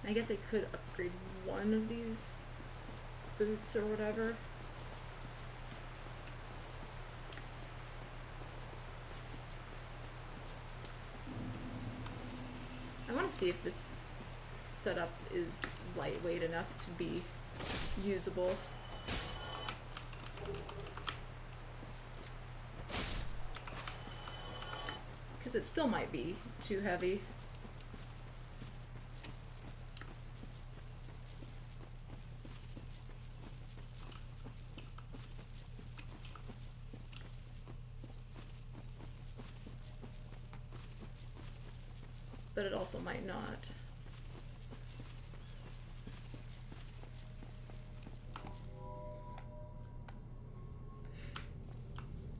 I guess I could upgrade one of these boots or whatever. I want to see if this setup is lightweight enough to be usable. Because it still might be too heavy. But it also might not.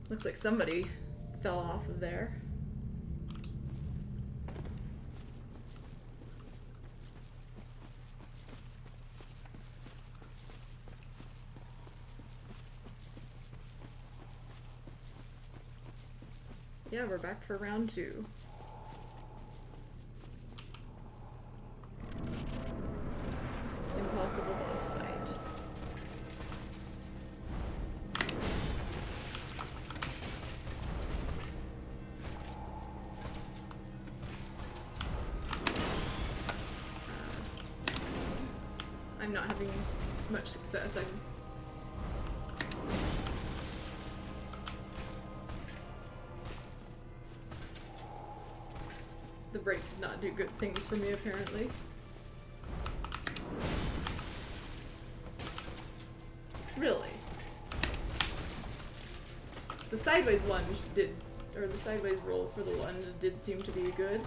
Looks like somebody fell off of there. Yeah, we're back for round 2. Impossible boss fight. I'm not having much success. The break did not do good things for me, apparently. Really? The sideways lunge did, or the sideways roll for the lunge did seem to be good.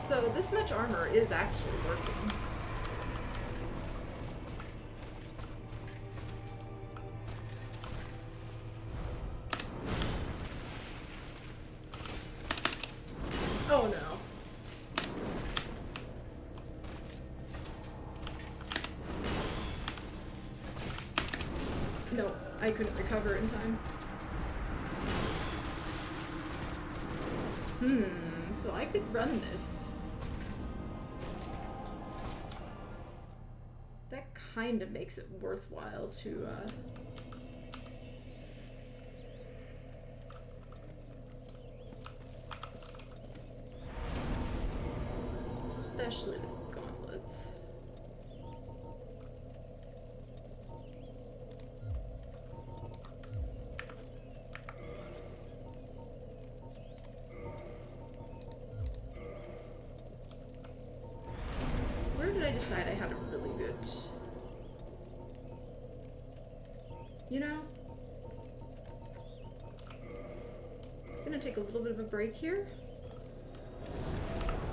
So this much armor is actually working. Oh no. No, I couldn't recover in time. So I could run this. That kind of makes it worthwhile to, especially the gauntlets. Where did I decide I had a really good... You know? I'm gonna take a little bit of a break here.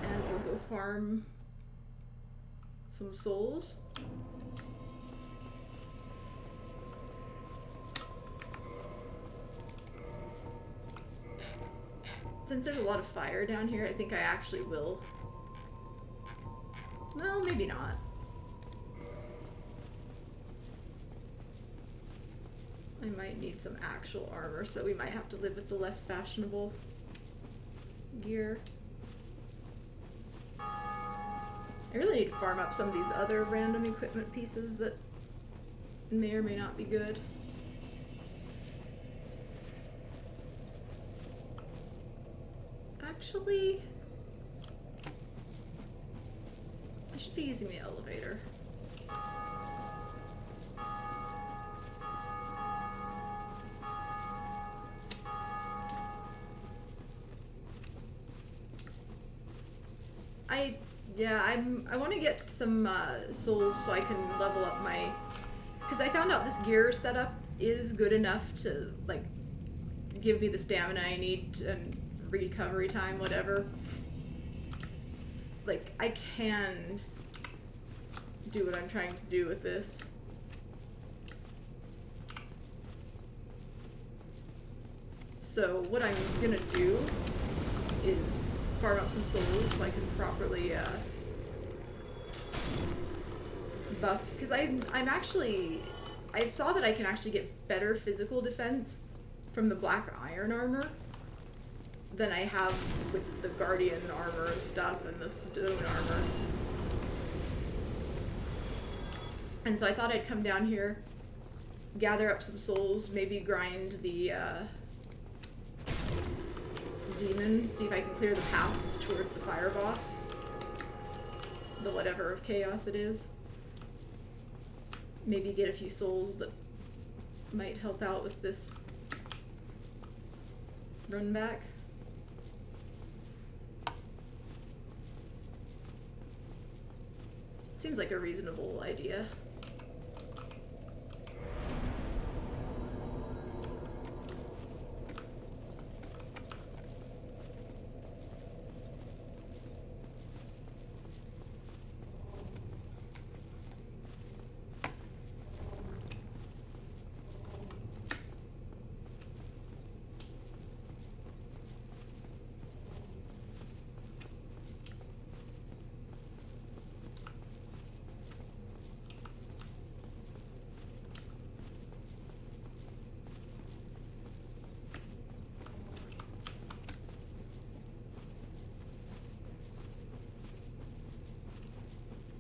And we'll go farm some souls. Since there's a lot of fire down here, I think I actually will. Well, maybe not. I might need some actual armor, so we might have to live with the less fashionable gear. I really need to farm up some of these other random equipment pieces that may or may not be good. Actually, I should be using the elevator. I want to get some souls so I can level up my, because I found out this gear setup is good enough to like give me the stamina I need and recovery time, whatever. Like I can do what I'm trying to do with this. So what I'm gonna do is farm up some souls so I can properly buff, because I'm actually, I saw that I can actually get better physical defense from the black iron armor than I have with the guardian armor and stuff and the stone armor. And so I thought I'd come down here, gather up some souls, maybe grind the demon, see if I can clear the path towards the fire boss. The whatever of chaos it is. Maybe get a few souls that might help out with this run back. Seems like a reasonable idea.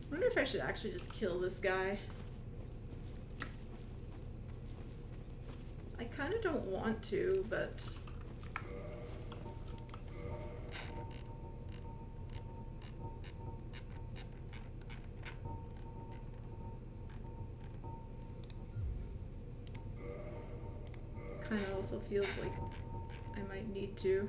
I wonder if I should actually just kill this guy. I kind of don't want to, but... kind of also feels like I might need to.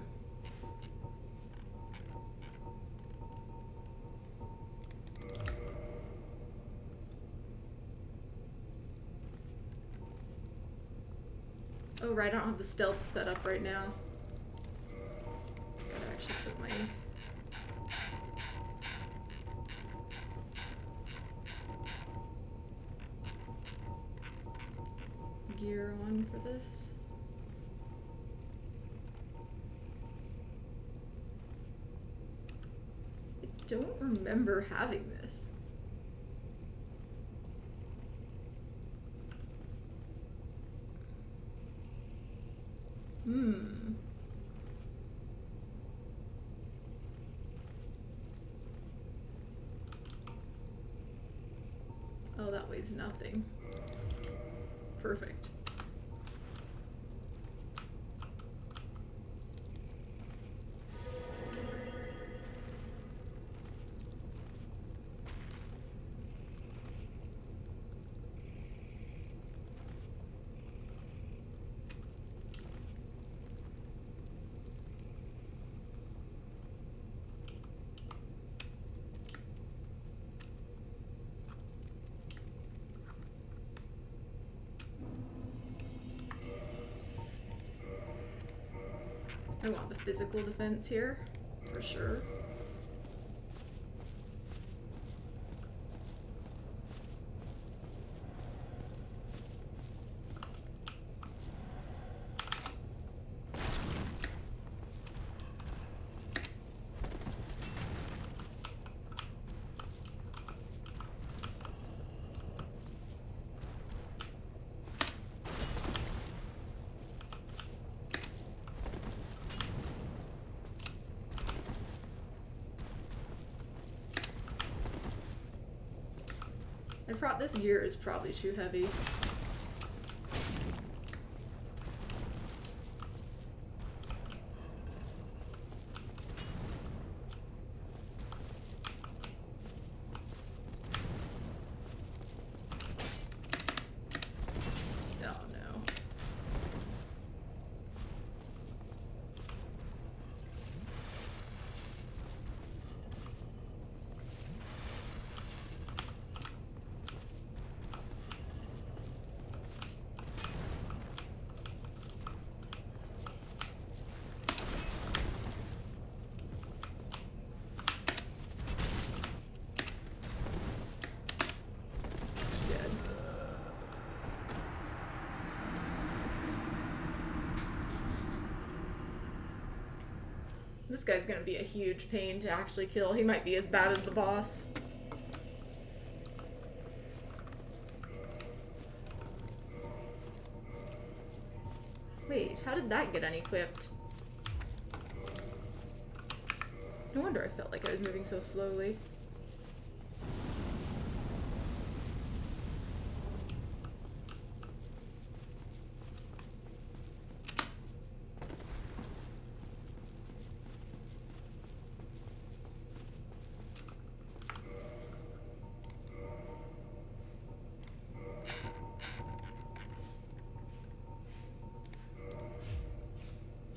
Oh right, I don't have the stealth set up right now. Gotta actually put my... gear on for this. I don't remember having this. Oh, that weighs nothing. Perfect. I want the physical defense here, for sure. This gear is probably too heavy. Oh no. This guy's gonna be a huge pain to actually kill. He might be as bad as the boss. Wait, how did that get unequipped? No wonder I felt like I was moving so slowly.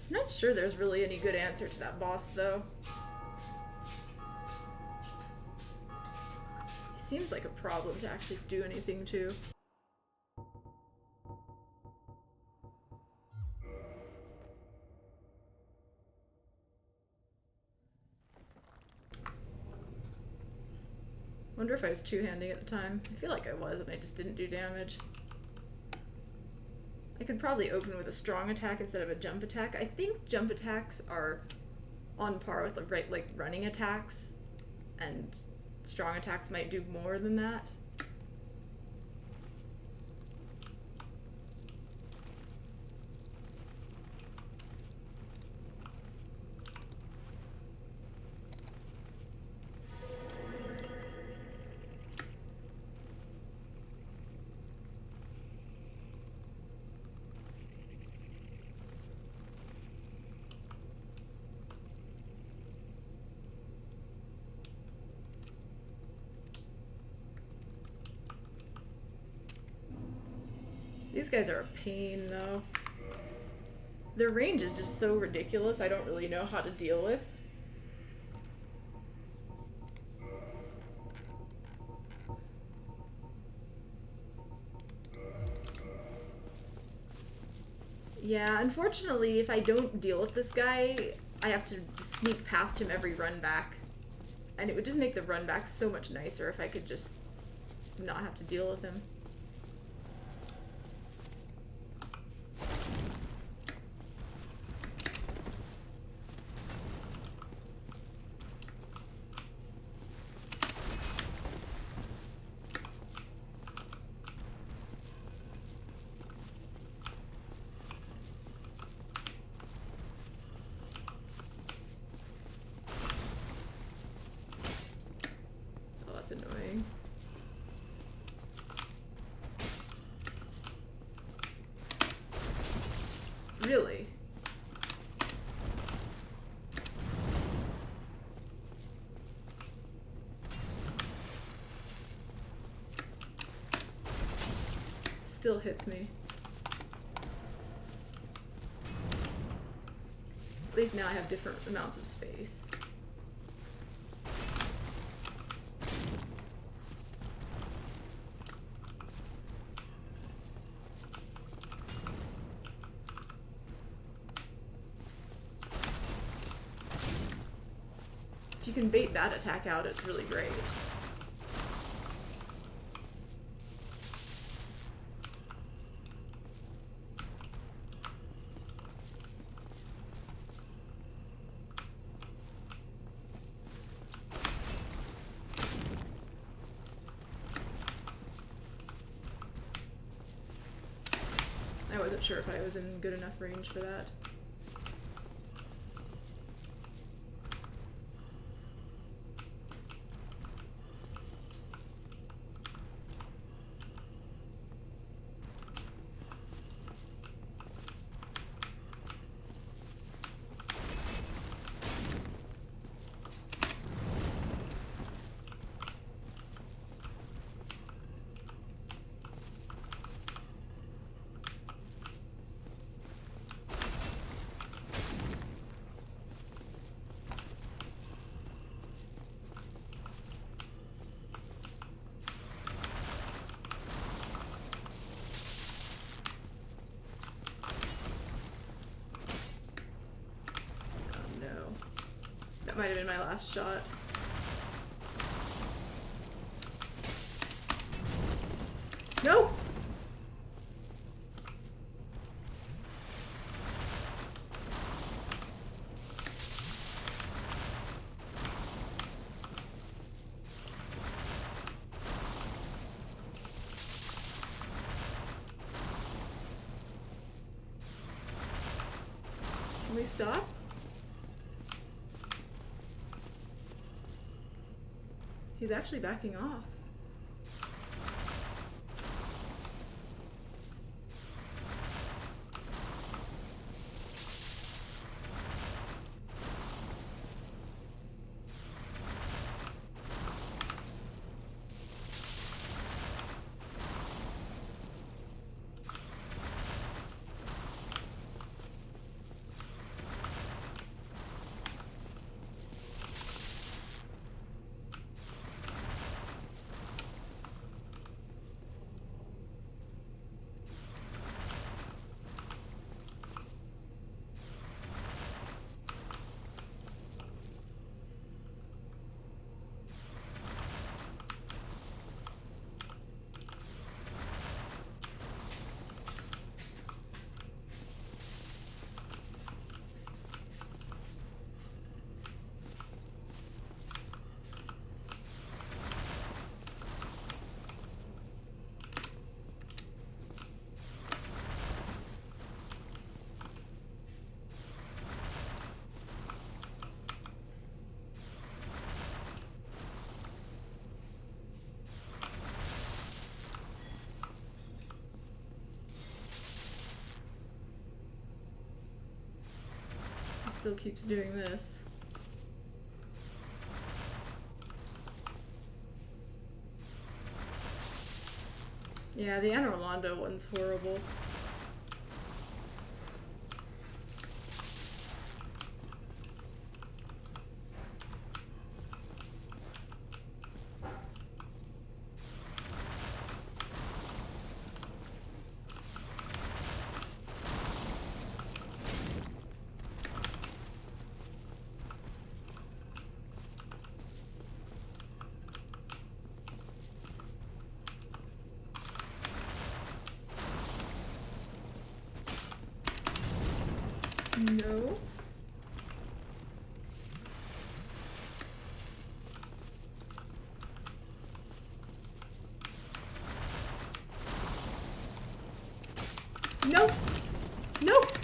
I'm not sure there's really any good answer to that boss, though. He seems like a problem to actually do anything to. Wonder if I was two-handing at the time. I feel like I was, and I just didn't do damage. I could probably open with a strong attack instead of a jump attack. I think jump attacks are on par with like running attacks, and strong attacks might do more than that. These guys are a pain, though. Their range is just so ridiculous, I don't really know how to deal with. Yeah, unfortunately, if I don't deal with this guy, I have to sneak past him every run back. And it would just make the run back so much nicer if I could just not have to deal with him. Annoying. Really? Still hits me. At least now I have different amounts of space. If you can bait that attack out, it's really great. I wasn't sure if I was in good enough range for that. That might have been my last shot. No! we stop? He's actually backing off. Still keeps doing this. Yeah, the Anor Londo one's horrible. No. Nope. Nope.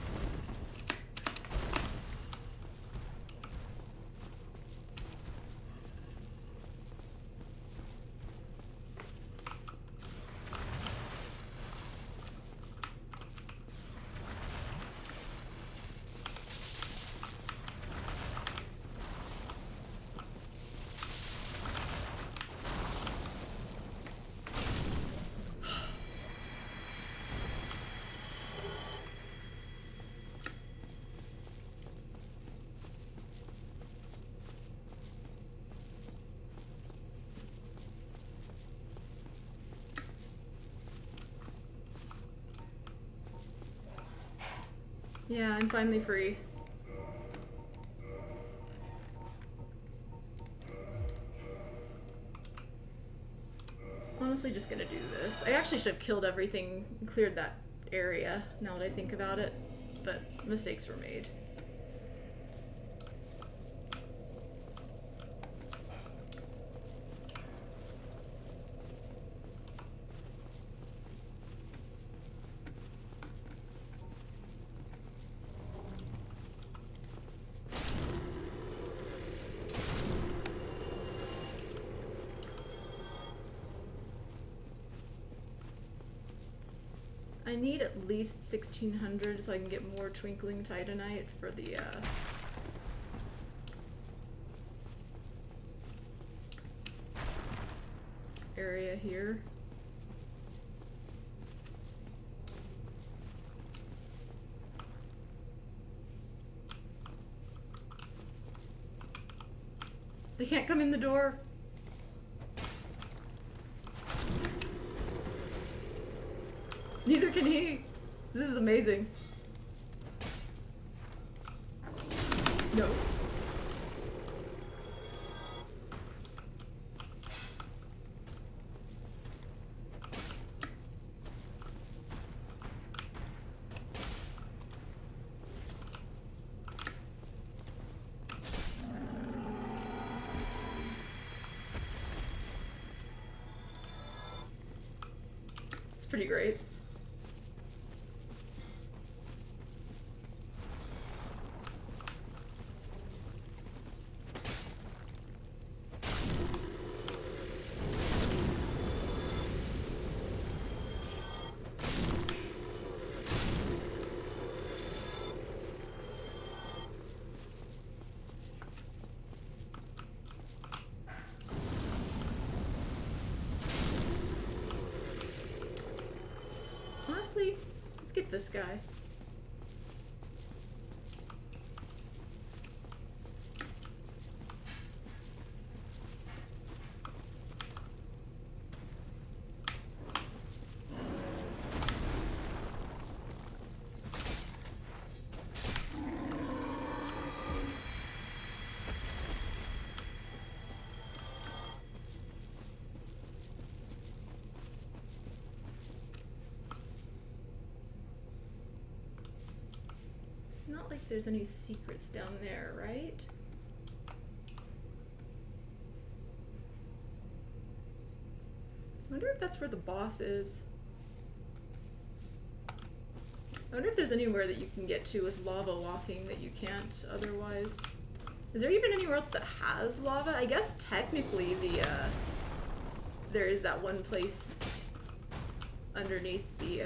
Yeah, I'm finally free. Honestly, just gonna do this. I actually should have killed everything, cleared that area, now that I think about it, but mistakes were made. I need at least 1600 so I can get more Twinkling Titanite for the area here. They can't come in the door. Neither can he. This is amazing. No. It's pretty great. this guy. Not like there's any secrets down there, right? I wonder if that's where the boss is. I wonder if there's anywhere that you can get to with lava walking that you can't otherwise. Is there even anywhere else that has lava? I guess technically there is that one place underneath the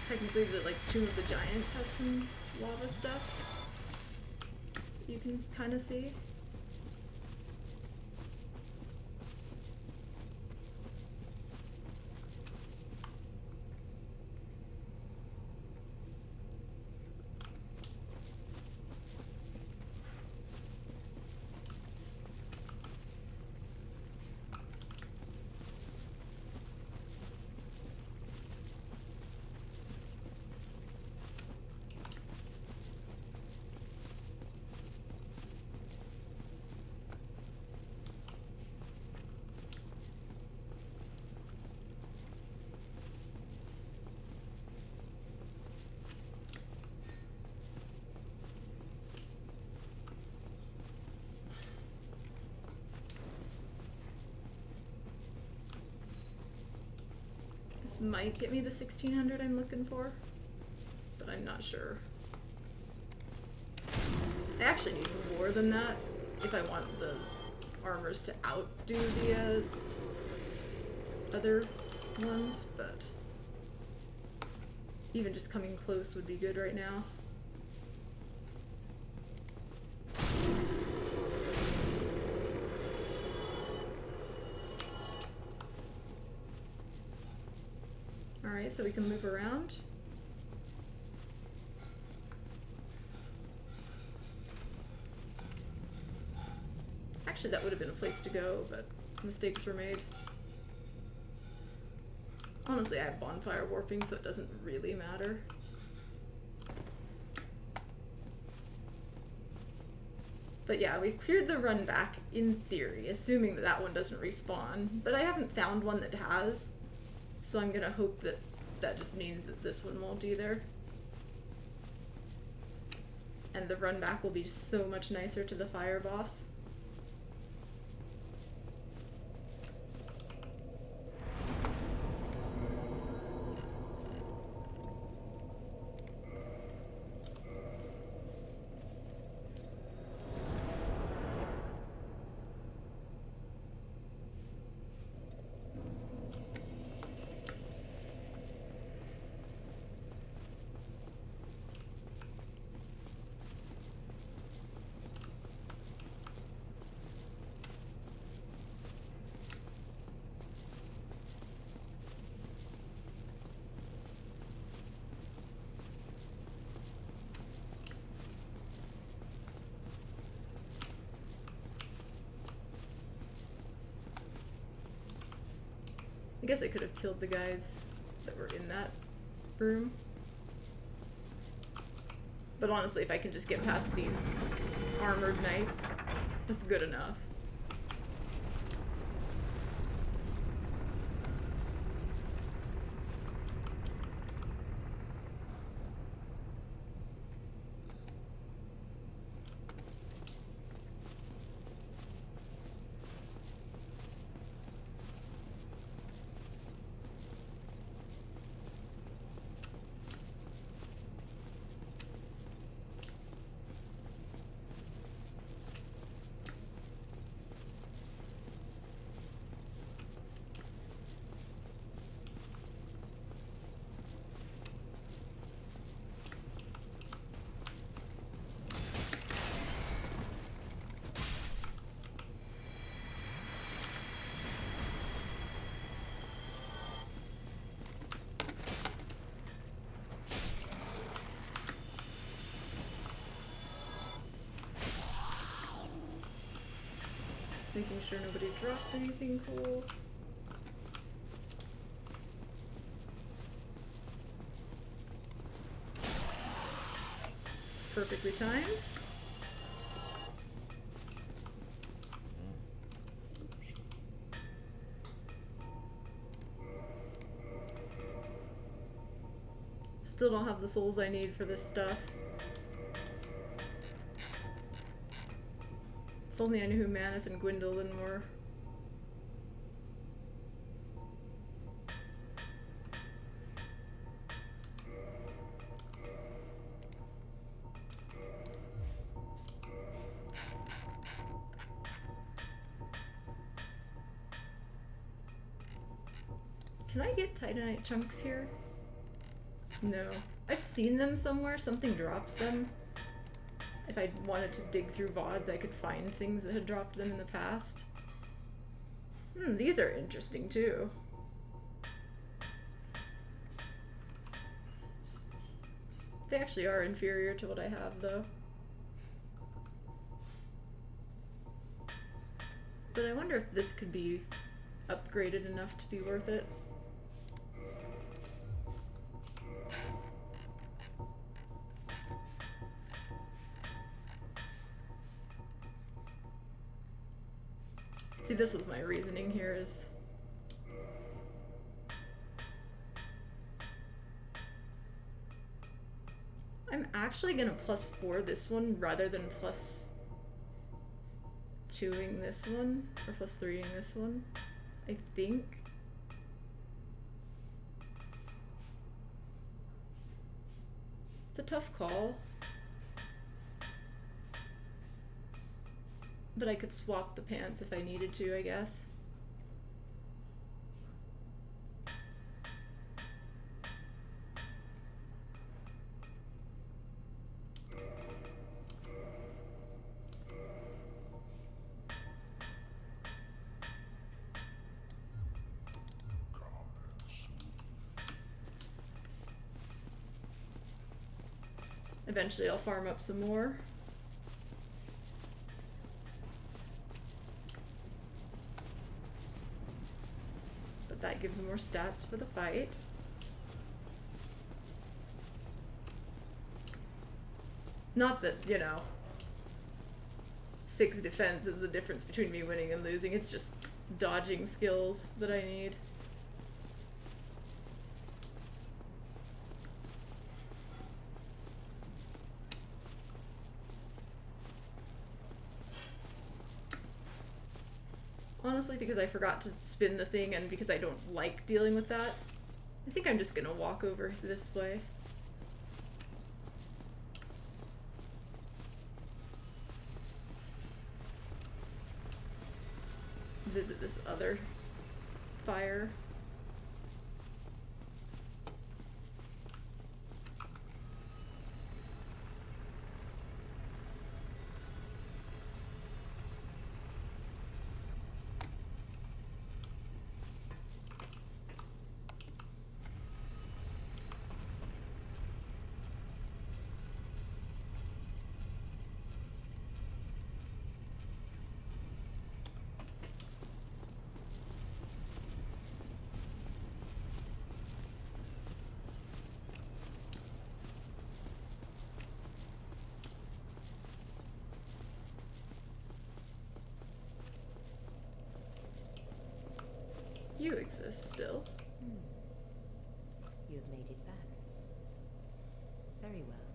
technically the Tomb of the Giants has some lava stuff you can kind of see. This might get me the 1600 I'm looking for, but I'm not sure. I actually need more than that if I want the armors to outdo the other ones, but even just coming close would be good right now. Alright, so we can move around. Actually, that would have been a place to go, but mistakes were made. Honestly, I have bonfire warping, so it doesn't really matter. But yeah, we cleared the run back in theory, assuming that that one doesn't respawn. But I haven't found one that has, so I'm gonna hope that that just means that this one won't either. And the run back will be so much nicer to the fire boss. I guess I could have killed the guys that were in that room. But honestly, if I can just get past these armored knights, that's good enough. making sure nobody dropped anything cool. Perfectly timed. Still don't have the souls I need for this stuff. If only I knew who Manus and Gwendolyn were. Can I get Titanite chunks here? No. I've seen them somewhere. Something drops them. If I wanted to dig through VODs, I could find things that had dropped them in the past. These are interesting too. They actually are inferior to what I have though. But I wonder if this could be upgraded enough to be worth it. See, this was my reasoning here is I'm actually gonna +4 this one rather than +2ing this one or +3ing this one, I think. It's a tough call. But I could swap the pants if I needed to, I guess. Eventually I'll farm up some more. That gives more stats for the fight. Not that, you know, 6 defense is the difference between me winning and losing. It's just dodging skills that I need. Honestly, because I forgot to spin the thing and because I don't like dealing with that, I think I'm just gonna walk over this way. Visit this other fire. You exist still. You have made it back. Very well.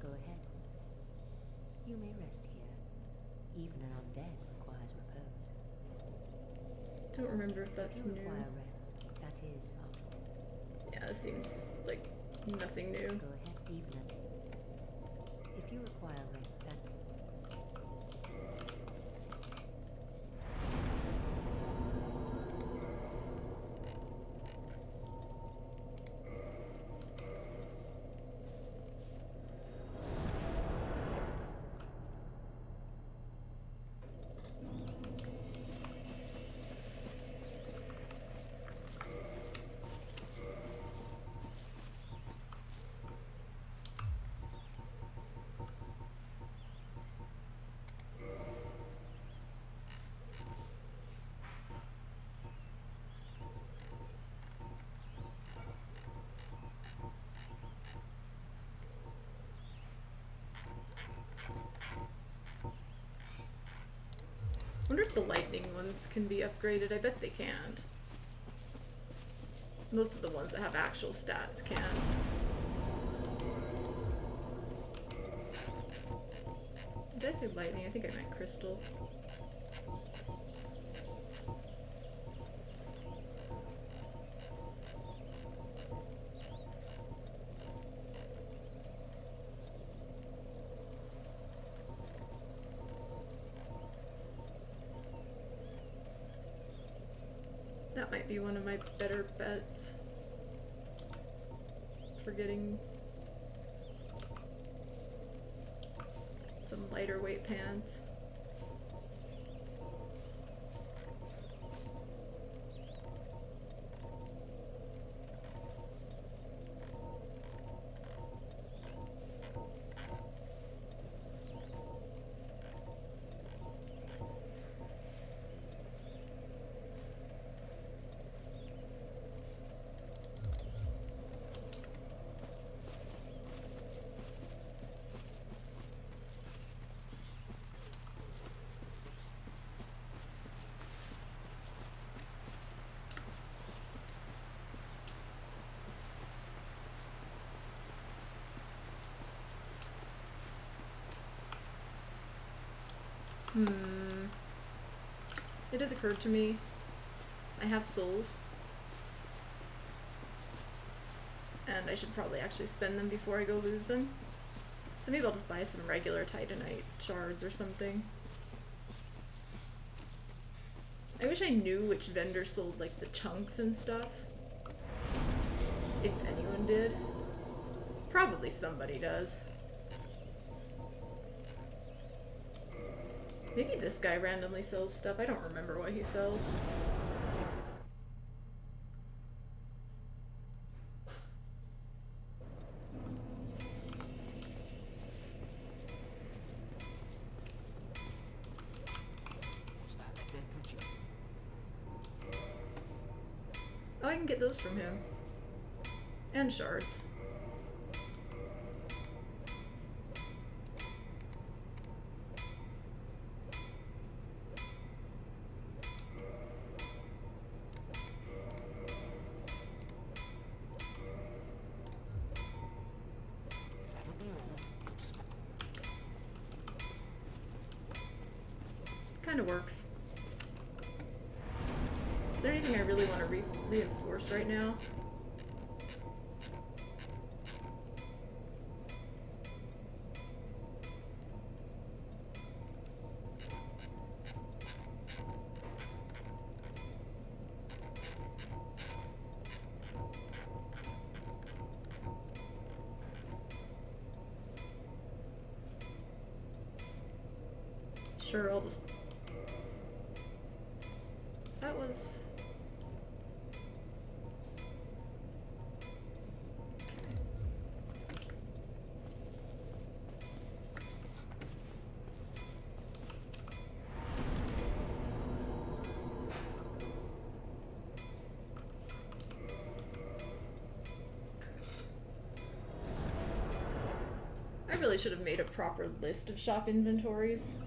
Go ahead. You may rest here. Even an undead requires repose. Don't remember if that's If you new. require rest, that is after all. Yeah, this seems like nothing new. Go ahead, even. If you require rest, that the lightning ones can be upgraded. I bet they can't. Most of the ones that have actual stats can't. Did I say lightning? I think I meant crystal. That might be one of my better bets for getting some lighter weight pants. It has occurred to me, I have souls, and I should probably actually spend them before I go lose them. So maybe I'll just buy some regular Titanite shards or something. I wish I knew which vendor sold like the chunks and stuff. If anyone did. Probably somebody does. Maybe this guy randomly sells stuff. I don't remember what he sells. Oh, I can get those from him. And shards. Kind of works. Is there anything I really want to reinforce right now? Sure, I'll just... That was... I really should have made a proper list of shop inventories.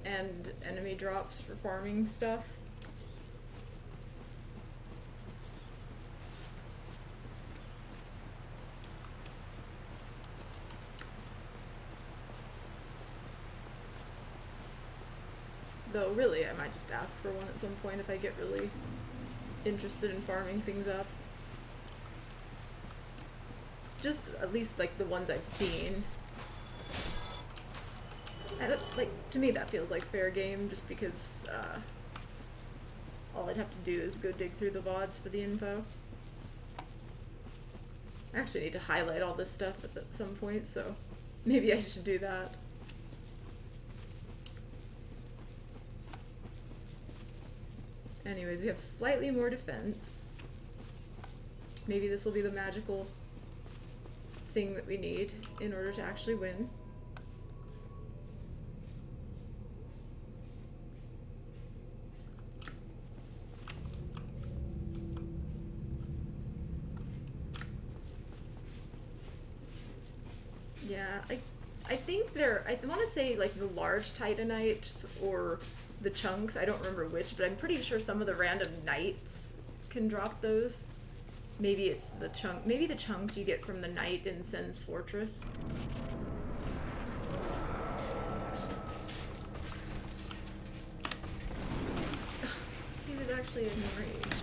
And enemy drops for farming stuff. Though really I might just ask for one at some point if I get really interested in farming things up. Just at least like the ones I've seen. And like, to me that feels like fair game, just because all I'd have to do is go dig through the VODs for the info. I actually need to highlight all this stuff at some point, so maybe I should do that. Anyways, we have slightly more defense. Maybe this will be the magical thing that we need in order to actually win. Yeah, I think I want to say like the large Titanites or the chunks. I don't remember which, but I'm pretty sure some of the random knights can drop those. Maybe it's the chunk. Maybe the chunks you get from the knight in Sen's Fortress. He was actually enraged.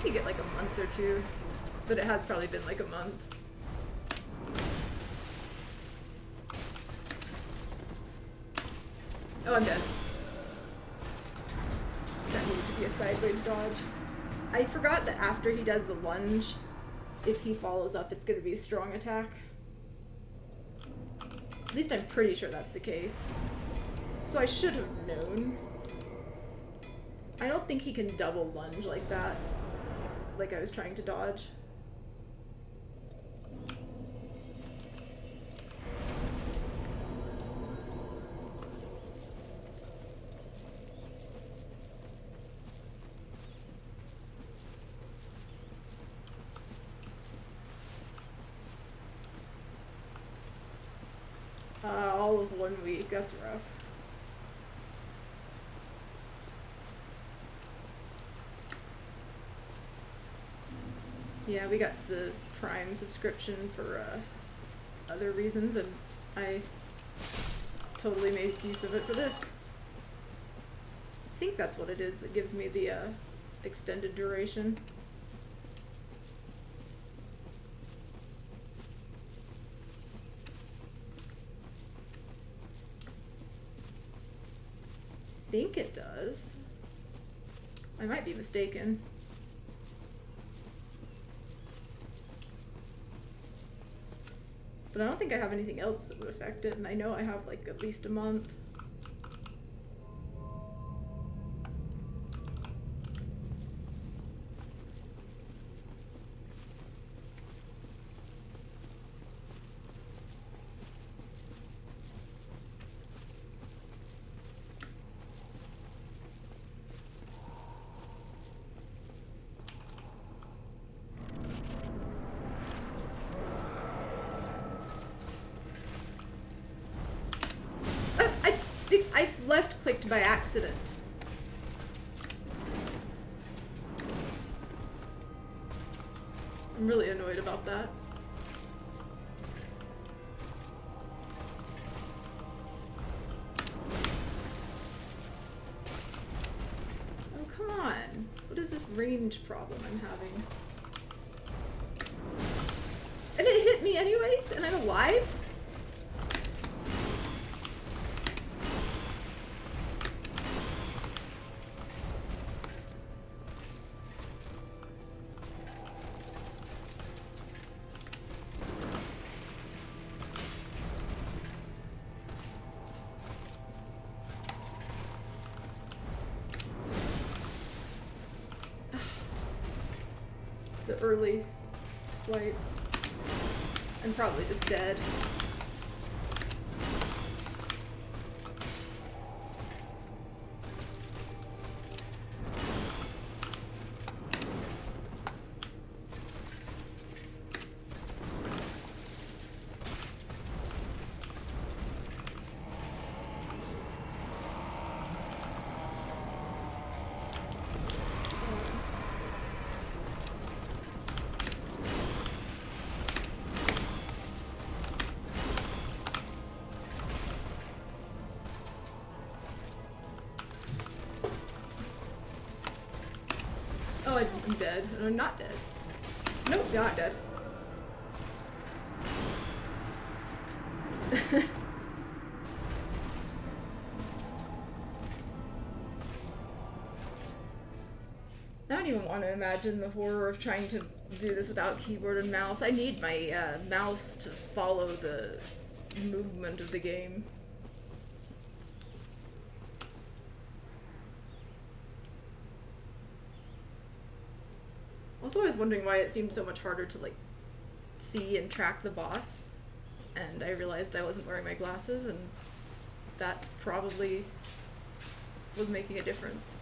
You get like a month or two, but it has probably been like a month. Oh, I'm dead. That needed to be a sideways dodge. I forgot that after he does the lunge, if he follows up, it's going to be a strong attack. At least I'm pretty sure that's the case. So I should have known. I don't think he can double lunge like that. Like I was trying to dodge. All of 1 week, that's rough. Yeah, we got the Prime subscription for other reasons, and I totally made use of it for this. I think that's what it is that gives me the extended duration. I think it does. I might be mistaken. But I don't think I have anything else that would affect it, and I know I have like at least a month. I left clicked by accident. I'm really annoyed about that. Oh, come on. What is this range problem I'm having? And it hit me anyways, and I'm alive? The early swipe. I'm probably just dead. Oh, I'm dead. No, I'm not dead. Nope, not dead. I don't even want to imagine the horror of trying to do this without keyboard and mouse. I need my mouse to follow the movement of the game. I was always wondering why it seemed so much harder to like see and track the boss. and I realized I wasn't wearing my glasses, and that probably was making a difference.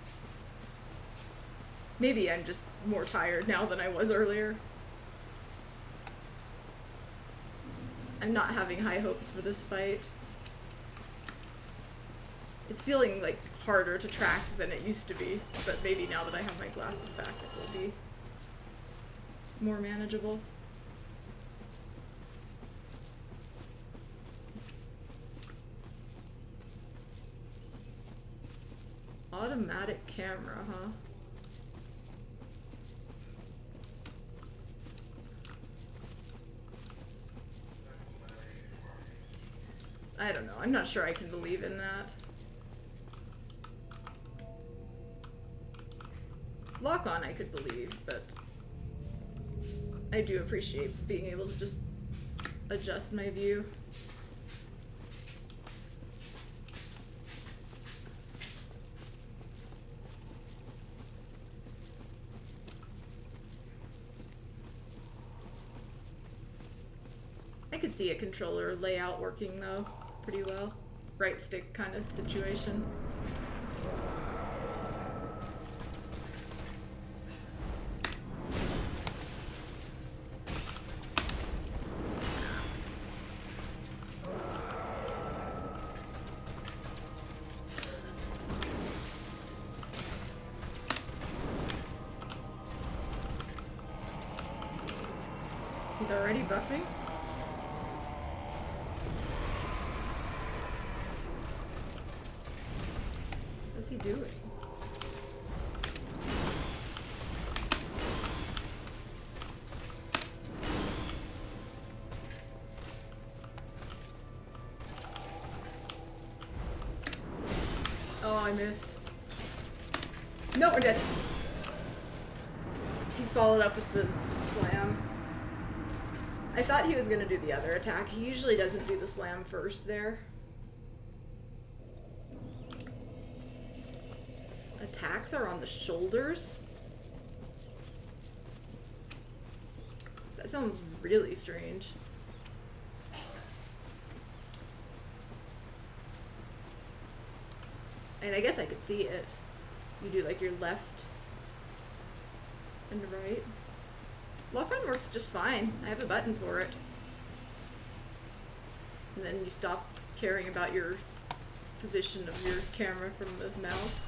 Maybe I'm just more tired now than I was earlier. I'm not having high hopes for this fight. It's feeling like harder to track than it used to be, but maybe now that I have my glasses back it will be more manageable. Automatic camera, huh? I don't know. I'm not sure I can believe in that. Lock on I could believe, but I do appreciate being able to just adjust my view. I could see a controller layout working though, pretty well. Right stick kind of situation. He's already buffing? What's he doing? Oh, I missed. No, we're dead. He followed up with the slam. I thought he was gonna do the other attack. He usually doesn't do the slam first there. Attacks are on the shoulders? That sounds really strange. And I guess I could see it. You do like your left and right. Lock-on works just fine. I have a button for it. And then you stop caring about your position of your camera from the mouse.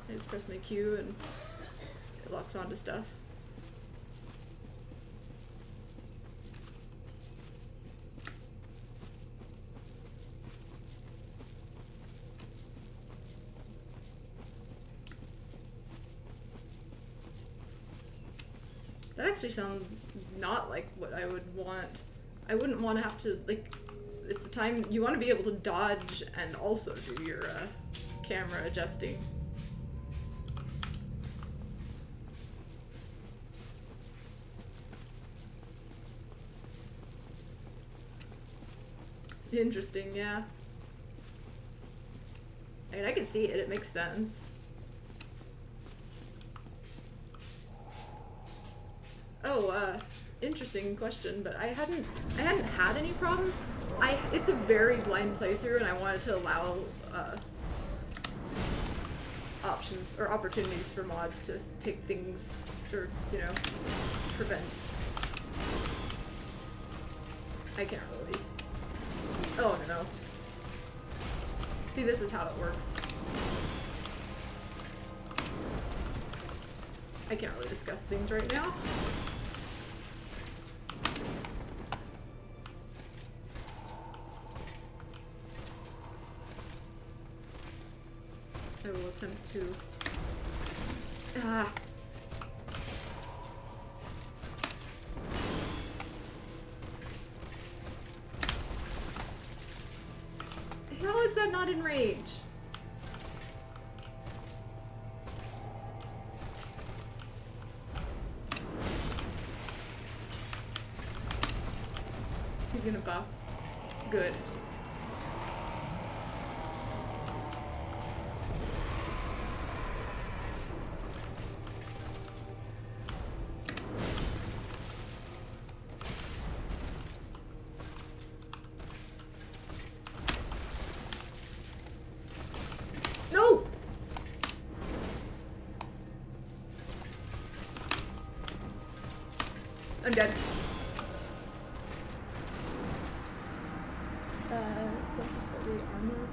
I just press my Q and it locks onto stuff. That actually sounds not like what I would want. I wouldn't want to have to, like, it's the time, you want to be able to dodge and also do your camera adjusting. Interesting, yeah. I mean, I can see it, it makes sense. Oh, interesting question, but I hadn't had any problems. It's a very blind playthrough, and I wanted to allow options or opportunities for mods to pick things or, you know, prevent. I can't really. Oh no. See, this is how it works. I can't really discuss things right now. I will attempt to... Ah! How is that not in range? He's gonna buff. Good. I'm dead. It's also slightly armored.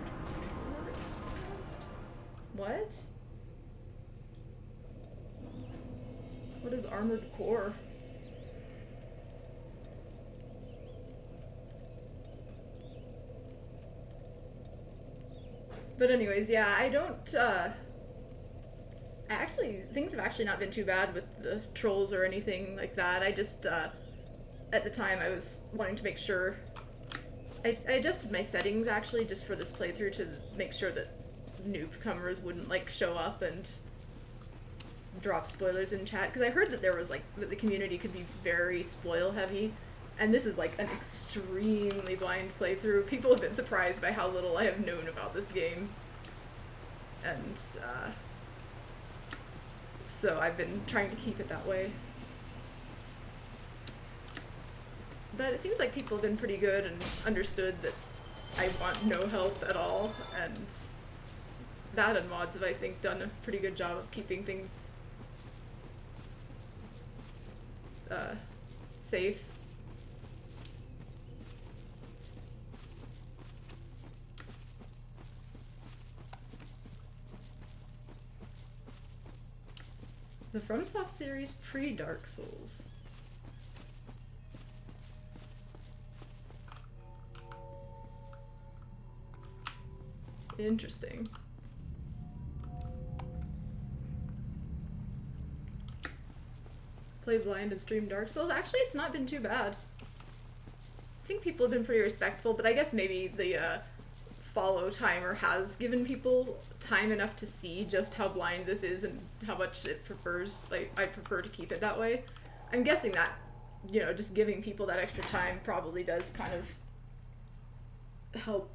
What? What is armored core? But anyways, yeah, I don't, actually, things have actually not been too bad with the trolls or anything like that. I just, at the time I was wanting to make sure, I adjusted my settings actually just for this playthrough to make sure that newcomers wouldn't like show up and drop spoilers in chat, because I heard that there was like, that the community could be very spoil heavy, and this is like an extremely blind playthrough. People have been surprised by how little I have known about this game. And, so I've been trying to keep it that way. But it seems like people have been pretty good and understood that I want no help at all, and that and mods have, I think, done a pretty good job of keeping things safe. The FromSoft series pre-Dark Souls. Interesting. Play blind and stream Dark Souls. Actually, it's not been too bad. I think people have been pretty respectful, but I guess maybe the follow timer has given people time enough to see just how blind this is and how much it prefers, like, I prefer to keep it that way. I'm guessing that, you know, just giving people that extra time probably does kind of help,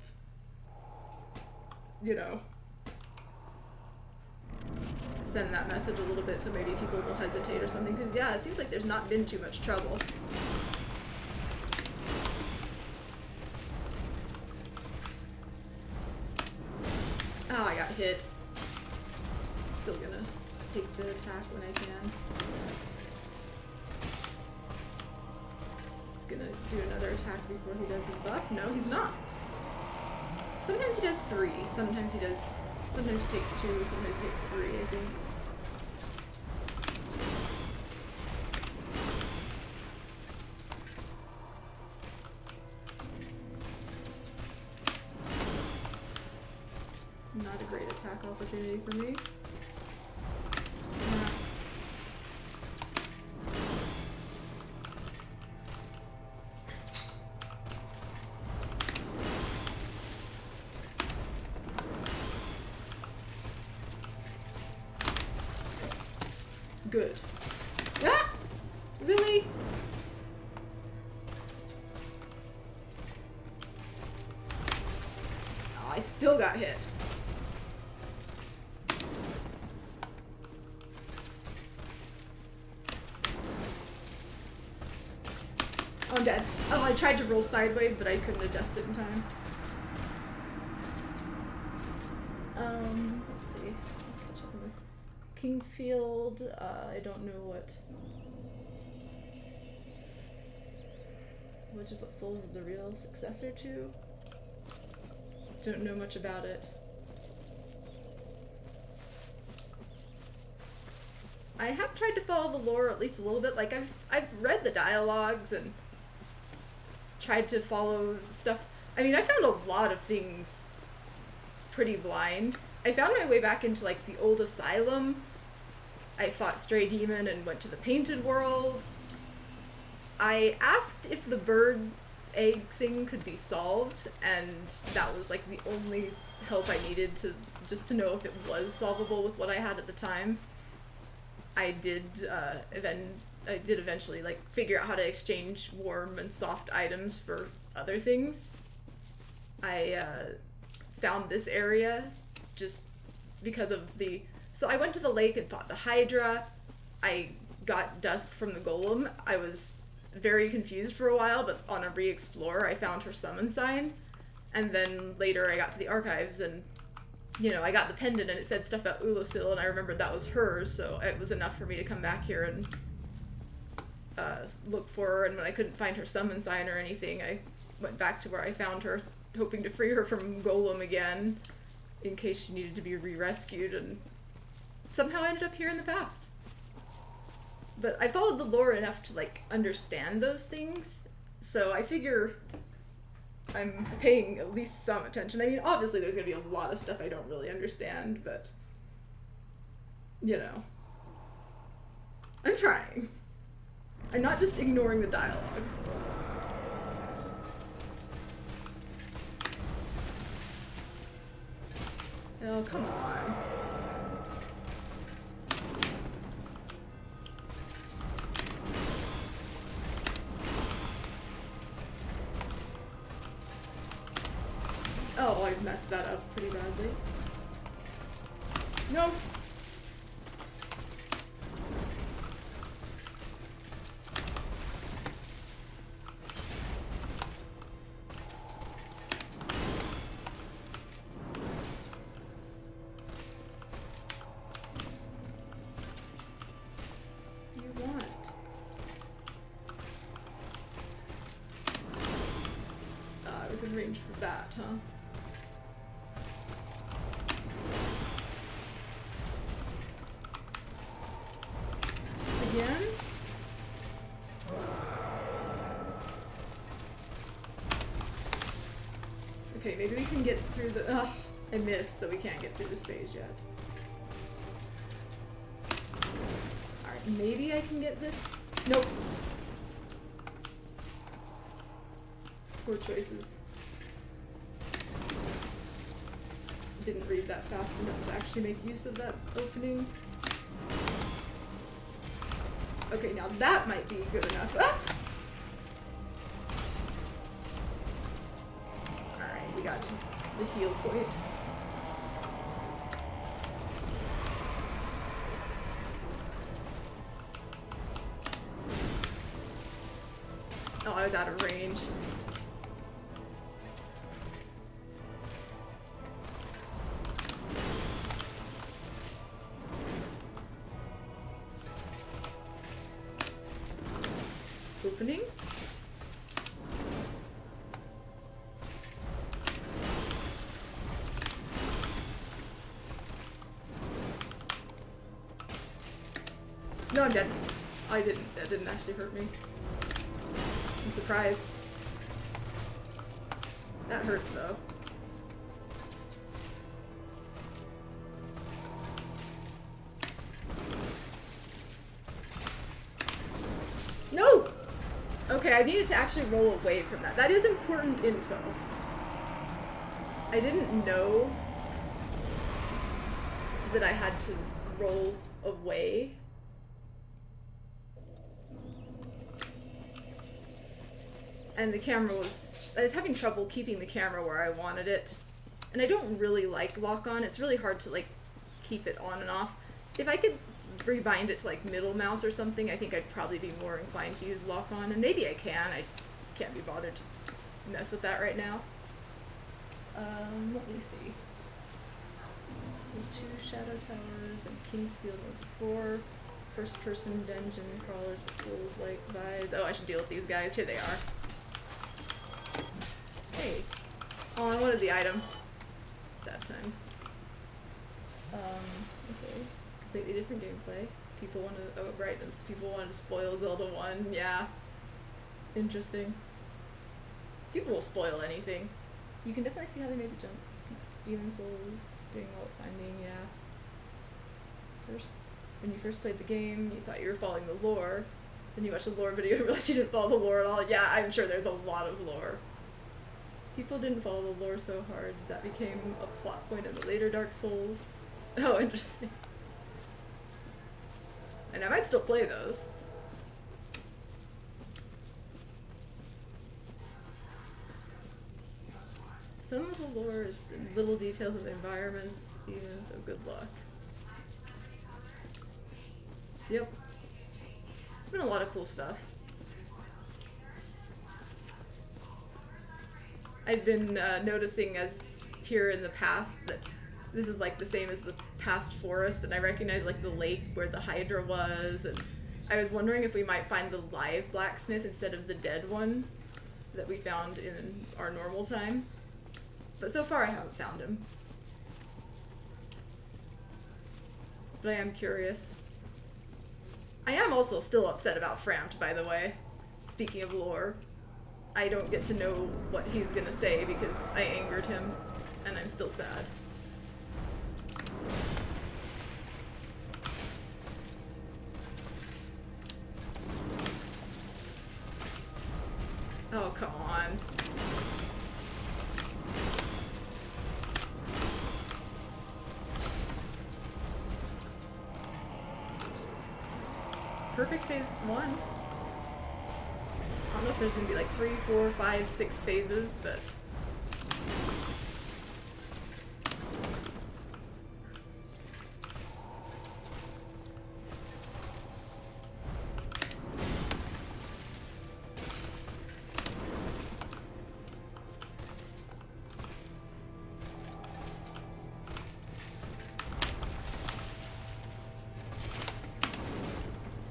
you know, send that message a little bit, so maybe people will hesitate or something, because yeah, it seems like there's not been too much trouble. Oh, I got hit. Still gonna take the attack when I can. He's gonna do another attack before he does his buff. No, he's not. Sometimes he does 3, sometimes he takes 2, sometimes he takes 3, I think. Not a great attack opportunity for me. Good. Ah! Really? Oh, I still got hit. Oh, I'm dead. Oh, I tried to roll sideways, but I couldn't adjust it in time. Let's see. I'll catch up on this. Kingsfield, I don't know which is what Souls is the real successor to. Don't know much about it. I have tried to follow the lore at least a little bit. Like I've read the dialogues and tried to follow stuff. I mean, I found a lot of things pretty blind. I found my way back into like the old asylum. I fought Stray Demon and went to the Painted World. I asked if the bird egg thing could be solved, and that was like the only help I needed to just to know if it was solvable with what I had at the time. I did eventually like figure out how to exchange warm and soft items for other things. I found this area just because of so I went to the lake and fought the Hydra. I got dust from the golem. I was very confused for a while, but on a re-explore I found her summon sign, and then later I got to the archives and, you know, I got the pendant and it said stuff about Ulasil, and I remembered that was hers, so it was enough for me to come back here and look for her, and when I couldn't find her summon sign or anything, I went back to where I found her, hoping to free her from Golem again, in case she needed to be re-rescued, and somehow I ended up here in the past. But I followed the lore enough to, like, understand those things, so I figure I'm paying at least some attention. I mean, obviously there's gonna be a lot of stuff I don't really understand, but, you know, I'm trying. I'm not just ignoring the dialogue. Oh, come on. Oh, I messed that up pretty badly. No. In range for that, huh? Again? Okay, maybe we can get through the... Ugh, I missed, so we can't get through this phase yet. Alright, maybe I can get this? Nope. Poor choices. Didn't read that fast enough to actually make use of that opening. Okay, now that might be good enough. Ah! Alright, we got to the heal point. Oh, I was out of range. Opening. No, I'm dead. I didn't. That didn't actually hurt me. I'm surprised. That hurts though. No! Okay, I needed to actually roll away from that. That is important info. I didn't know that I had to roll away. And the camera was... I was having trouble keeping the camera where I wanted it. And I don't really like lock-on. It's really hard to, like, keep it on and off. If I could rebind it to, like, middle mouse or something, I think I'd probably be more inclined to use lock-on. And maybe I can. I just can't be bothered to mess with that right now. Let me see. So 2 Shadow Towers and Kingsfield 4. First-person dungeon crawlers, Souls-like vibes. Oh, I should deal with these guys. Here they are. Hey. Oh, I wanted the item. Sad times. Okay. Completely different gameplay. People want to... Oh, right. People wanted to spoil Zelda 1. Yeah. Interesting. People will spoil anything. You can definitely see how they made the jump. Demon Souls, doing vault finding, yeah. When you first played the game, you thought you were following the lore. Then you watched the lore video and realized you didn't follow the lore at all. Yeah, I'm sure there's a lot of lore. People didn't follow the lore so hard that became a plot point in the later Dark Souls. Oh, interesting. And I might still play those. Some of the lore is in little details of the environments, even, so good luck. Yep. It's been a lot of cool stuff. I've been noticing as here in the past that this is like the same as the past forest, and I recognize like the lake where the Hydra was, and I was wondering if we might find the live blacksmith instead of the dead one that we found in our normal time. But so far I haven't found him. But I am curious. I am also still upset about Frampt, by the way. Speaking of lore. I don't get to know what he's gonna say because I angered him, and I'm still sad. Oh, come on. Perfect phase 1. I don't know if there's gonna be like 3, 4, 5, 6 phases, but...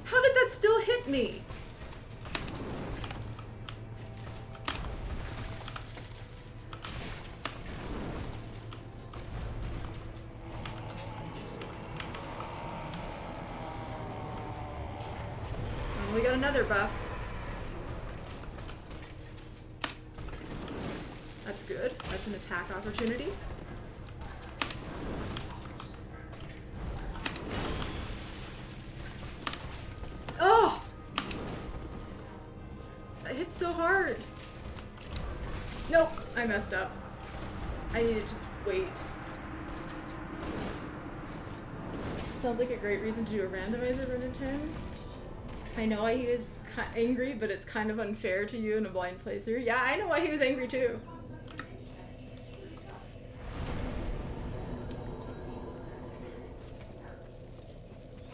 How did that still hit me? Oh, we got another buff. That's good. That's an attack opportunity. Oh! That hit so hard. Nope, I messed up. I needed to wait. Sounds like a great reason to do a randomizer run in 10. I know why he was angry, but it's kind of unfair to you in a blind playthrough. Yeah, I know why he was angry too.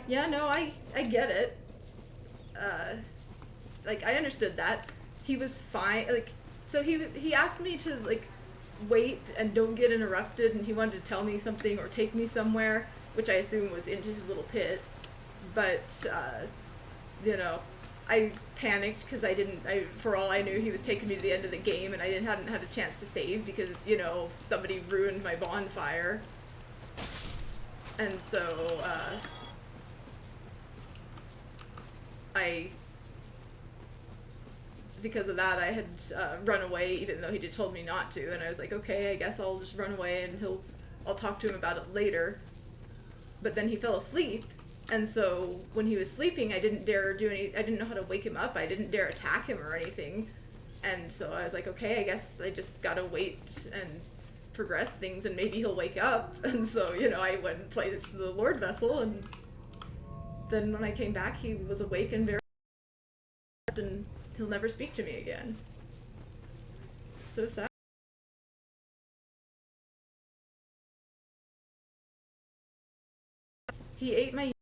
Yeah, no, I get it. Like, I understood that. He was fine, like, so he asked me to, like, wait and don't get interrupted, and he wanted to tell me something or take me somewhere, which I assume was into his little pit. But, you know, I panicked because for all I knew, he was taking me to the end of the game, and I hadn't had a chance to save because, you know, somebody ruined my bonfire. And so, because of that, I had run away, even though he had told me not to, and I was like, okay, I guess I'll just run away and I'll talk to him about it later. But then he fell asleep, and so when he was sleeping, I didn't know how to wake him up, I didn't dare attack him or anything, and so I was like, okay, I guess I just gotta wait and progress things, and maybe he'll wake up. And so, you know, I went and played the Lord Vessel, and then when I came back, he was awake and very, and he'll never speak to me again. So sad. He ate my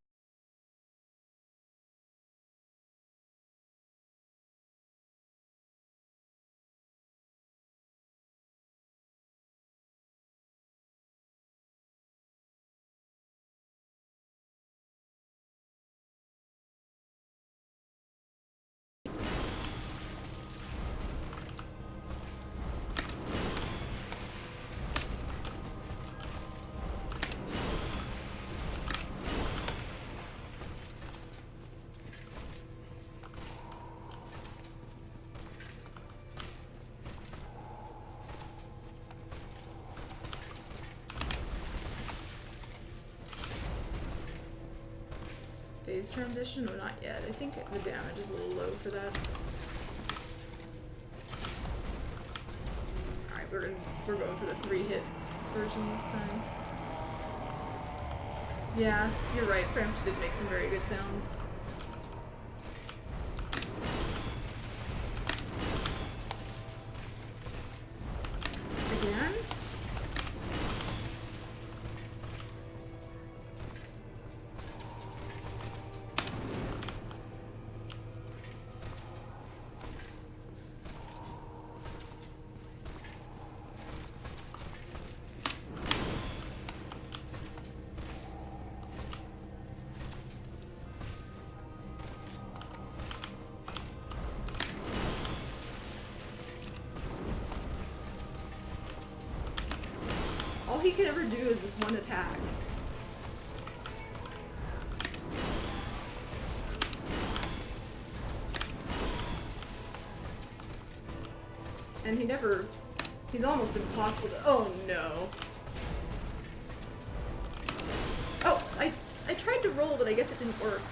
phase transition? Or not yet. I think the damage is a little low for that. Alright, we're going for the 3-hit version this time. Yeah, you're right. Frampt did make some very good sounds. Again? he can ever do is this one attack. And he's almost impossible to, oh no. Oh, I tried to roll, but I guess it didn't work.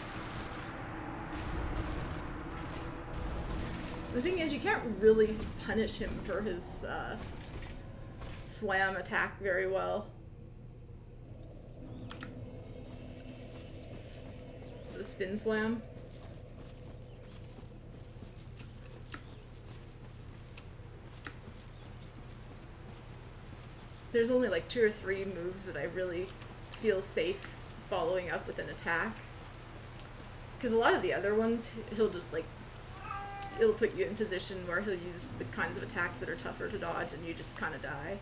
The thing is, you can't really punish him for his slam attack very well. The spin slam. There's only like 2 or 3 moves that I really feel safe following up with an attack. Because a lot of the other ones, he'll just like, it'll put you in position where he'll use the kinds of attacks that are tougher to dodge and you just kind of die.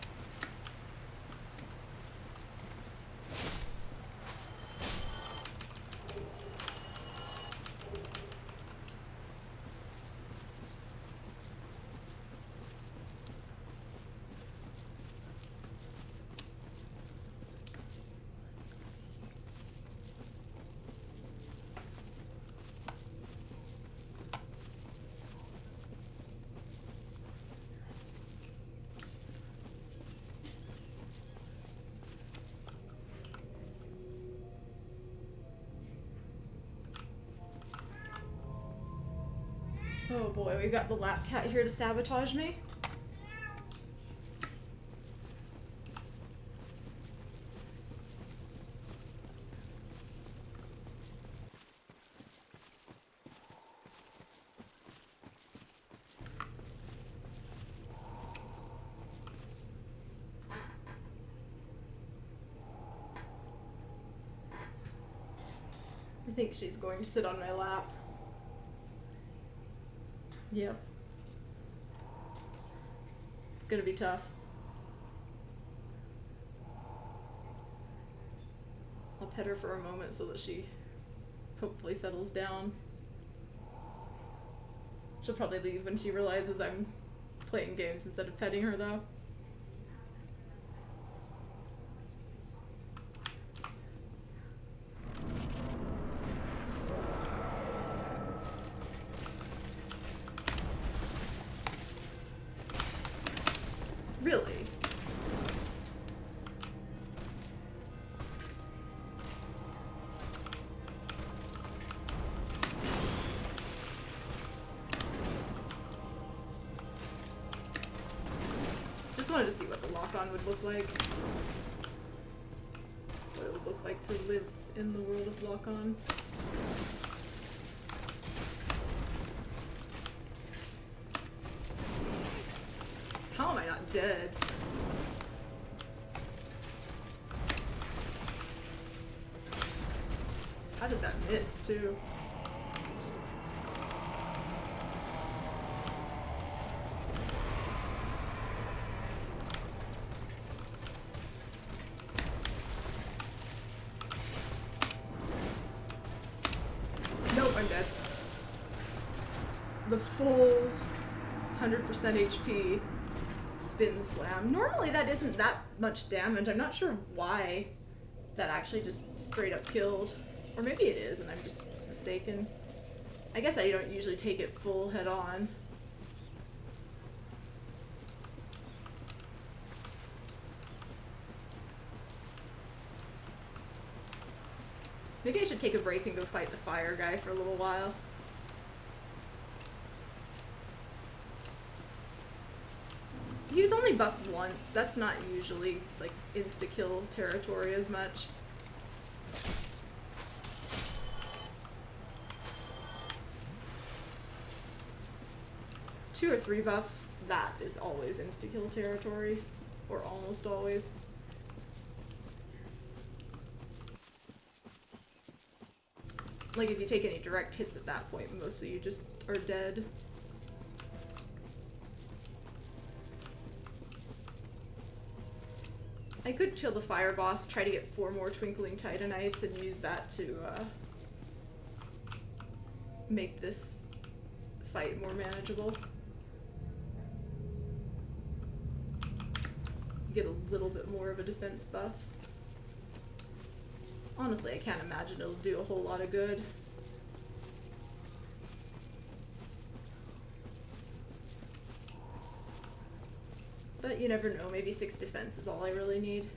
Oh boy, we've got the lap cat here to sabotage me. I think she's going to sit on my lap. Yep. It's gonna be tough. I'll pet her for a moment so that she hopefully settles down. She'll probably leave when she realizes I'm playing games instead of petting her though. Really? Just wanted to see what the lock-on would look like. What it would look like to live in the world of lock-on. How am I not dead? How did that miss, too? Nope, I'm dead. The full 100% HP spin slam. Normally that isn't that much damage. I'm not sure why that actually just straight up killed. Or maybe it is and I'm just mistaken. I guess I don't usually take it full head on. Maybe I should take a break and go fight the fire guy for a little while. He was only buffed once. That's not usually like insta-kill territory as much. Two or 3 buffs, that is always insta-kill territory. Or almost always. Like if you take any direct hits at that point, most of you just are dead. I could kill the fire boss, try to get 4 more Twinkling Titanites, and use that to make this fight more manageable. get a little bit more of a defense buff. Honestly, I can't imagine it'll do a whole lot of good. But you never know, maybe 6 defense is all I really need.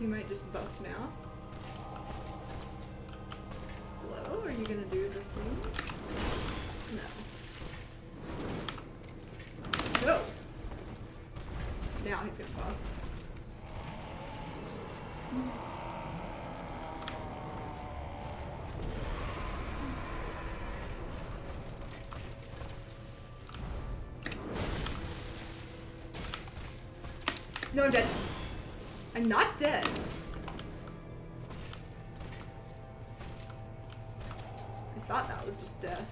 You might just buff now. Hello? Are you gonna do the thing? No. No! Now he's gonna buff. No, I'm dead. I'm not dead. I thought that was just death.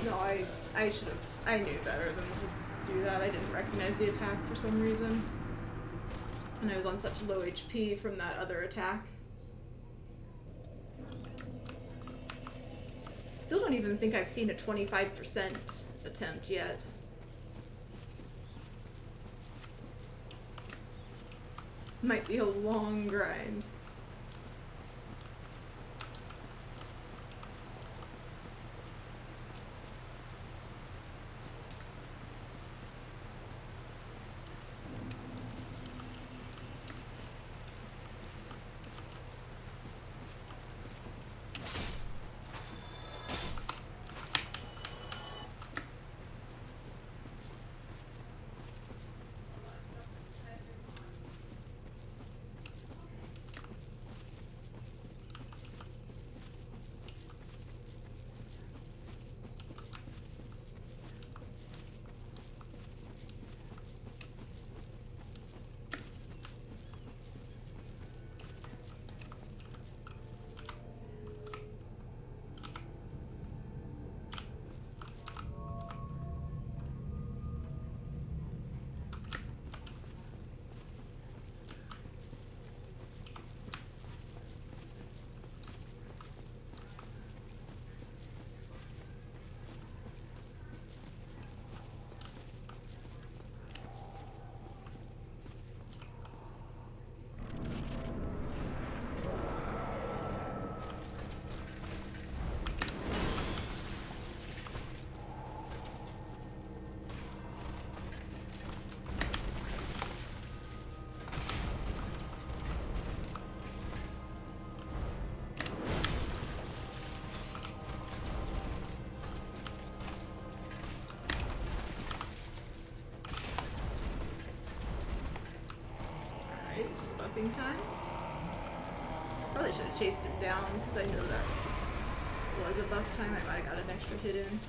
No, I should have. I knew better than to do that. I didn't recognize the attack for some reason. And I was on such low HP from that other attack. Still don't even think I've seen a 25% attempt yet. Might be a long grind. Time. Probably should have chased him down because I know that was a buff time. I might have got an extra hit in.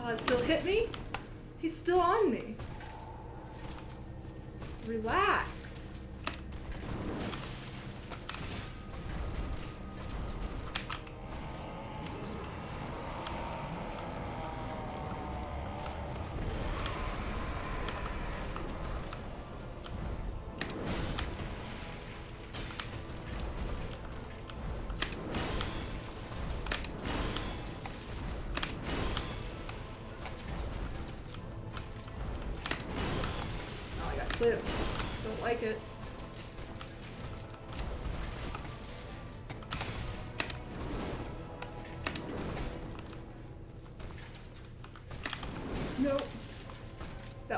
It still hit me? He's still on me. Relax. Clipped. Don't like it.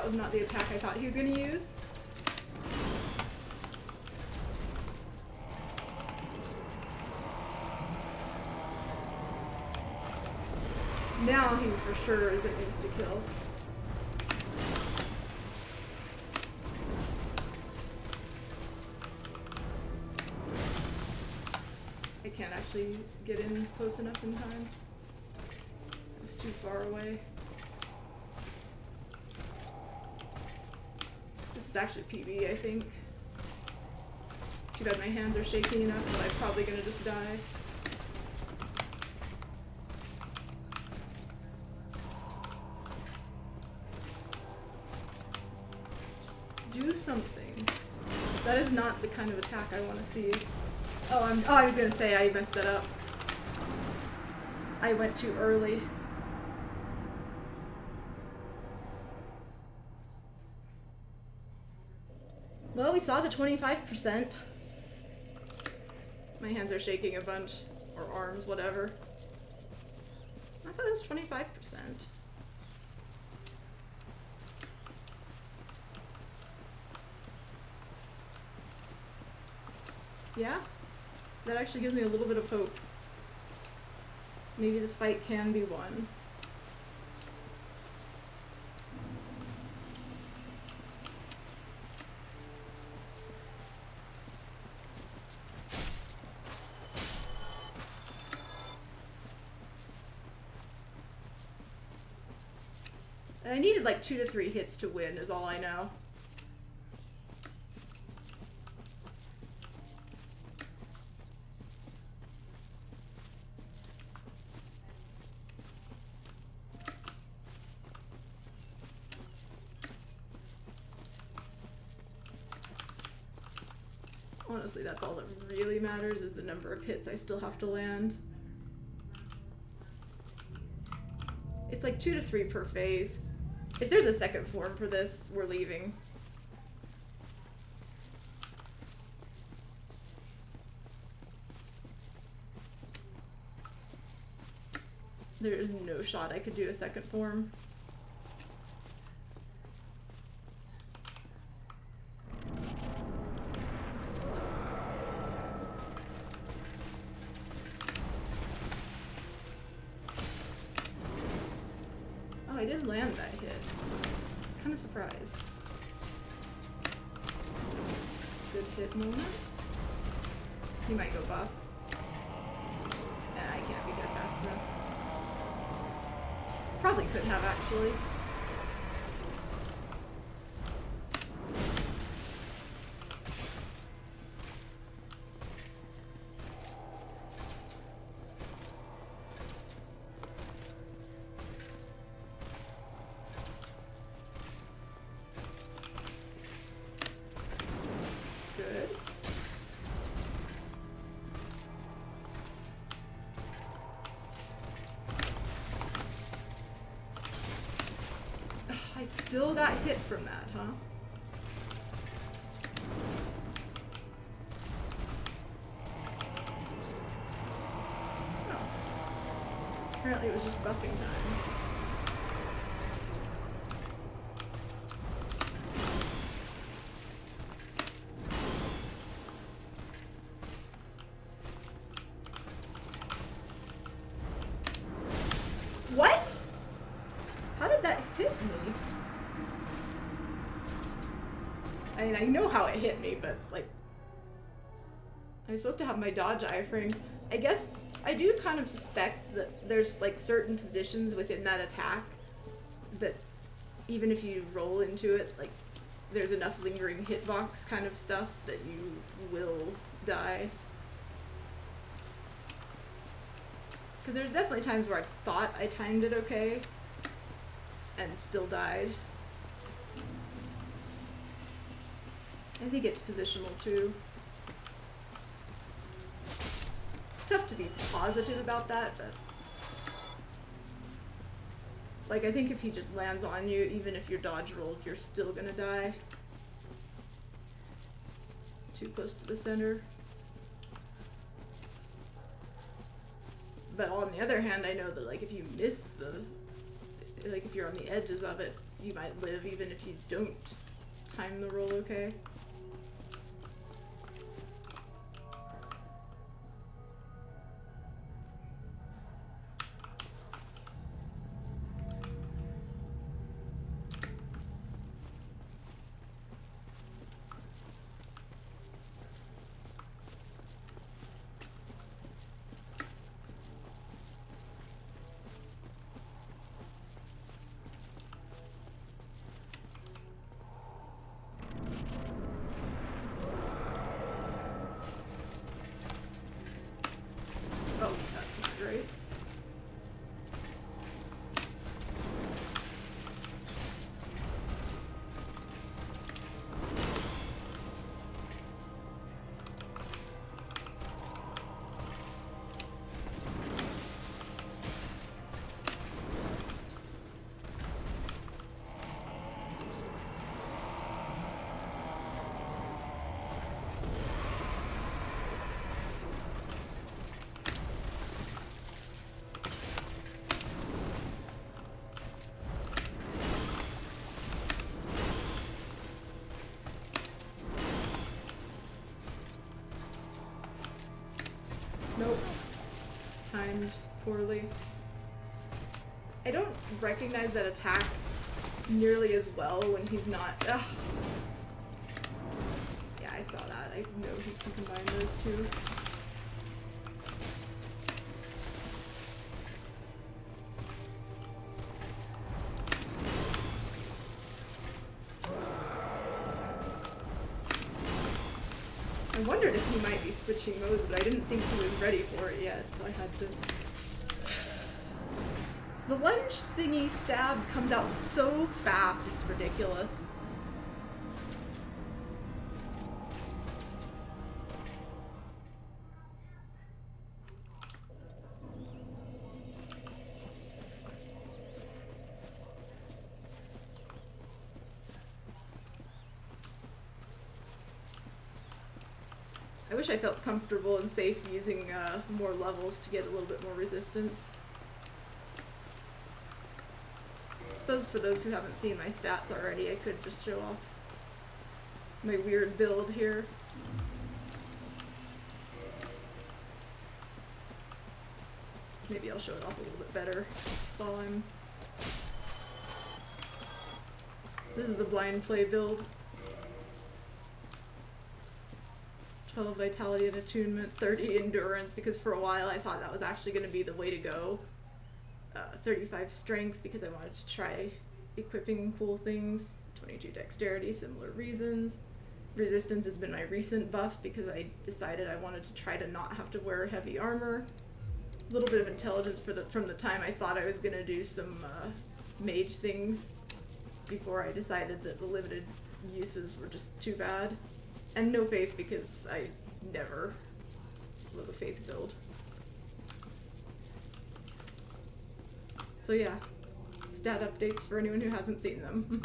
was not the attack I thought he was gonna use. Now he for sure is an insta-kill. I can't actually get in close enough in time. It's too far away. This is actually PB, I think. Too bad my hands are shaky enough that I'm probably gonna just die. Just do something. That is not the kind of attack I want to see. Oh, I was gonna say I messed that up. I went too early. Well, we saw the 25%. My hands are shaking a bunch, or arms, whatever. I thought it was 25%. Yeah, that actually gives me a little bit of hope. Maybe this fight can be won. I needed like 2 to 3 hits to win is all I know. Honestly, that's all that really matters is the number of hits I still have to land. It's like 2 to 3 per phase. If there's a second form for this, we're leaving. There is no shot I could do a second form. I didn't land that hit. Kind of surprised. Good hit moment. He might go buff. I can't be there fast enough. Probably could have actually. Still got hit from that, huh? Oh. Apparently it was just buffing time. What? How did that hit me? I mean, I know how it hit me, but, like, I'm supposed to have my dodge iframes. I guess I do kind of suspect that there's, like, certain positions within that attack that even if you roll into it, like, there's enough lingering hitbox kind of stuff that you will die. Because there's definitely times where I thought I timed it okay and still died. I think it's positional too. It's tough to be positive about that, but like I think if he just lands on you, even if you're dodge rolled, you're still gonna die. Too close to the center. But on the other hand, I know that like if you miss the, like if you're on the edges of it, you might live even if you don't time the roll okay. Oh, that's not great. Nope. Timed poorly. I don't recognize that attack nearly as well when he's not. Ugh. Yeah, I saw that. I know he can combine those two. I wondered if he might be switching modes, but I didn't think he was ready for it yet, so I had to... The lunge thingy stab comes out so fast, it's ridiculous. I wish I felt comfortable and safe using more levels to get a little bit more resistance. I suppose for those who haven't seen my stats already, I could just show off my weird build here. Maybe I'll show it off a little bit better while I'm... This is the blind play build. 12 vitality and attunement, 30 endurance, because for a while I thought that was actually going to be the way to go. 35 strength because I wanted to try equipping cool things. 22 dexterity, similar reasons. Resistance has been my recent buff because I decided I wanted to try to not have to wear heavy armor. A little bit of intelligence from the time I thought I was going to do some mage things before I decided that the limited uses were just too bad. And no faith because I never was a faith build. So yeah, stat updates for anyone who hasn't seen them.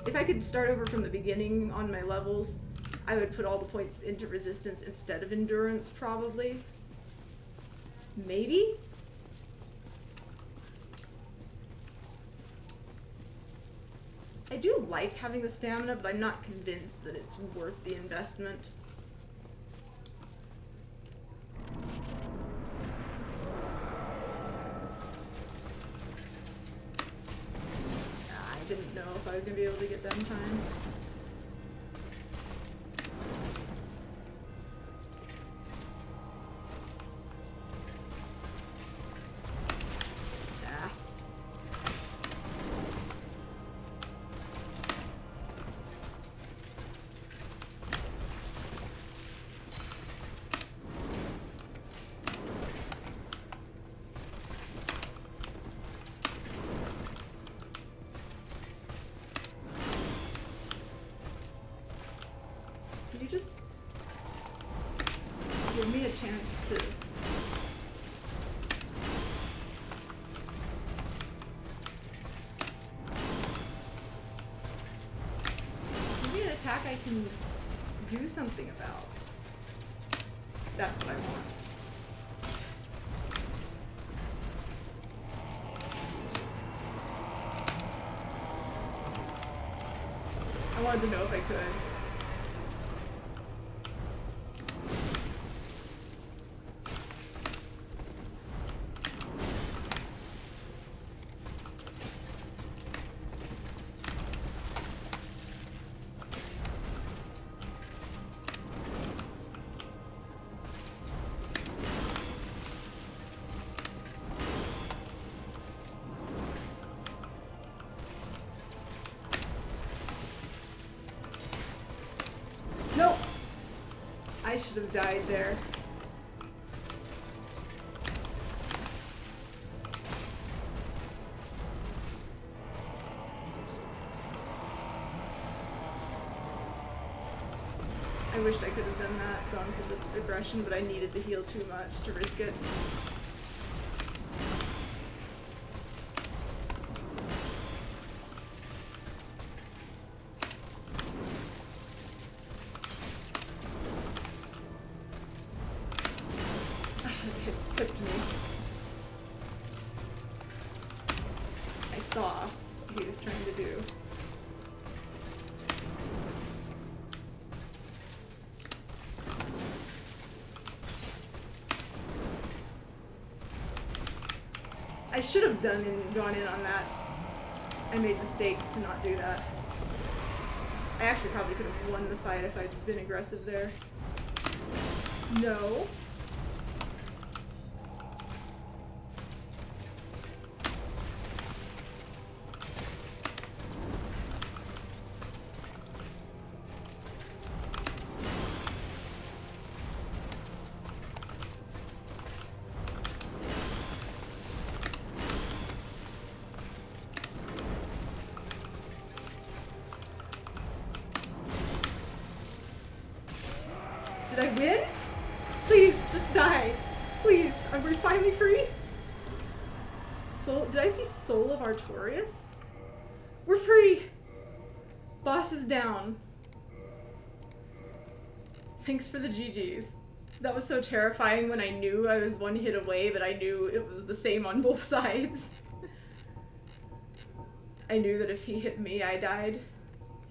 If I could start over from the beginning on my levels, I would put all the points into resistance instead of endurance, probably. Maybe? I do like having the stamina, but I'm not convinced that it's worth the investment. I didn't know if I was going to be able to get that in time. You just give me a chance to give me an attack I can do something about. That's what I want. wanted to know if I could. No! I should have died there. I wished I could have done that, gone for the aggression, but I needed to heal too much to risk it. It tipped me. I saw what he was trying to do. I should have gone in on that. I made mistakes to not do that. I actually probably could have won the fight if I'd been aggressive there. No. Did I win? Please, just die. Please, are we finally free? Soul, did I see Soul of Artorias? We're free! Boss is down. Thanks for the GGs. That was so terrifying when I knew I was one hit away, but I knew it was the same on both sides. I knew that if he hit me, I died.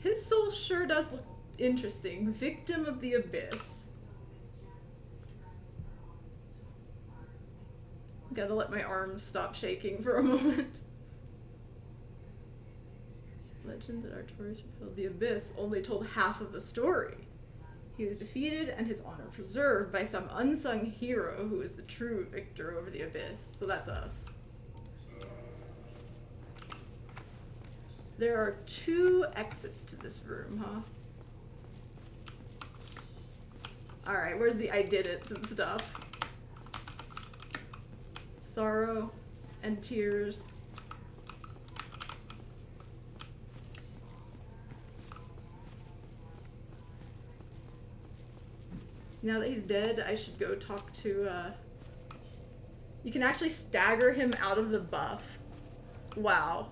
His soul sure does look interesting. Victim of the Abyss. Gotta let my arms stop shaking for a moment. Legend that Artorias repelled the Abyss only told half of the story. He was defeated and his honor preserved by some unsung hero who is the true victor over the Abyss. So that's us. There are 2 exits to this room, huh? Alright, where's the I did it and stuff? Sorrow and tears. Now that he's dead, I should go talk to, you can actually stagger him out of the buff. Wow.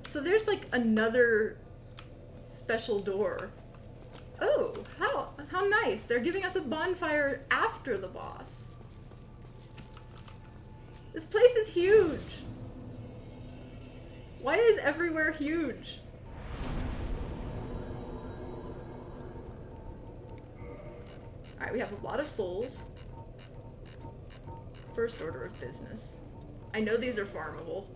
So there's like another special door. Oh, how nice. They're giving us a bonfire after the boss. This place is huge. Why is everywhere huge? Alright, we have a lot of souls. First order of business. I know these are farmable.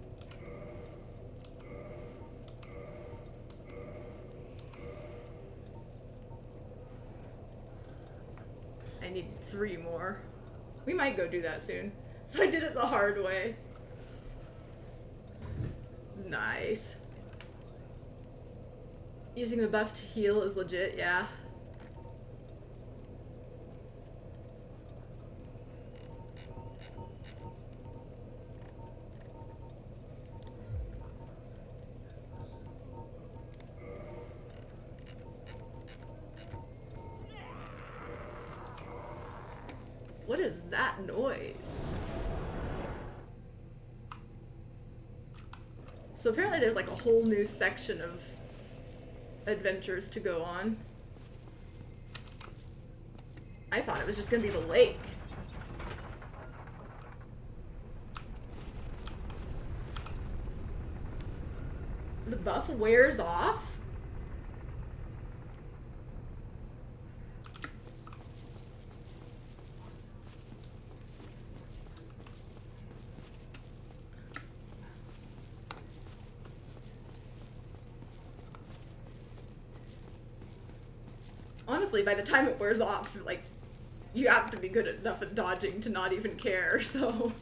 I need 3 more. We might go do that soon. So I did it the hard way. Nice. Using the buff to heal is legit, yeah. What is that noise? So apparently there's like a whole new section of adventures to go on. I thought it was just gonna be the lake. buff wears off? Honestly, by the time it wears off, like, you have to be good enough at dodging to not even care, so...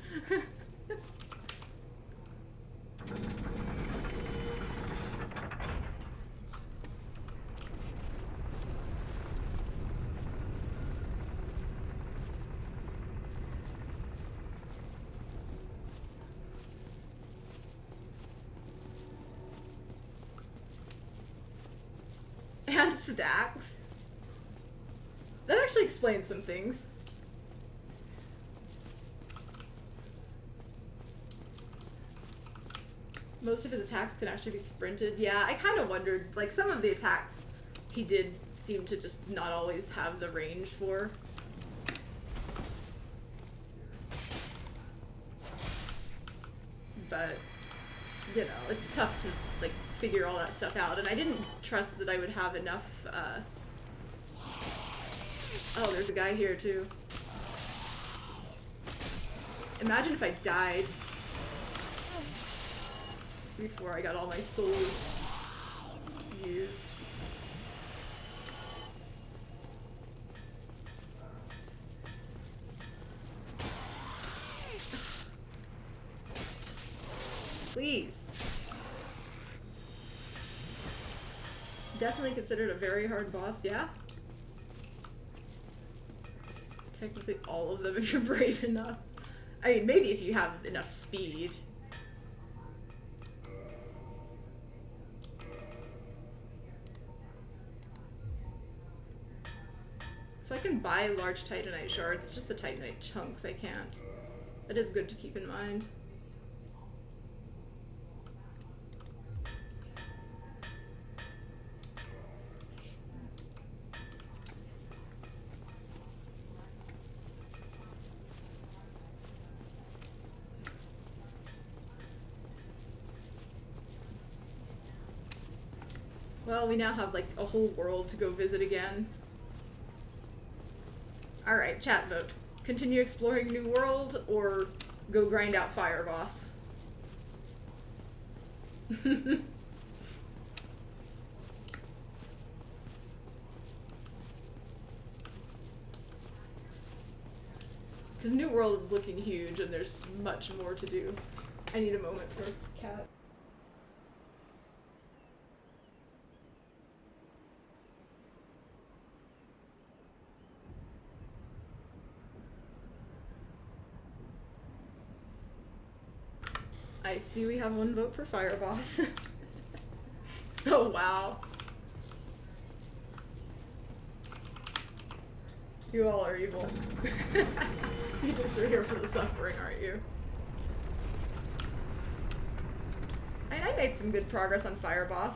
And stacks. That actually explains some things. Most of his attacks can actually be sprinted. Yeah, I kind of wondered, like, some of the attacks he did seem to just not always have the range for. But, you know, it's tough to, like, figure all that stuff out. And I didn't trust that I would have enough, Oh, there's a guy here, too. Imagine if I died before I got all my souls used. Please. Definitely considered a very hard boss, yeah? Technically all of them if you're brave enough. I mean, maybe if you have enough speed. So I can buy large Titanite shards, it's just the Titanite chunks I can't. That is good to keep in mind. Well, we now have like a whole world to go visit again. Alright, chat vote. Continue exploring New World or go grind out Fire Boss? Because New World is looking huge and there's much more to do. I need a moment for cat. I see we have one vote for Fire Boss. Oh wow. You all are evil. You just are here for the suffering, aren't you? I made some good progress on Fire Boss.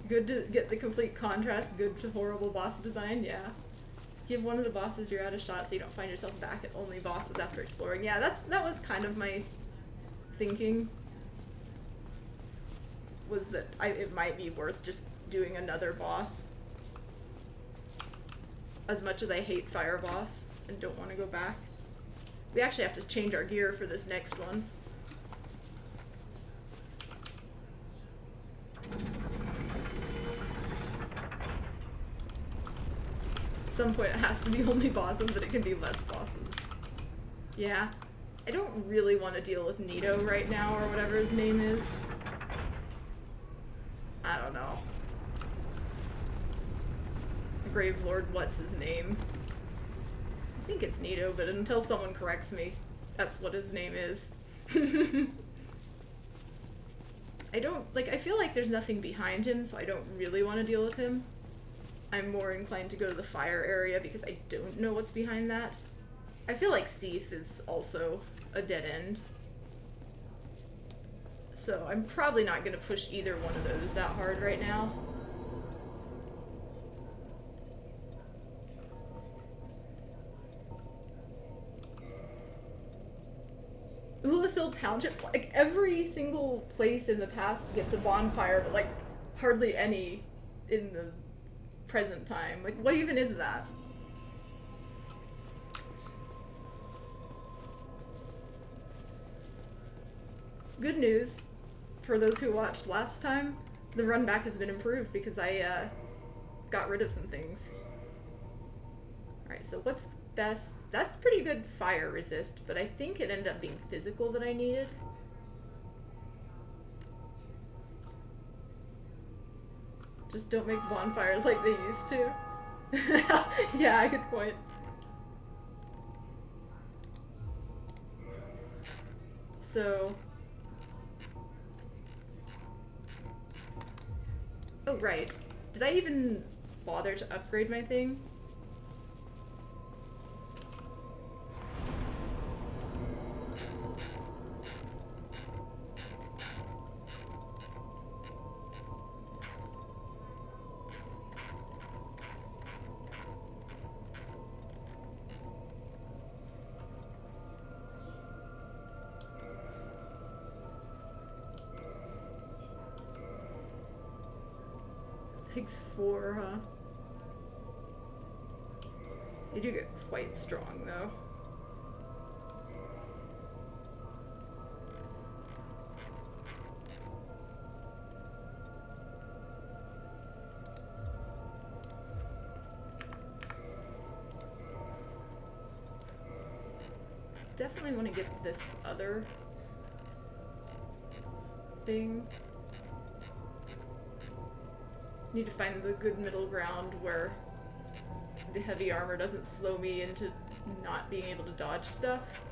Good to get the complete contrast, good to horrible boss design, yeah. Give one of the bosses you're out of shot so you don't find yourself back at only bosses after exploring. Yeah, that was kind of my thinking. Was that it might be worth just doing another boss. As much as I hate Fire Boss and don't want to go back. We actually have to change our gear for this next one. At some point it has to be only bosses, but it can be less bosses. Yeah. I don't really want to deal with Nito right now, or whatever his name is. I don't know. Grave Lord, what's his name? I think it's Nito, but until someone corrects me, that's what his name is. I feel like there's nothing behind him, so I don't really want to deal with him. I'm more inclined to go to the fire area because I don't know what's behind that. I feel like Seath is also a dead end. So I'm probably not going to push either one of those that hard right now. Brimstone Township, like every single place in the past gets a bonfire, but like hardly any in the present time. Like, what even is that? Good news for those who watched last time, the run back has been improved because I got rid of some things. Alright, so what's best? That's pretty good fire resist, but I think it ended up being physical that I needed. Just don't make bonfires like they used to. Yeah, good point. So... Oh, right. Did I even bother to upgrade my thing? Takes 4, huh? They do get quite strong, though. Definitely want to get this other thing. Need to find the good middle ground where the heavy armor doesn't slow me into not being able to dodge stuff,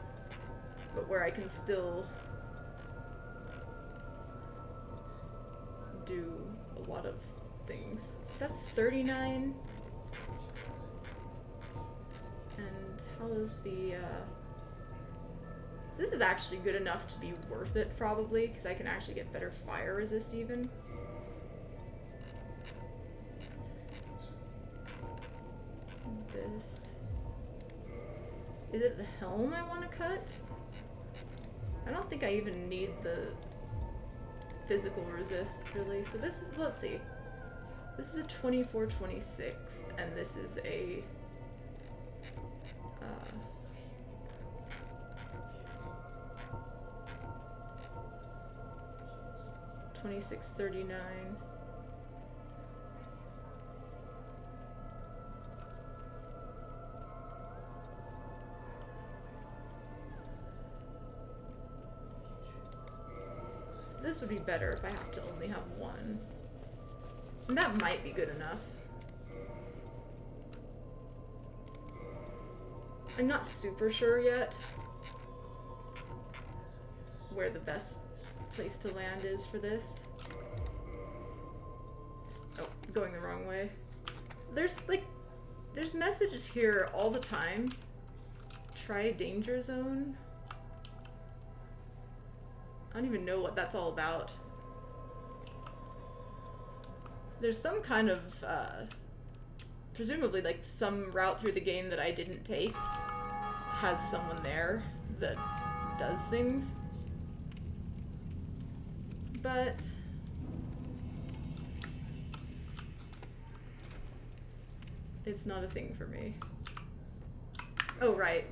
but where I can still do a lot of things. So that's 39. And how is the, this is actually good enough to be worth it probably, because I can actually get better fire resist even. This. Is it the helm I want to cut? I don't think I even need the physical resist really. So this is, let's see. This is a 24-26 and this is a 26-39. This would be better if I have to only have one. And that might be good enough. I'm not super sure yet where the best place to land is for this. Oh, going the wrong way. There's messages here all the time. Try danger zone. I don't even know what that's all about. There's some kind of, presumably like some route through the game that I didn't take has someone there that does things. But it's not a thing for me. Oh, right.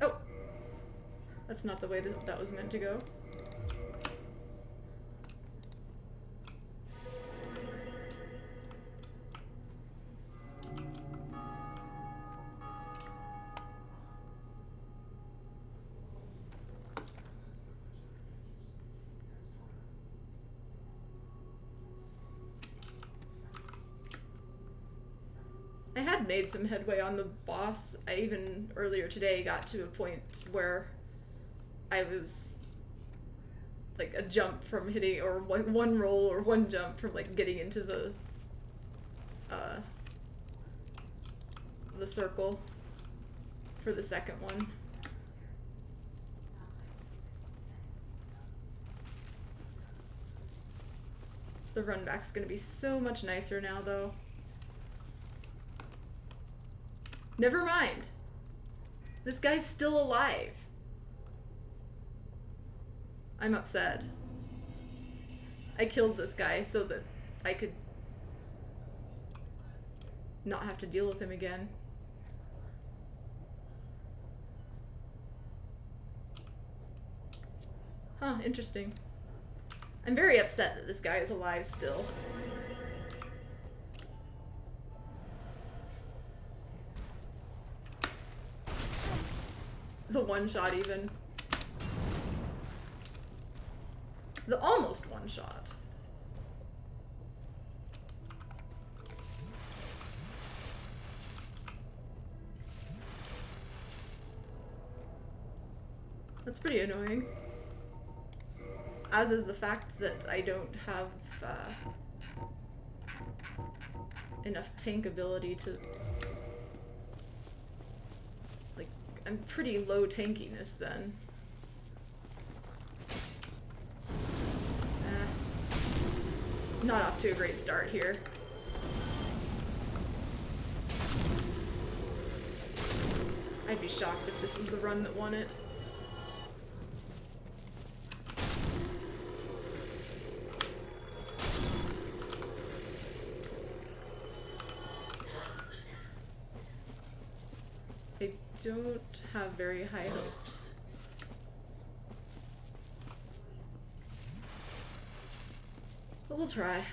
Oh! That's not the way that that was meant to go. I had made some headway on the boss. I even earlier today got to a point where I was like a jump from hitting, or one roll or one jump from like getting into the circle for the second one. The run back's gonna be so much nicer now though. Never mind. This guy's still alive. I'm upset. I killed this guy so that I could not have to deal with him again. Huh, interesting. I'm very upset that this guy is alive still. The one shot even. The almost one shot. That's pretty annoying. As is the fact that I don't have enough tank ability to... Like, I'm pretty low tankiness then. Not off to a great start here. I'd be shocked if this was the run that won it. I don't have very high hopes. But we'll try.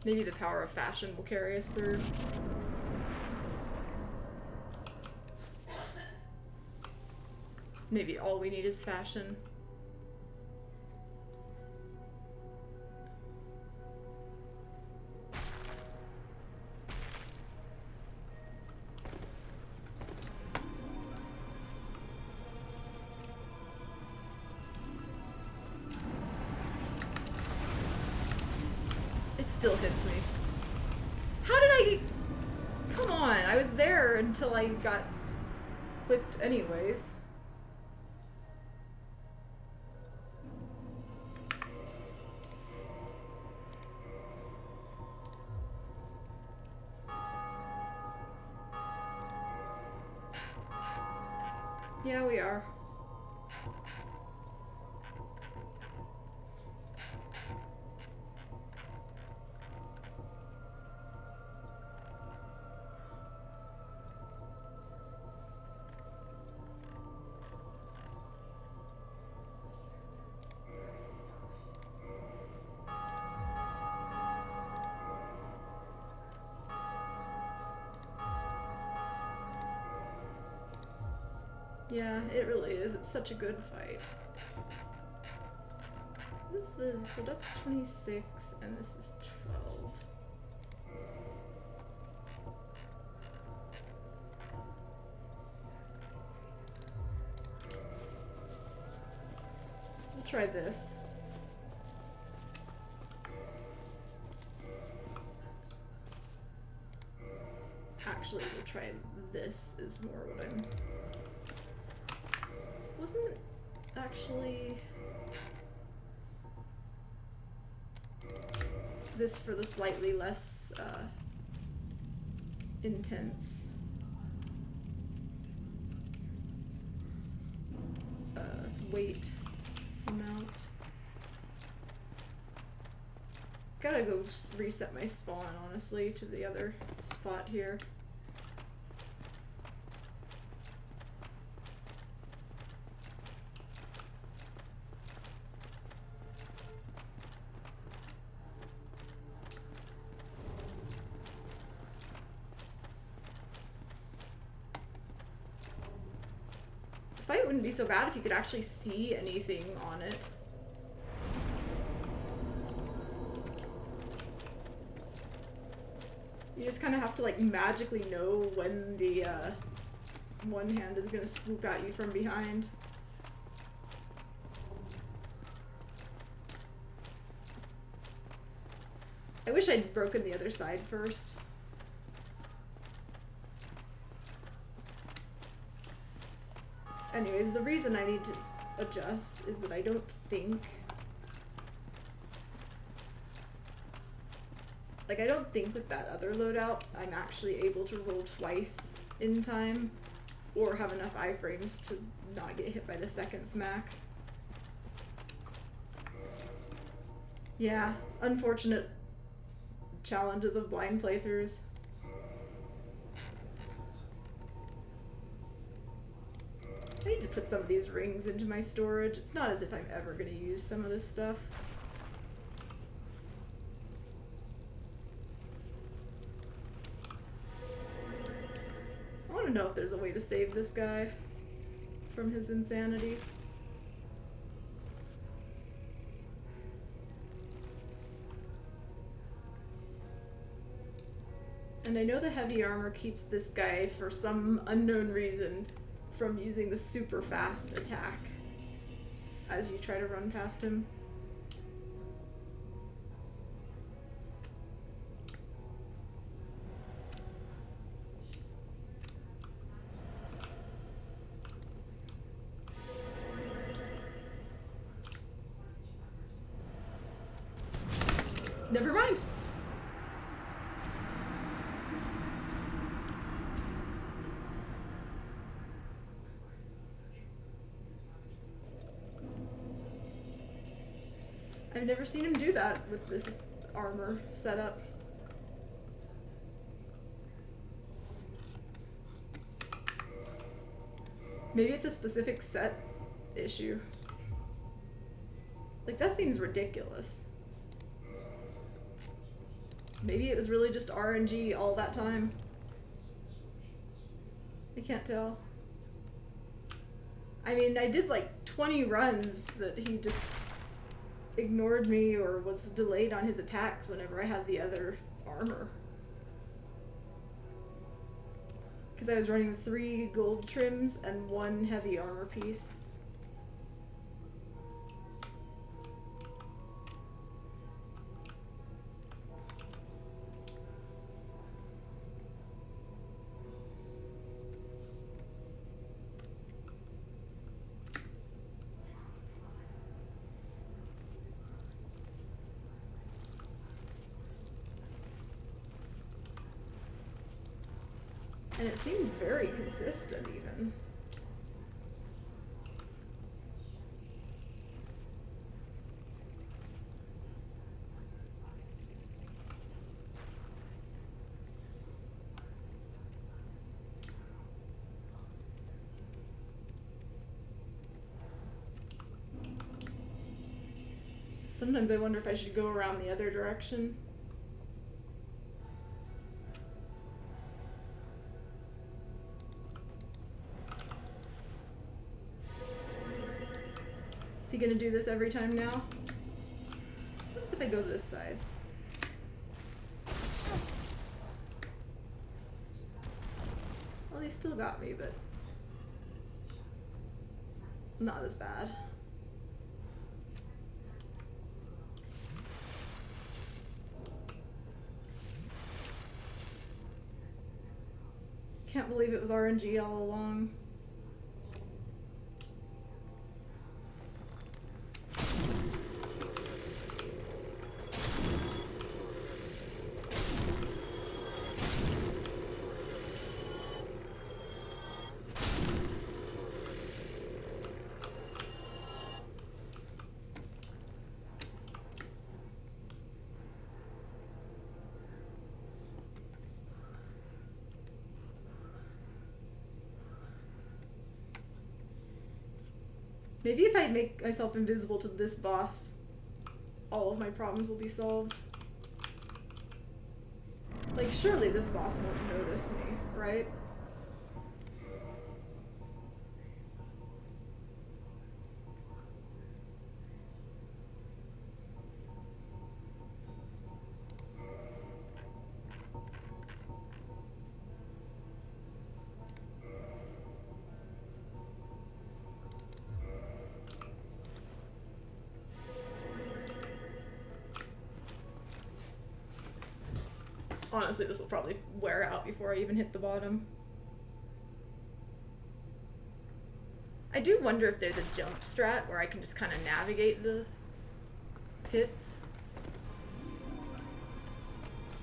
Maybe the power of fashion will carry us through. Maybe all we need is fashion. It still hits me. How did I... Come on, I was there until I got clipped anyways. Yeah, we are. Yeah, it really is. It's such a good fight. What is the... So that's 26, and this is 12. We'll try this. Actually, we'll try this is more what I'm... Wasn't actually this for the slightly less intense weight amount? Gotta go reset my spawn, honestly, to the other spot here. The fight wouldn't be so bad if you could actually see anything on it. You just kind of have to like magically know when the one hand is gonna swoop at you from behind. I wish I'd broken the other side first. Anyways, the reason I need to adjust is that I don't think, like, I don't think with that other loadout I'm actually able to roll twice in time or have enough iframes to not get hit by the second smack. Yeah, unfortunate challenges of blind playthroughs. I need to put some of these rings into my storage. It's not as if I'm ever going to use some of this stuff. I want to know if there's a way to save this guy from his insanity. And I know the heavy armor keeps this guy, for some unknown reason, from using the super fast attack as you try to run past him. Never mind. I've never seen him do that with this armor setup. Maybe it's a specific set issue. Like, that seems ridiculous. Maybe it was really just RNG all that time. I can't tell. I mean, I did like 20 runs that he just ignored me or was delayed on his attacks whenever I had the other armor. Because I was running 3 gold trims and 1 heavy armor piece. And it seemed very consistent, even. Sometimes I wonder if I should go around the other direction. Is he gonna do this every time now? What if I go this side? Well, he still got me, but not as bad. Can't believe it was RNG all along. Maybe if I make myself invisible to this boss, all of my problems will be solved. Like, surely this boss won't notice me, right? Honestly, this will probably wear out before I even hit the bottom. I do wonder if there's a jump strat where I can just kind of navigate the pits.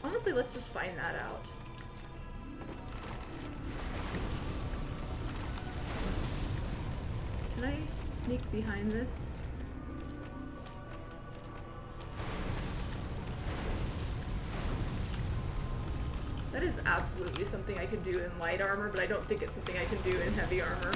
Honestly, let's just find that out. Can I sneak behind this? That is absolutely something I can do in light armor, but I don't think it's something I can do in heavy armor.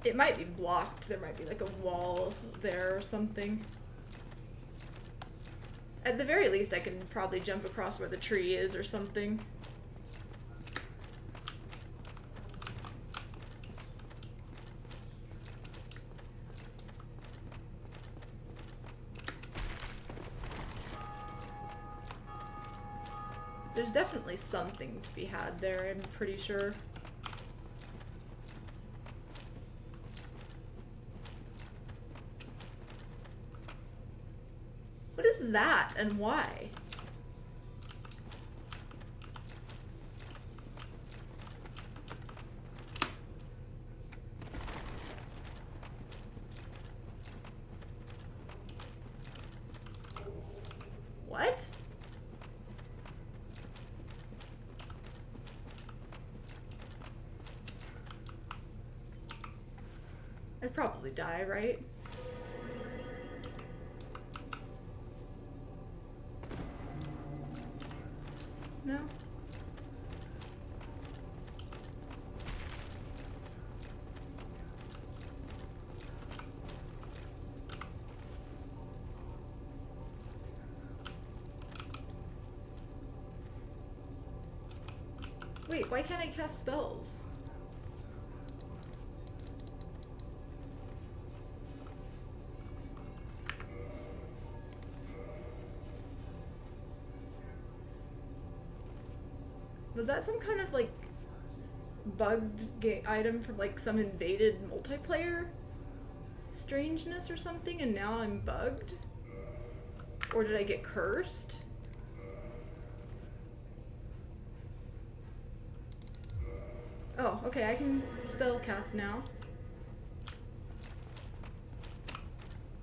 It might be blocked. There might be like a wall there or something. At the very least, I can probably jump across where the tree is or something. There's definitely something to be had there, I'm pretty sure. What is that and why? What? I'd probably die, right? No? Wait, why can't I cast spells? Was that some kind of like bugged item from like some invaded multiplayer strangeness or something, and now I'm bugged? Or did I get cursed? Oh, okay, I can spell cast now.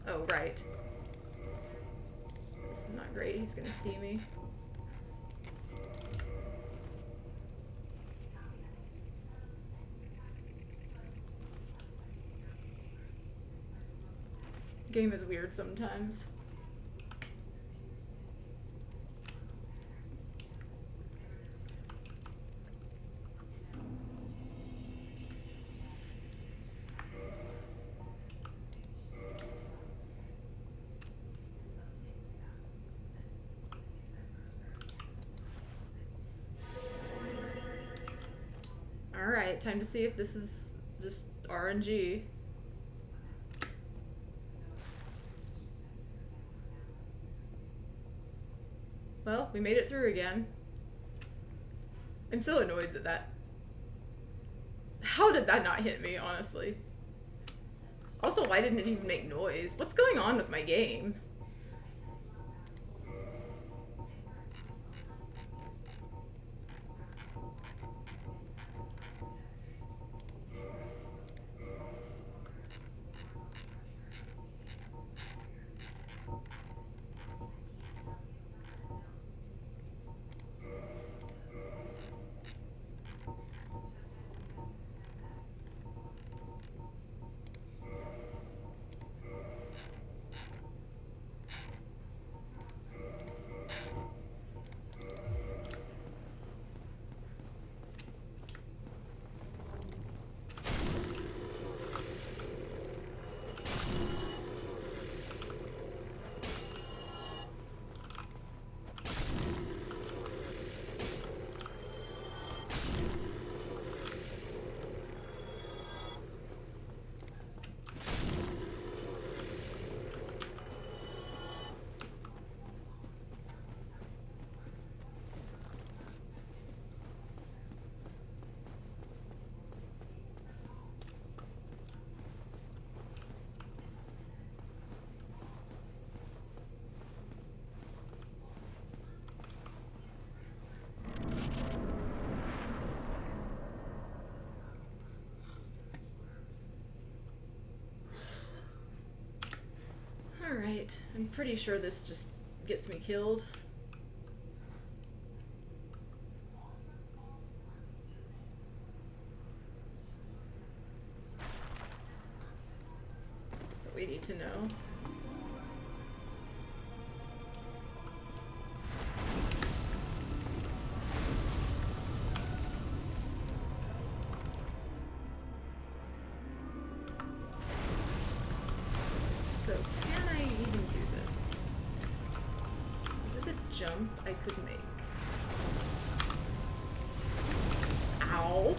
Oh, right. This is not great, he's gonna see me. Game is weird sometimes. Alright, time to see if this is just RNG. Well, we made it through again. I'm so annoyed that How did that not hit me, honestly? Also, why didn't it even make noise? What's going on with my game? Alright, I'm pretty sure this just gets me killed. But we need to know. So, can I even do this? Is this a jump I could make? Ow!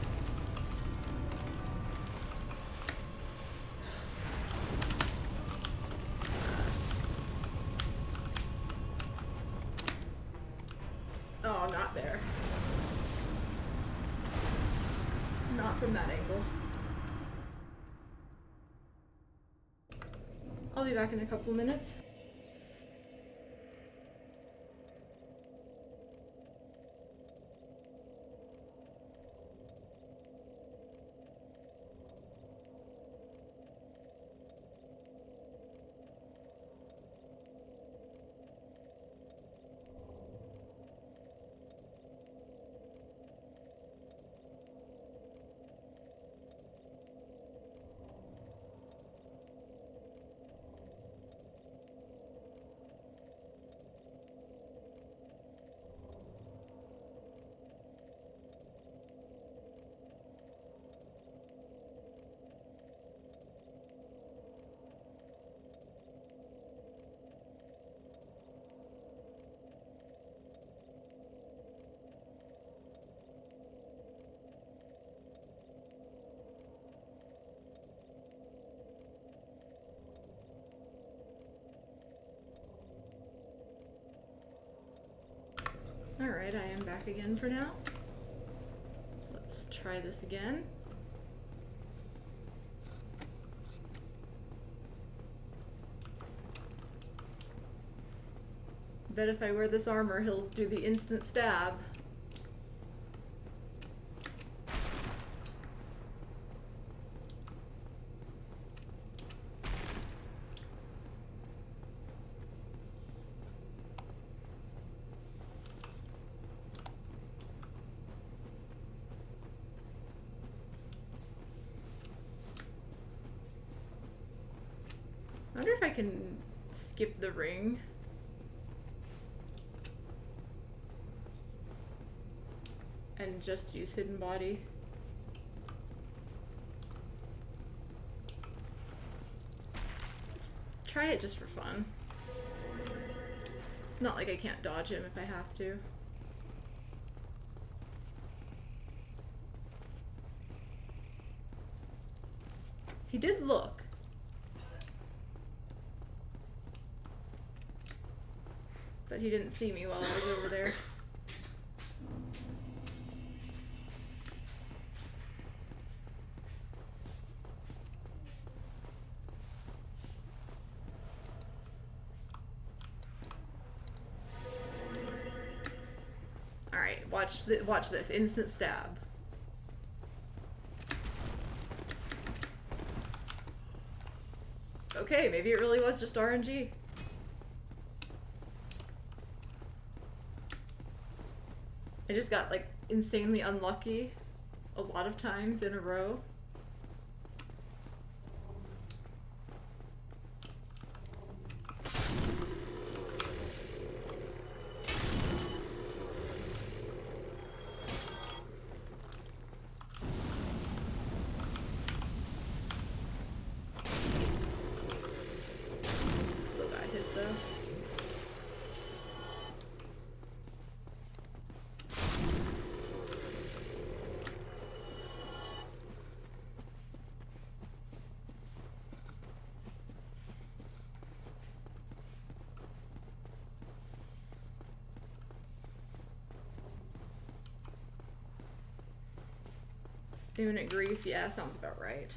Oh, not there. Not from that angle. I'll be back in a couple minutes. Alright, I am back again for now. Let's try this again. Bet if I wear this armor, he'll do the instant stab. I wonder if I can skip the ring. And just use hidden body. Let's try it just for fun. It's not like I can't dodge him if I have to. He did look. But he didn't see me while I was over there. Alright, watch this. Instant stab. Okay, maybe it really was just RNG. I just got like insanely unlucky a lot of times in a row. Still got hit though. Imminent grief, yeah, sounds about right.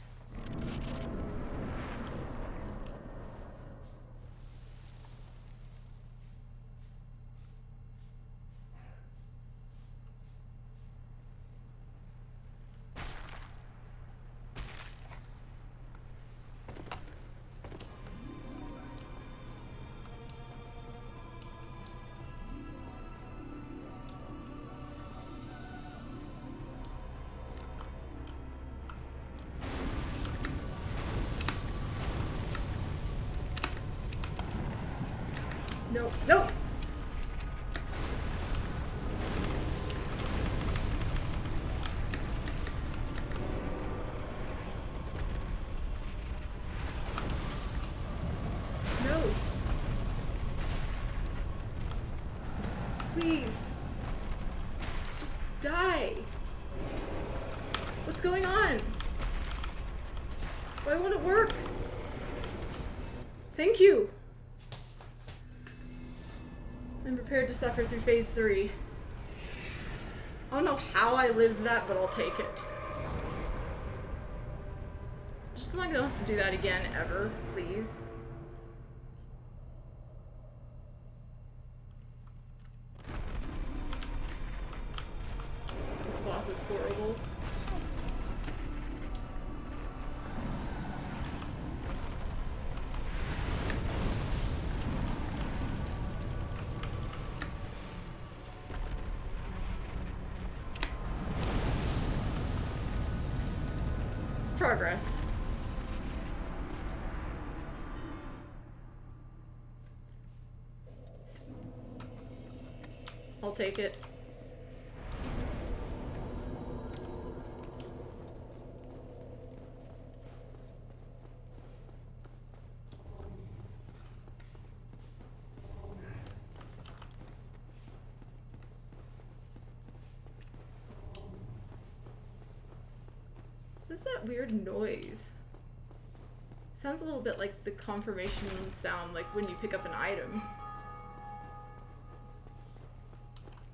no! No! Please! Just die! What's going on? Why won't it work? Thank you! I'm prepared to suffer through phase 3. I don't know how I lived that, but I'll take it. Just so I don't have to do that again, ever, please. This boss is horrible. Progress. I'll take it. What's that weird noise? Sounds a little bit like the confirmation sound, like when you pick up an item.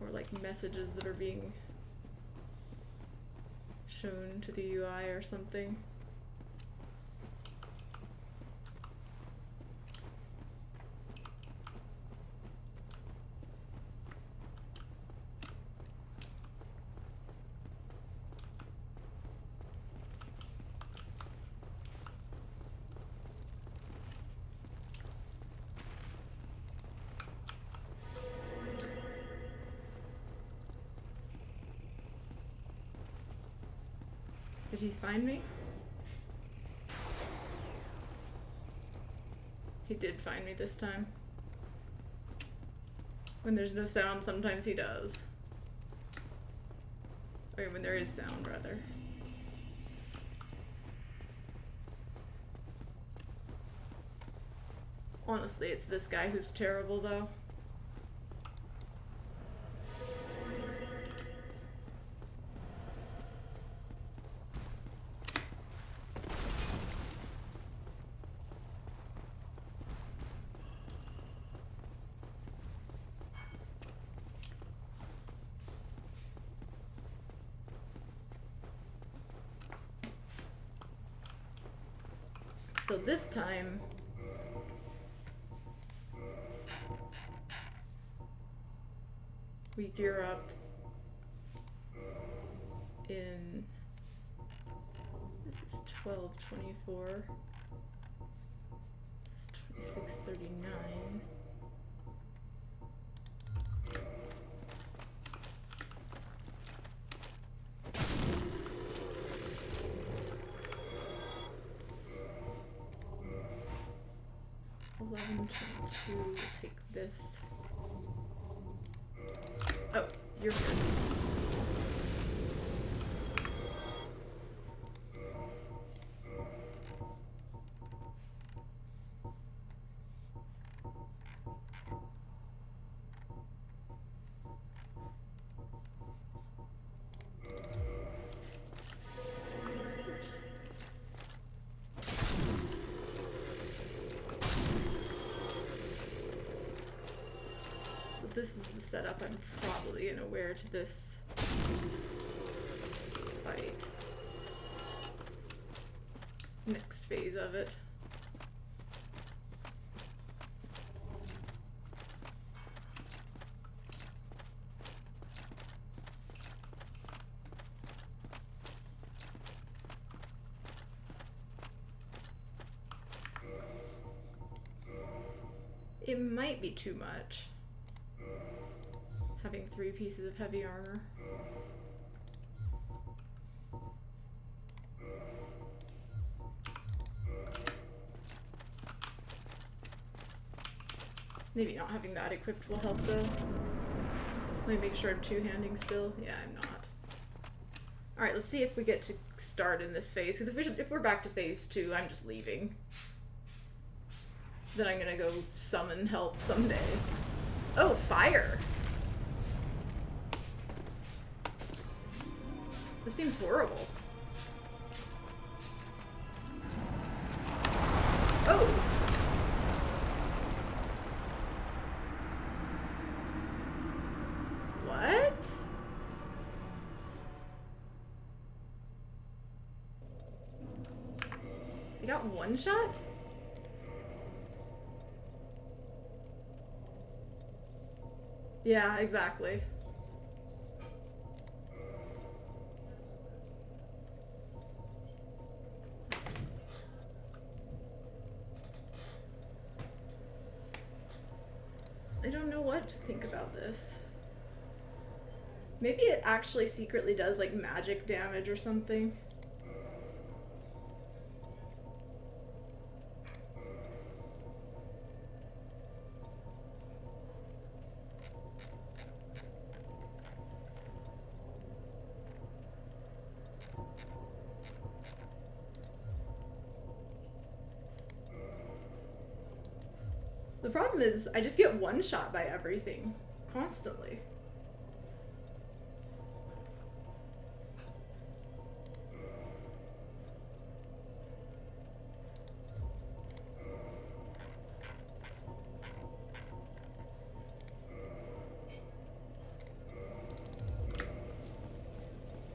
Or like messages that are being shown to the UI or something. Did he find me? He did find me this time. When there's no sound, sometimes he does. Or when there is sound, rather. Honestly, it's this guy who's terrible, though. So this time, we gear up in, this is 12:24, this is 26:39. We'll take this. Oh, you're good. This is the setup. I'm probably gonna wear to this fight. Next phase of it. It might be too much. Having 3 pieces of heavy armor. Maybe not having that equipped will help though. Let me make sure I'm two-handing still. Yeah, I'm not. Alright, let's see if we get to start in this phase. Because if we're back to phase 2, I'm just leaving. Then I'm gonna go summon help someday. Oh, fire! This seems horrible. Oh! What? I got one shot? Yeah, exactly. I don't know what to think about this. Maybe it actually secretly does like magic damage or something. The problem is I just get one shot by everything constantly.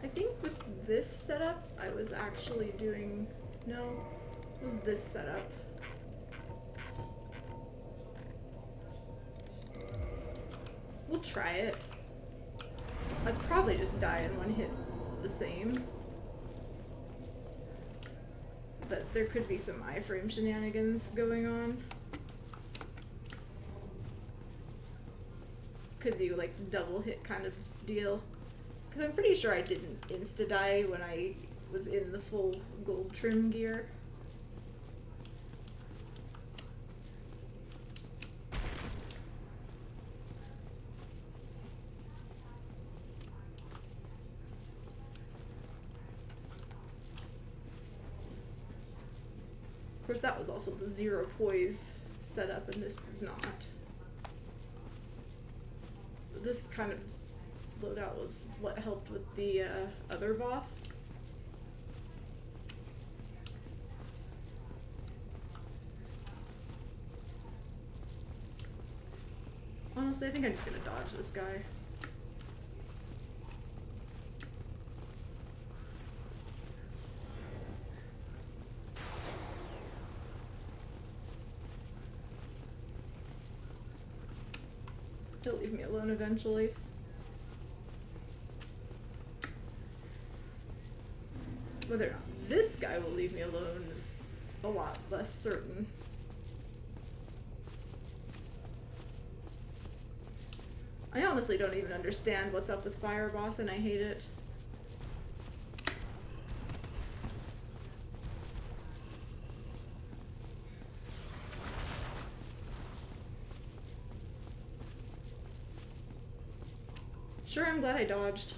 I think with this setup, I was actually doing, no, it was this setup. We'll try it. I'd probably just die in one hit the same. But there could be some iframe shenanigans going on. Could do like double hit kind of deal. Because I'm pretty sure I didn't insta-die when I was in the full gold trim gear. Of course, that was also the zero poise setup, and this is not. This kind of loadout was what helped with the other boss. Honestly, I think I'm just gonna dodge this guy. He'll leave me alone eventually. Whether or not this guy will leave me alone is a lot less certain. I honestly don't even understand what's up with Fire Boss, and I hate it. Sure, I'm glad I dodged.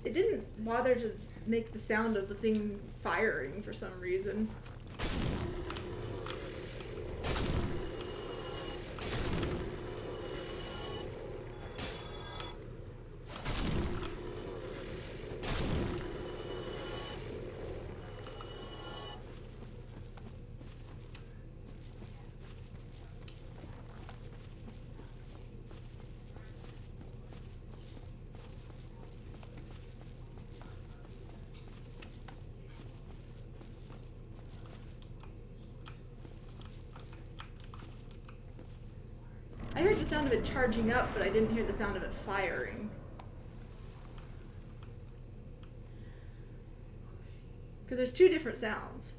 It didn't bother to make the sound of the thing firing for some reason. I heard the sound of it charging up, but I didn't hear the sound of it firing. Because there's two different sounds.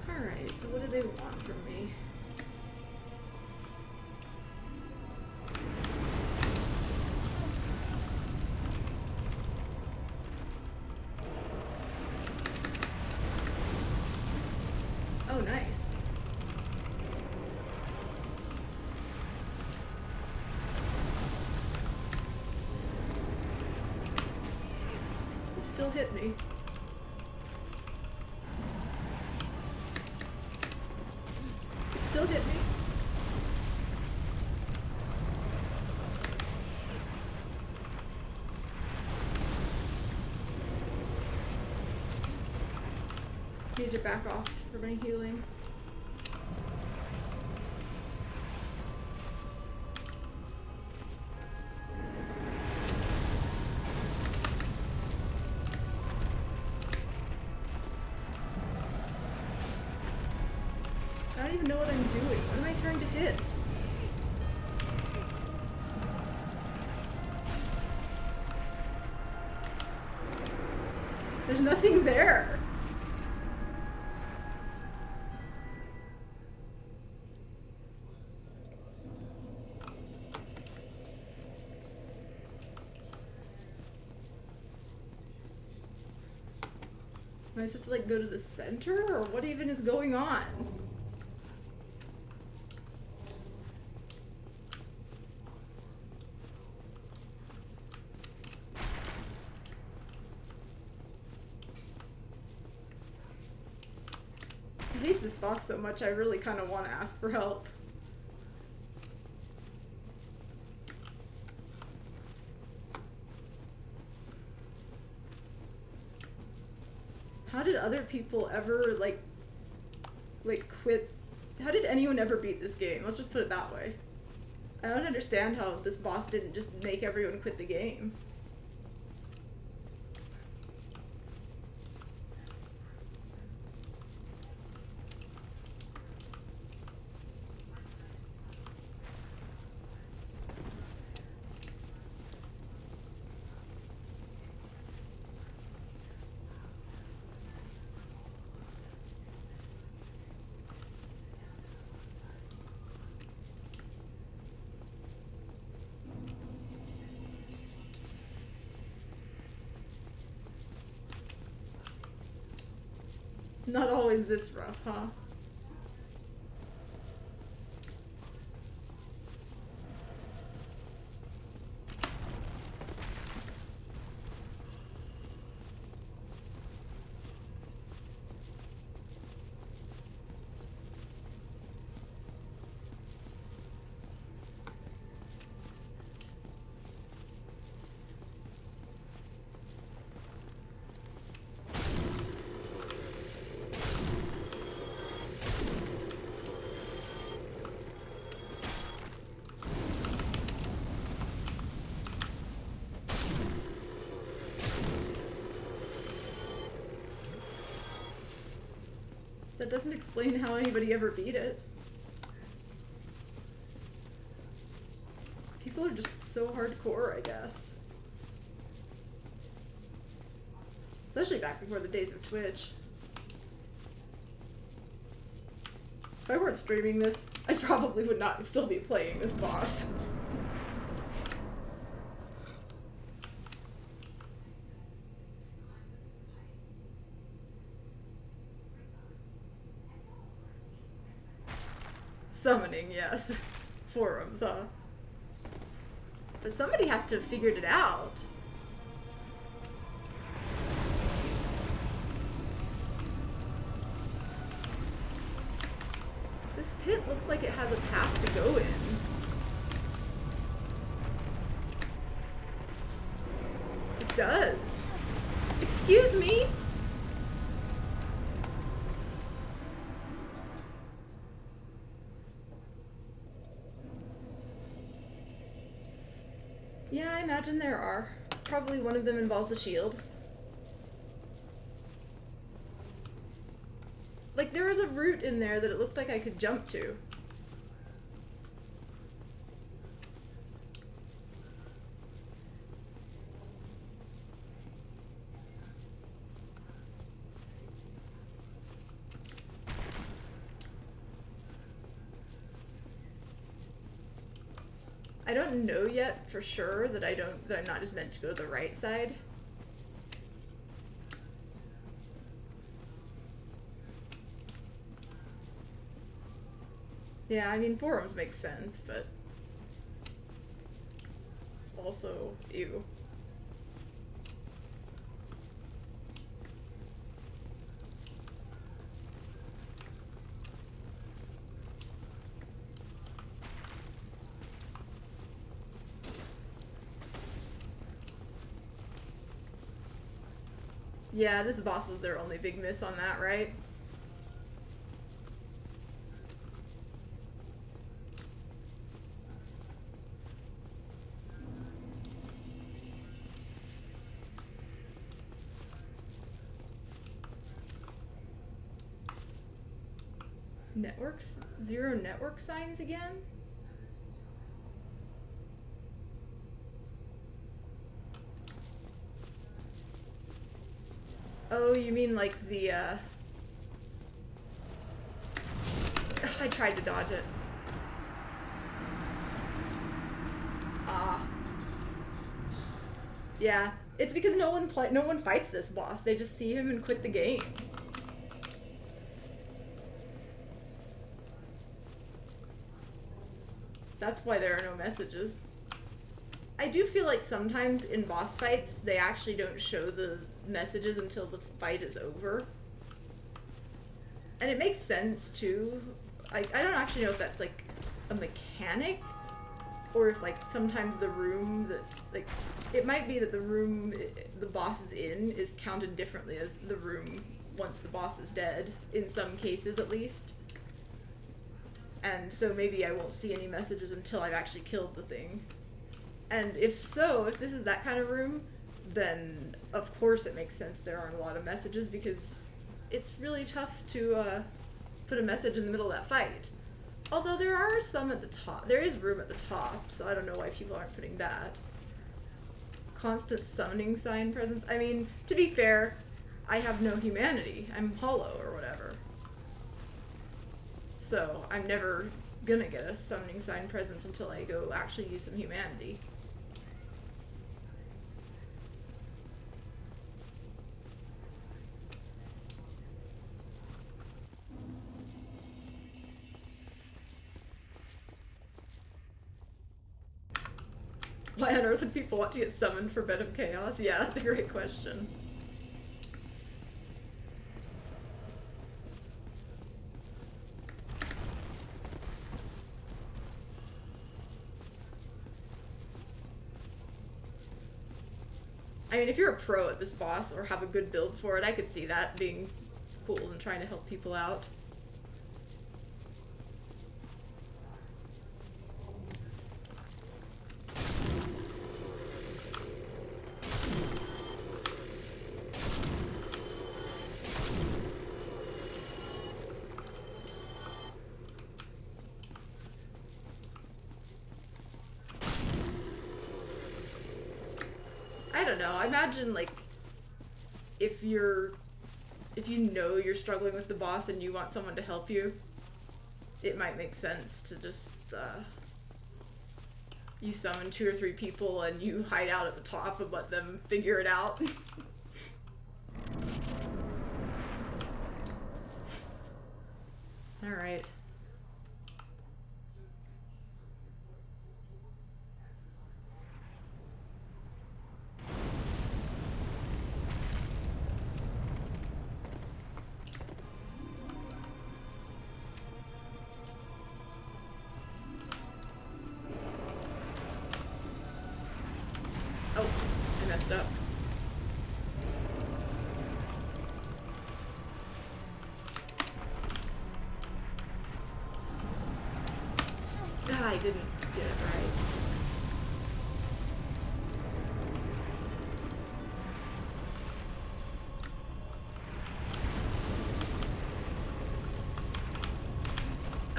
Alright, so what do they want from me? still hit me. It still hit me. Need to back off for my healing. I don't even know what I'm doing. What am I trying to hit? There's nothing there. Am I supposed to like go to the center, or what even is going on? I hate this boss so much, I really kind of want to ask for help. How did other people ever, like quit? How did anyone ever beat this game? Let's just put it that way. I don't understand how this boss didn't just make everyone quit the game. Not always this rough, huh? That doesn't explain how anybody ever beat it. People are just so hardcore, I guess. Especially back before the days of Twitch. If I weren't streaming this, I probably would not still be playing this boss. Summoning, yes. Forums, huh? But somebody has to have figured it out. This pit looks like it has a path to go in. It does. Excuse me? Yeah, I imagine there are. Probably one of them involves a shield. Like, there was a route in there that it looked like I could jump to. I don't know yet for sure that I'm not just meant to go to the right side. Yeah, I mean, forums make sense, but also, ew. Yeah, this boss was their only big miss on that, right? Networks? 0 network signs again? Oh, you mean like the, I tried to dodge it. Ah. Yeah, it's because no one fights this boss. They just see him and quit the game. That's why there are no messages. I do feel like sometimes in boss fights, they actually don't show the messages until the fight is over. And it makes sense too. I don't actually know if that's like a mechanic or if like sometimes the room that like it might be that the room the boss is in is counted differently as the room once the boss is dead, in some cases at least. And so maybe I won't see any messages until I've actually killed the thing. And if so, if this is that kind of room, then of course it makes sense there aren't a lot of messages because it's really tough to put a message in the middle of that fight. Although there are some at the top. There is room at the top, so I don't know why people aren't putting that. Constant summoning sign presence. I mean, to be fair, I have no humanity. I'm hollow or whatever. So I'm never gonna get a summoning sign presence until I go actually use some humanity. Why on earth would people want to get summoned for Bed of Chaos? Yeah, that's a great question. I mean, if you're a pro at this boss or have a good build for it, I could see that being cool and trying to help people out. I don't know. I imagine like if you know you're struggling with the boss and you want someone to help you, it might make sense to just you summon 2 or 3 people and you hide out at the top and let them figure it out. All right. Oh, I messed up. Ah, I didn't get it right.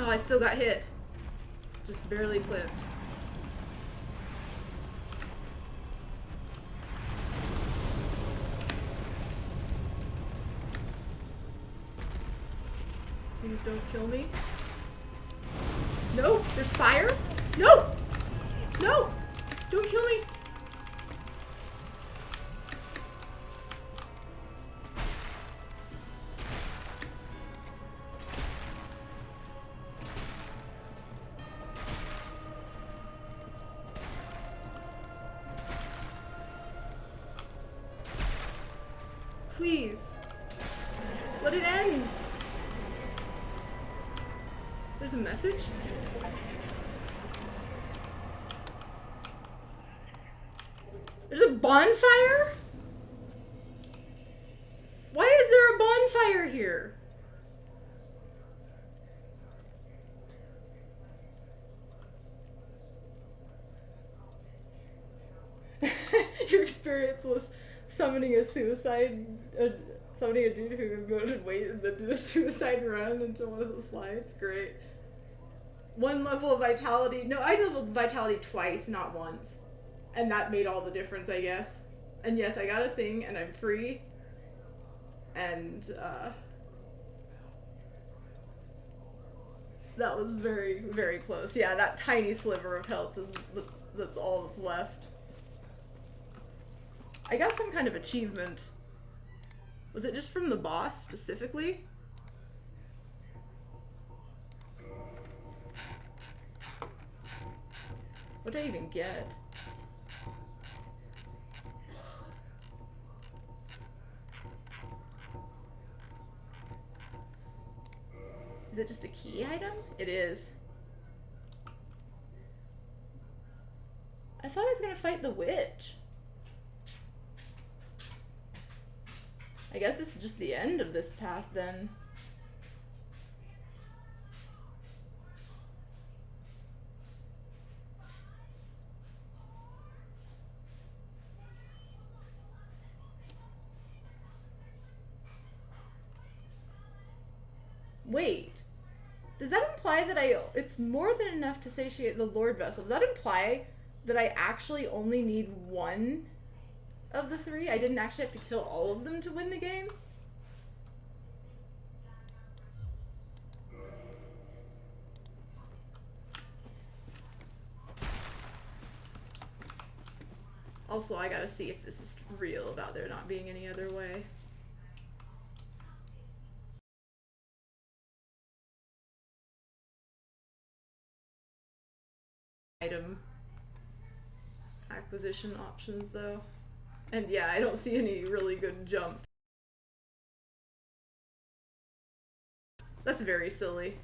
Oh, I still got hit. Just barely clipped. Please don't kill me. No, there's fire. No! No! Don't kill me. Please. Let it end. There's a message? There's a bonfire? fire here. Your experience was summoning a summoning a dude who voted wait and then did a suicide run into one of the slides. Great. 1 level of vitality. No, I leveled vitality twice, not once. And that made all the difference, I guess. And yes, I got a thing and I'm free. And that was very, very close. Yeah, that tiny sliver of health is that's all that's left. I got some kind of achievement. Was it just from the boss specifically? What did I even get? Is it just a key item? It is. I thought I was gonna fight the witch. I guess this is just the end of this path then. Wait. Does that imply that it's more than enough to satiate the Lord Vessel? Does that imply that I actually only need 1 of the 3? I didn't actually have to kill all of them to win the game? Also, I gotta see if this is real about there not being any other way. Item acquisition options though. And yeah, I don't see any really good jump. That's very silly.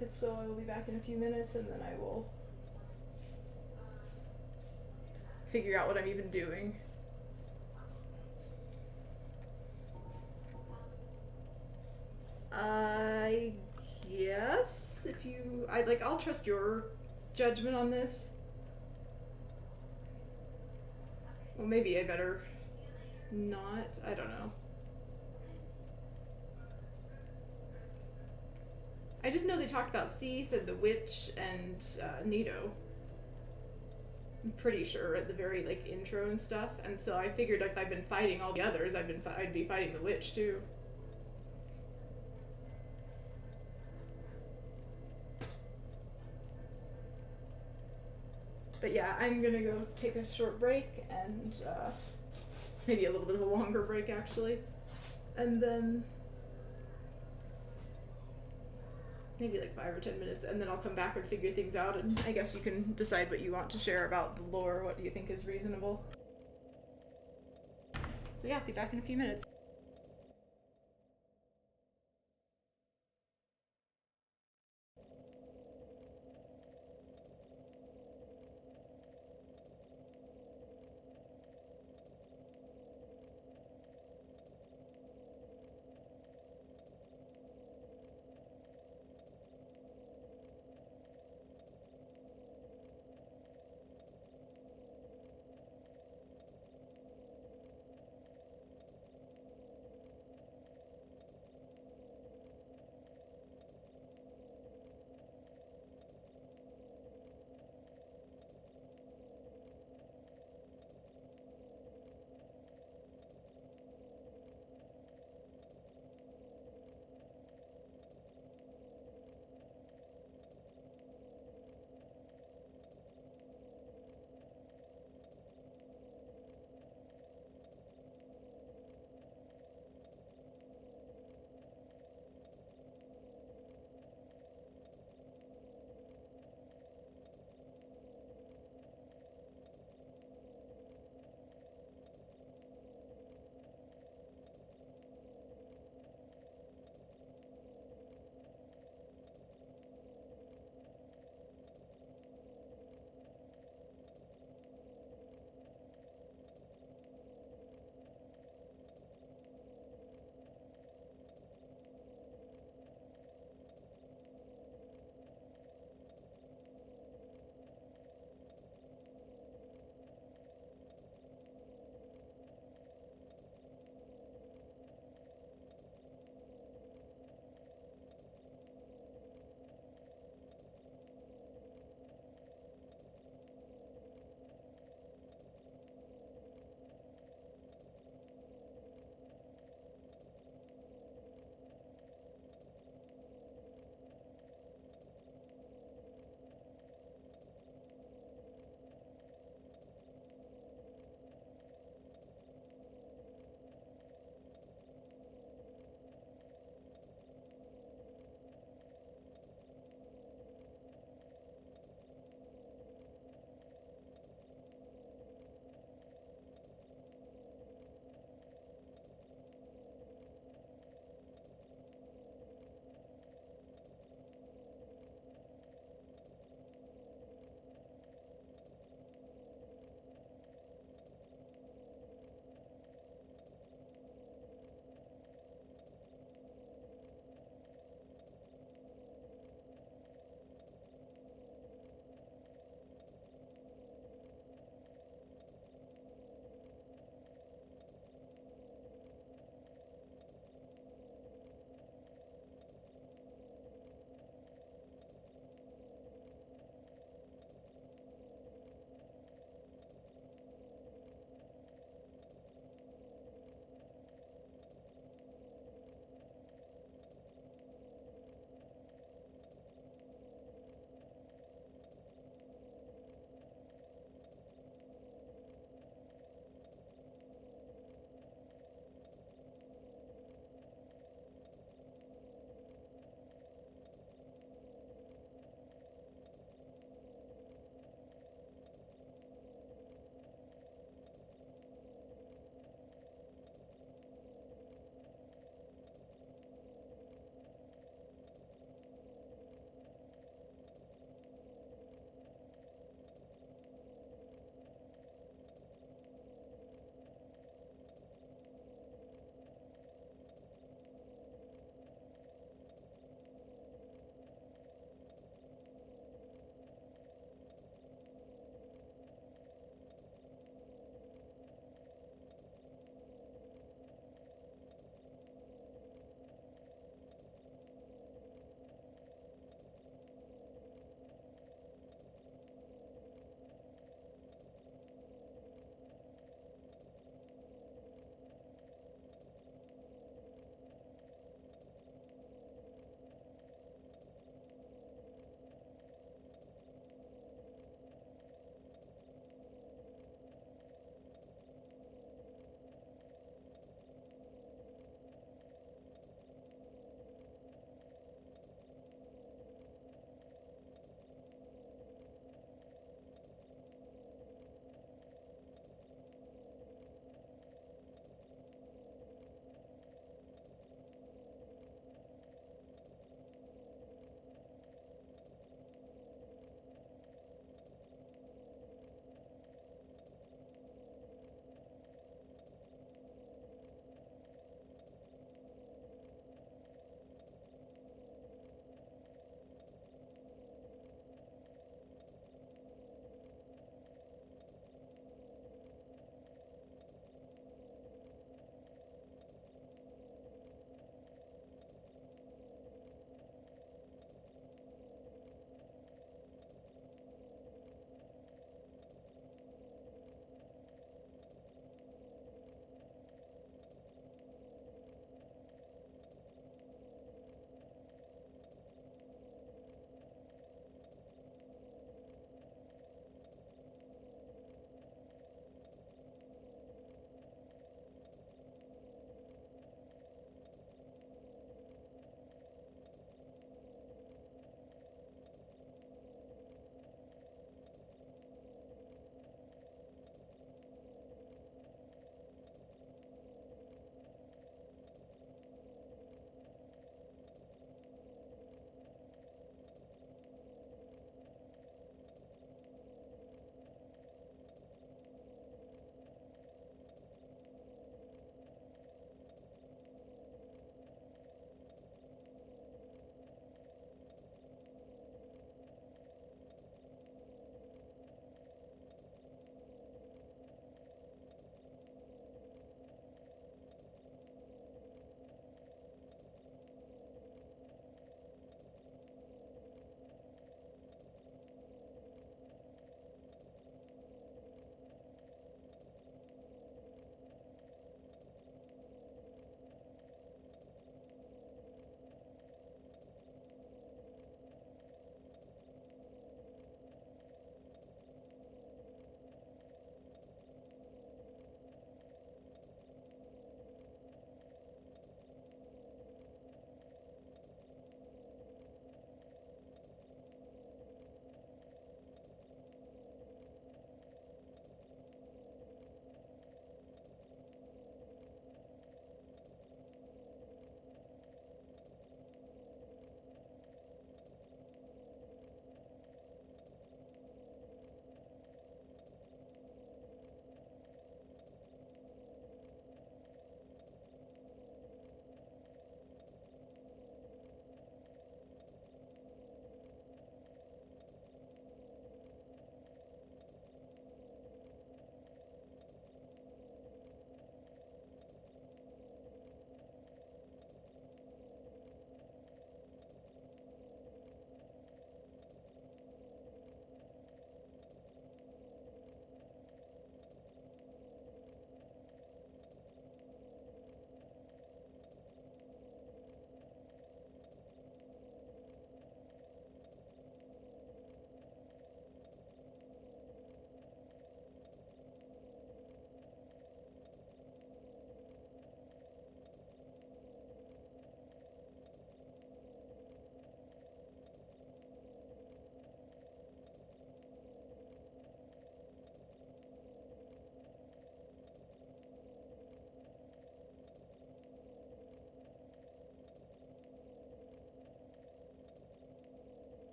If so, I will be back in a few minutes and then I will figure out what I'm even doing. I guess if you, I'll trust your judgment on this. Well, maybe I better not. I don't know. I just know they talked about Seath and the witch and Nito. I'm pretty sure at the very intro and stuff, and so I figured if I've been fighting all the others, I'd be fighting the witch too. But yeah, I'm gonna go take a short break and maybe a little bit of a longer break actually, and then maybe 5 or 10 minutes, and then I'll come back and figure things out, and I guess you can decide what you want to share about the lore, what you think is reasonable. So yeah, I'll be back in a few minutes.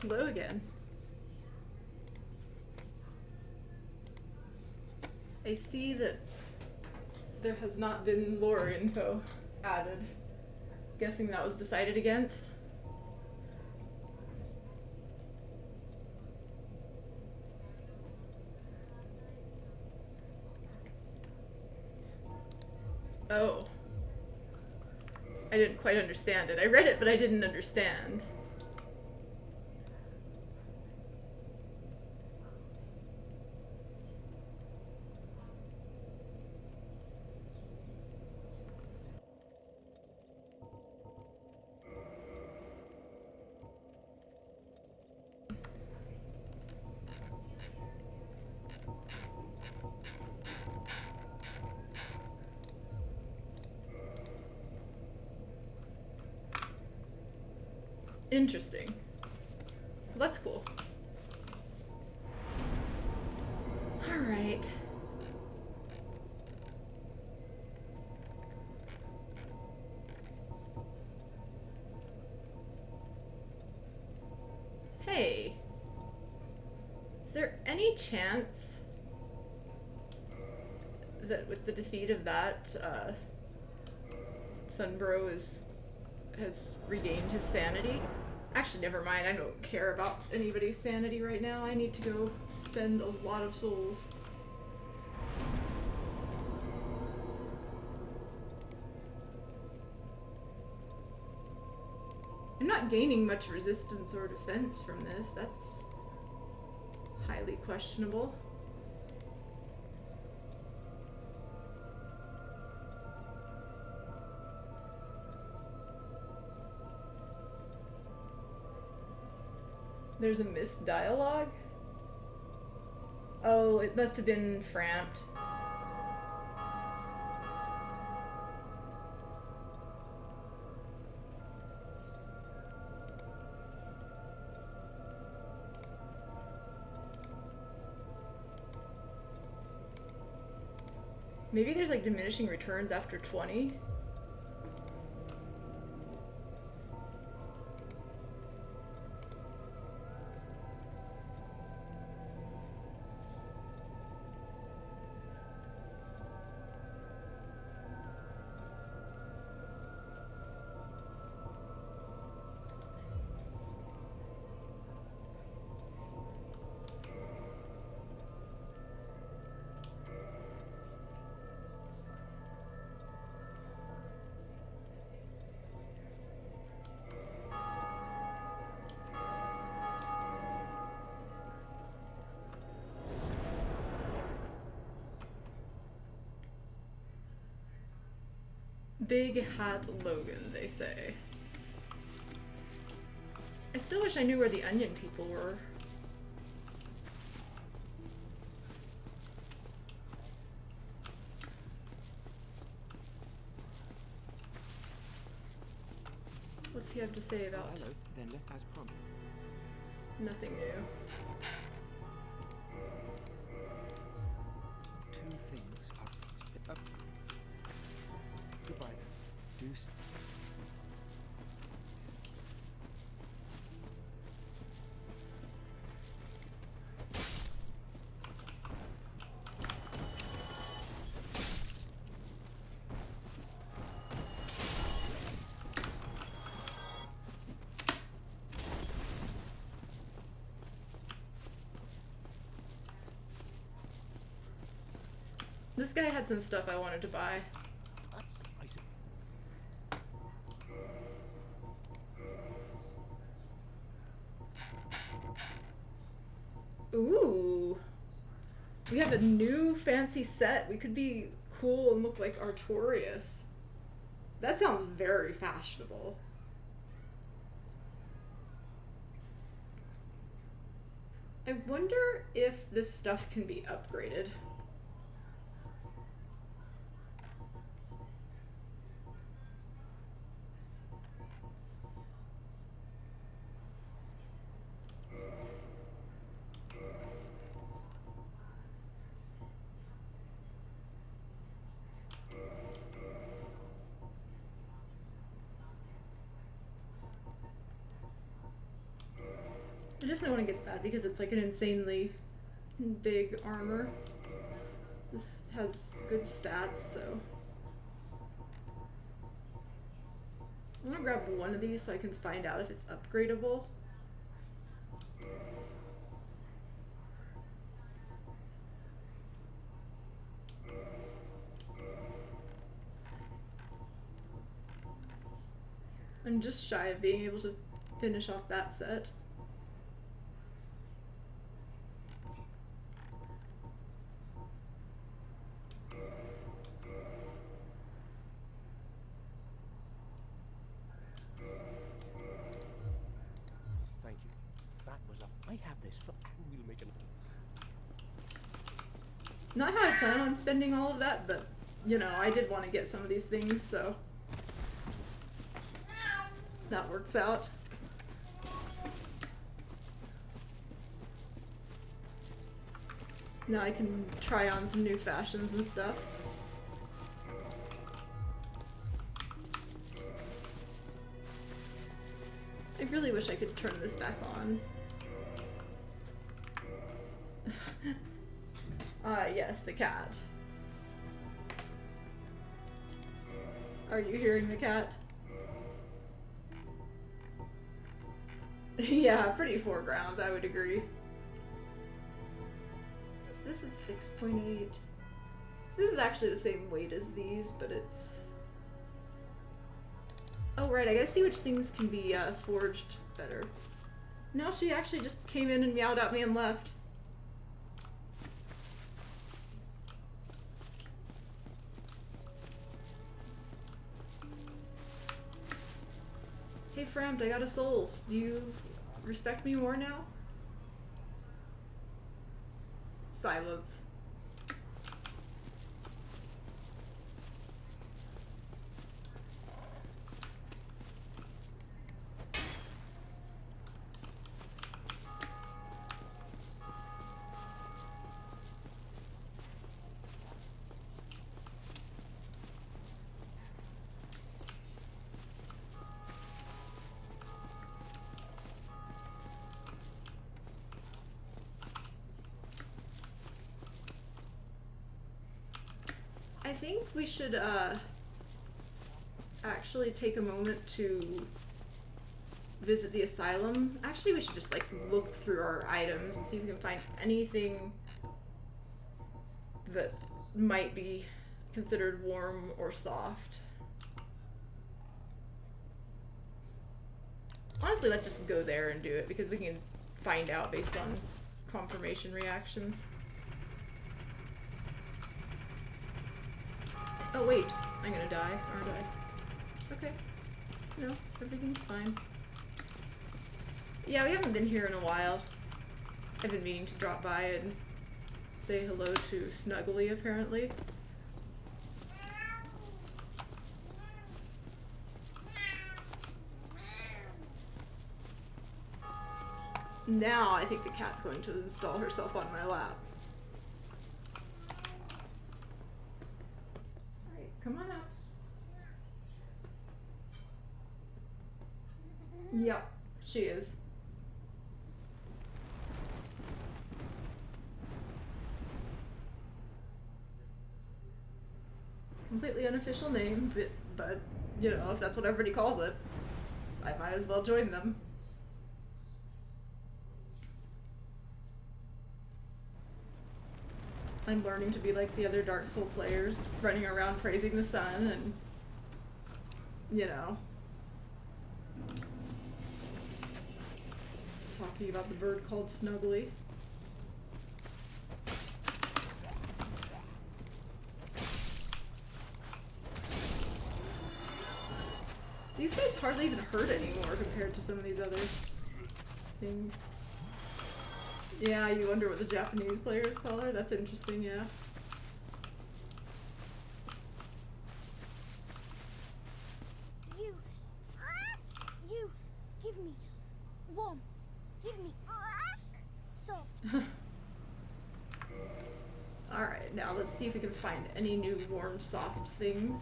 Hello again. I see that there has not been lore info added. Guessing that was decided against. Oh. I didn't quite understand it. I read it, but I didn't understand. Interesting. Well, that's cool. Alright. Hey. Is there any chance that with the defeat of that, Sunbro has regained his sanity? Actually, never mind. I don't care about anybody's sanity right now. I need to go spend a lot of souls. I'm not gaining much resistance or defense from this. That's highly questionable. There's a missed dialogue? Oh, it must have been framped. Maybe there's like diminishing returns after 20? Big Hat Logan, they say. I still wish I knew where the onion people were. What's he have to say about? Hello, then as promised. Nothing new. Two things are. Goodbye. Do. This guy had some stuff I wanted to buy. I see. Ooh. We have a new fancy set. We could be cool and look like Artorias. That sounds very fashionable. I wonder if this stuff can be upgraded. I definitely want to get that because it's like an insanely big armor. This has good stats, so I'm gonna grab one of these so I can find out if it's upgradable. I'm just shy of being able to finish off that set. Thank you. That was a. I have this for. We'll make an. Not how I plan on spending all of that, but you know, I did want to get some of these things, so that works out. Now I can try on some new fashions and stuff. I really wish I could turn this back on. Yes, the cat. Are you hearing the cat? Yeah, pretty foreground, I would agree. So this is 6.8. This is actually the same weight as these, but it's... Oh right, I gotta see which things can be forged better. No, she actually just came in and meowed at me and left. Hey Framd, I got a soul. Do you respect me more now? Silence. I think we should actually take a moment to visit the asylum. Actually, we should just like look through our items and see if we can find anything that might be considered warm or soft. Honestly, let's just go there and do it because we can find out based on confirmation reactions. Oh wait, I'm gonna die, aren't I? Okay. No, everything's fine. Yeah, we haven't been here in a while. I've been meaning to drop by and say hello to Snuggly, apparently. Now I think the cat's going to install herself on my lap. Alright, come on up. Yep, she is. Completely unofficial name, but you know, if that's what everybody calls it, I might as well join them. I'm learning to be like the other Dark Soul players, running around praising the sun and, you know, talking about the bird called Snuggly. These guys hardly even hurt anymore compared to some of these other things. Yeah, you wonder what the Japanese players call her? That's interesting, yeah. You, give me warm, give me soft. Alright, now let's see if we can find any new warm, soft things.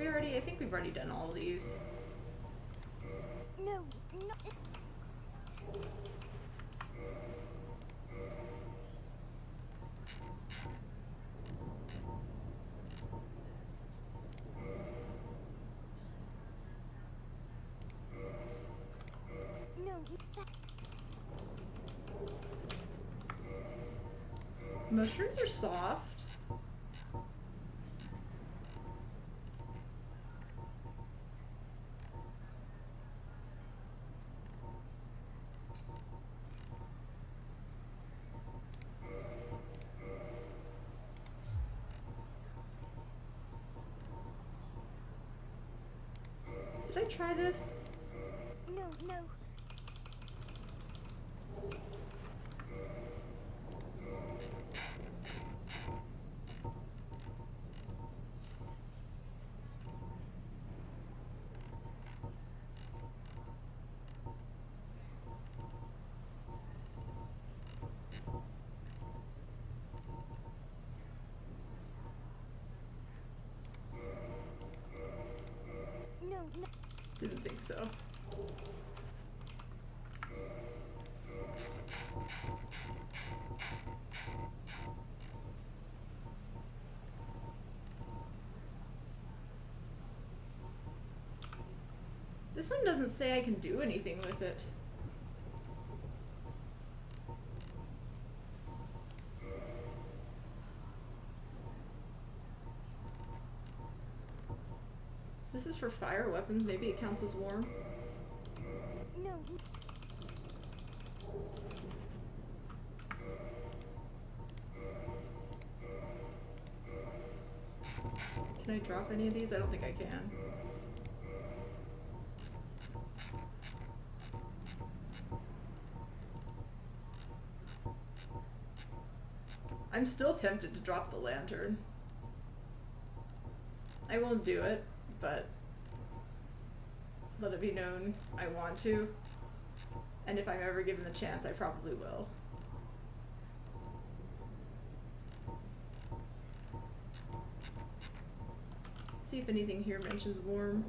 I think we've already done all these. No, no. No, that, Mushrooms are soft. Did I try this? no, no. No, no. Didn't think so. This one doesn't say I can do anything with it. This is for fire weapons. Maybe it counts as warm. No, Can I drop any of these? I don't think I can. I'm still tempted to drop the lantern. I won't do it, but let it be known I want to. And if I'm ever given the chance, I probably will. See if anything here mentions warm.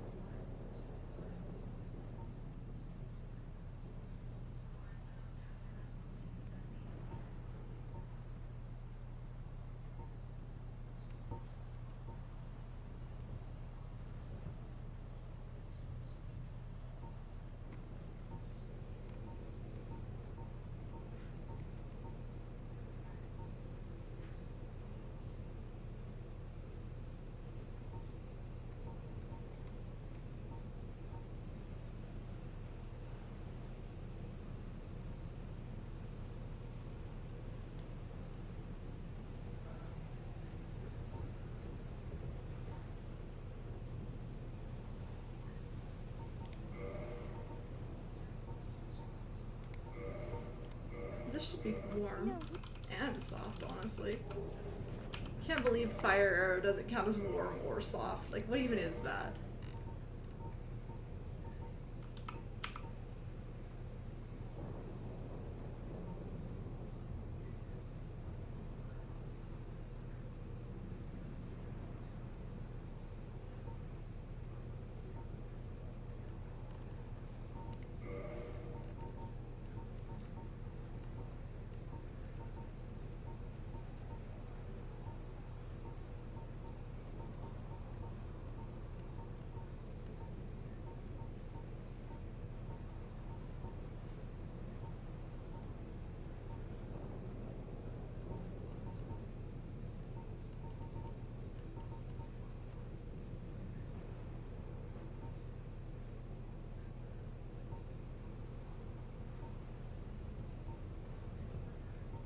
This should be warm no. and soft, honestly. Can't believe fire arrow doesn't count as warm or soft. Like, what even is that?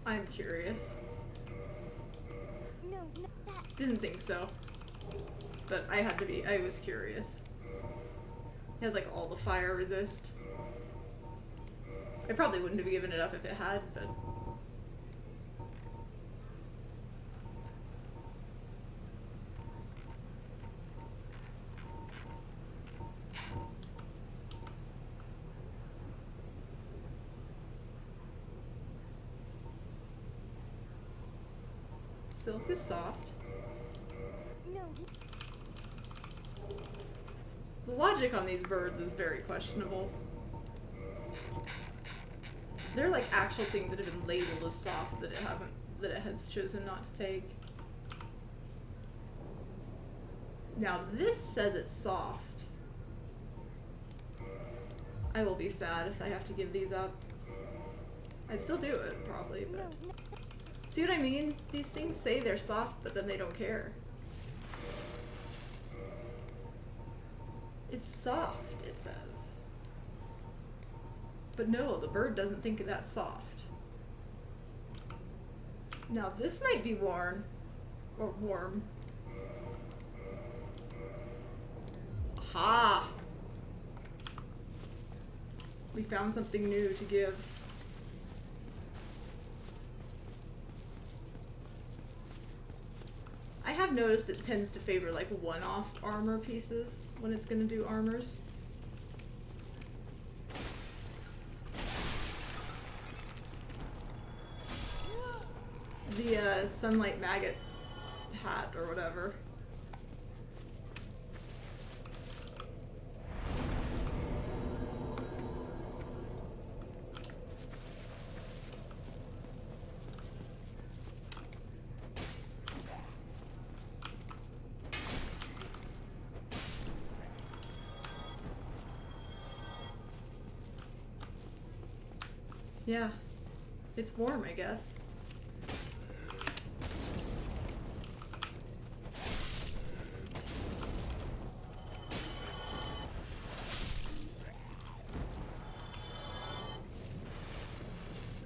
I'm curious. No, no, that. Didn't think so. But I had to be, I was curious. It has like all the fire resist. I probably wouldn't have given it up if it had, but. Silk is soft. No, The logic on these birds is very questionable. They're like actual things that have been labeled as soft that it has chosen not to take. Now this says it's soft. I will be sad if I have to give these up. I'd still do it probably, but No, no. see what I mean? These things say they're soft, but then they don't care. It's soft, it says. But no, the bird doesn't think that's soft. Now this might be worn, or warm. Aha! We found something new to give. I have noticed it tends to favor like one-off armor pieces when it's gonna do armors. The sunlight maggot hat or whatever. Yeah, it's warm, I guess.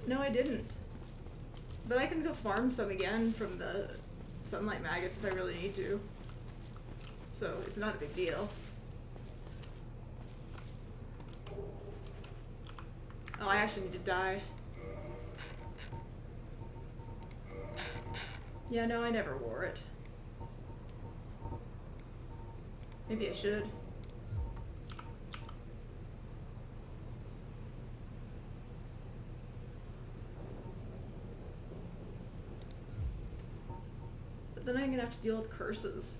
No, I didn't. But I can go farm some again from the sunlight maggots if I really need to. So it's not a big deal. Oh, I actually need to die. Yeah, no, I never wore it. Maybe I should. But then I'm gonna have to deal with curses.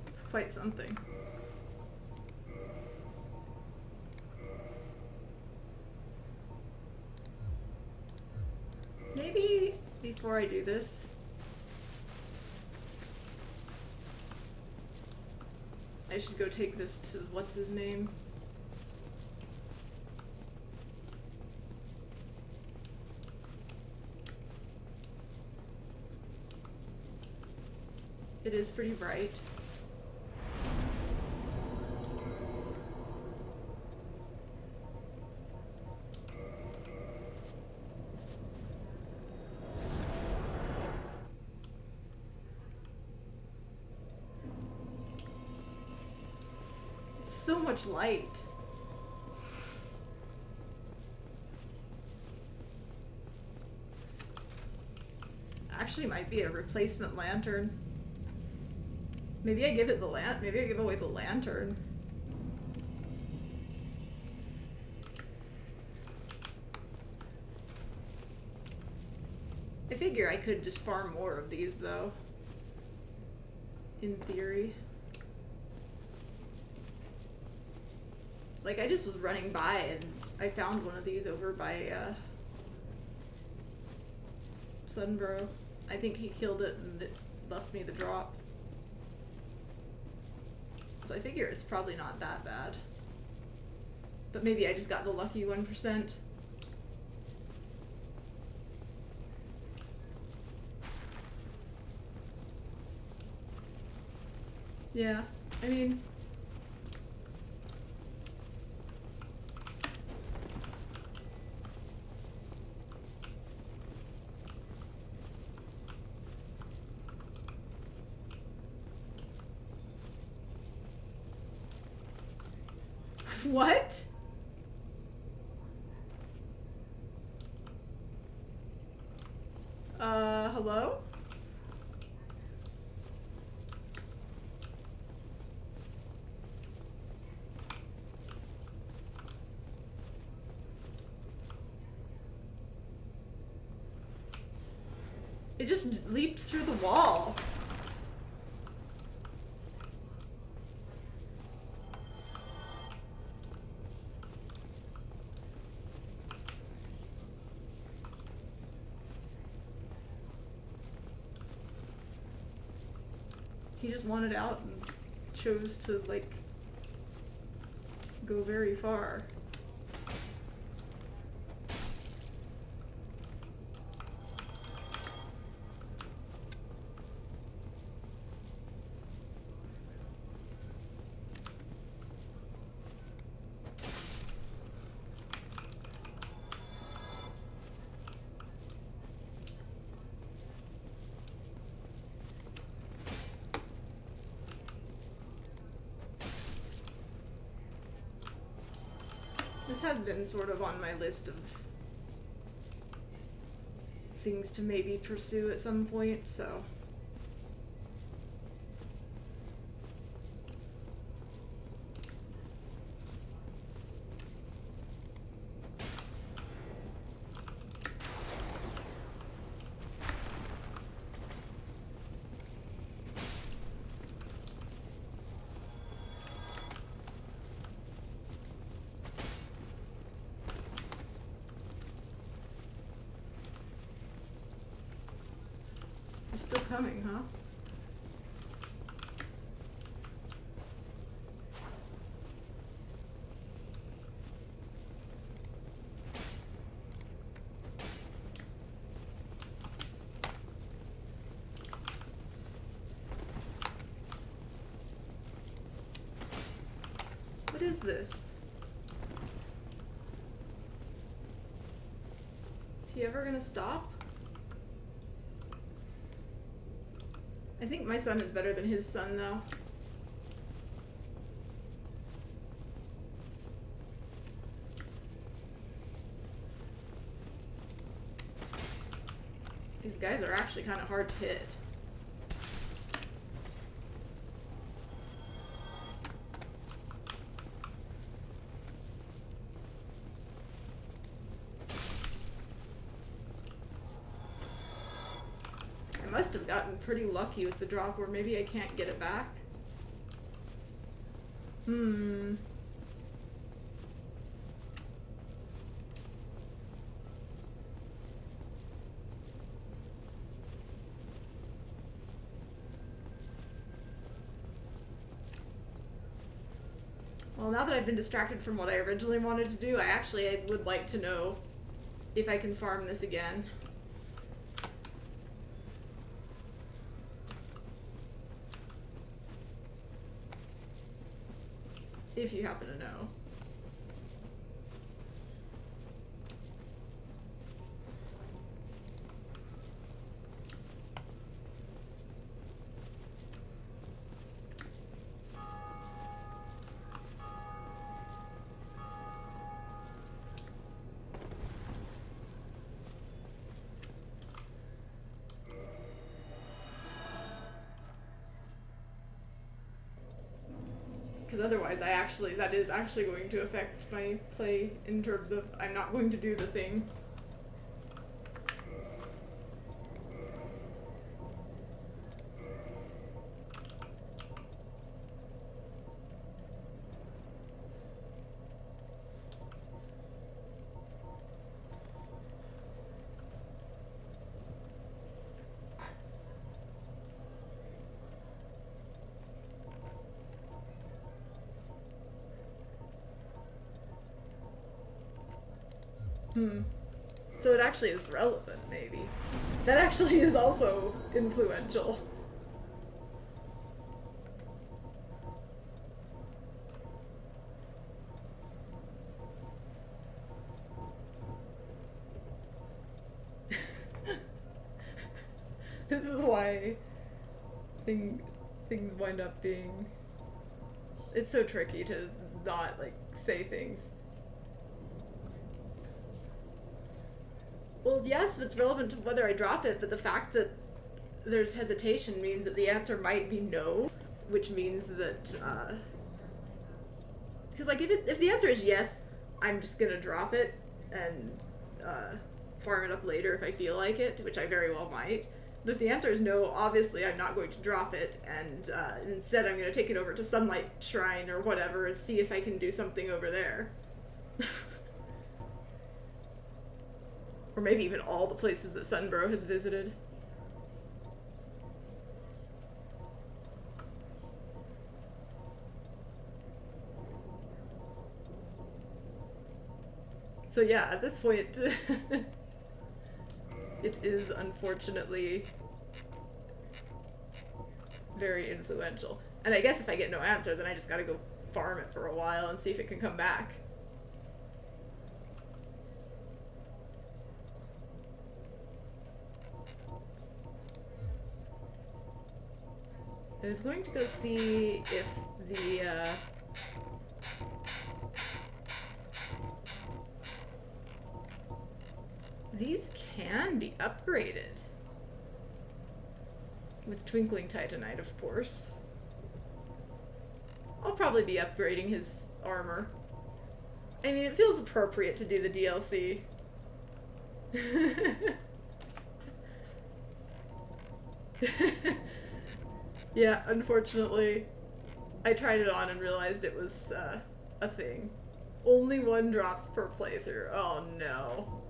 It's quite something. Maybe before I do this, I should go take this to what's his name? It is pretty bright. So much light. Actually might be a replacement lantern. Maybe I give it the maybe I give away the lantern. I figure I could just farm more of these though. In theory. Like, I just was running by and I found one of these over by, Sunbro. I think he killed it and it left me the drop. So I figure it's probably not that bad. But maybe I just got the lucky 1%. Yeah, I mean... What? Hello? It just leaped through the wall. He just wanted out and chose to, like, go very far. This has been sort of on my list of things to maybe pursue at some point, so. You're still coming, huh? What is this? Is he ever gonna stop? I think my son is better than his son, though. These guys are actually kind of hard to hit. I must have gotten pretty lucky with the drop, or maybe I can't get it back. Well, now that I've been distracted from what I originally wanted to do, I would like to know if I can farm this again. If you happen to know. Because otherwise that is actually going to affect my play in terms of I'm not going to do the thing. So it actually is relevant, maybe. That actually is also influential. This is why things wind up being... It's so tricky to not, like, say things. Well, yes, it's relevant to whether I drop it, but the fact that there's hesitation means that the answer might be no, which means that, because, like, if the answer is yes, I'm just gonna drop it and farm it up later if I feel like it, which I very well might. If the answer is no, obviously I'm not going to drop it, and instead I'm going to take it over to Sunlight Shrine or whatever and see if I can do something over there. Or maybe even all the places that Sunbro has visited. So yeah, at this point, it is unfortunately very influential. And I guess if I get no answer, then I just gotta go farm it for a while and see if it can come back. I was going to go see if the, these can be upgraded. With Twinkling Titanite, of course. I'll probably be upgrading his armor. I mean, it feels appropriate to do the DLC. Yeah, unfortunately, I tried it on and realized it was a thing. Only 1 drops per playthrough. Oh no.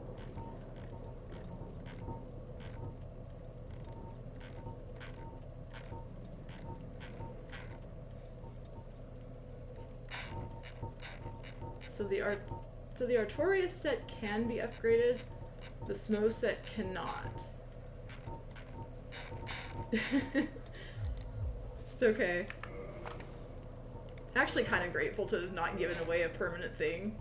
So the Artorias set can be upgraded. The Smo set cannot. It's okay. Actually kind of grateful to have not given away a permanent thing.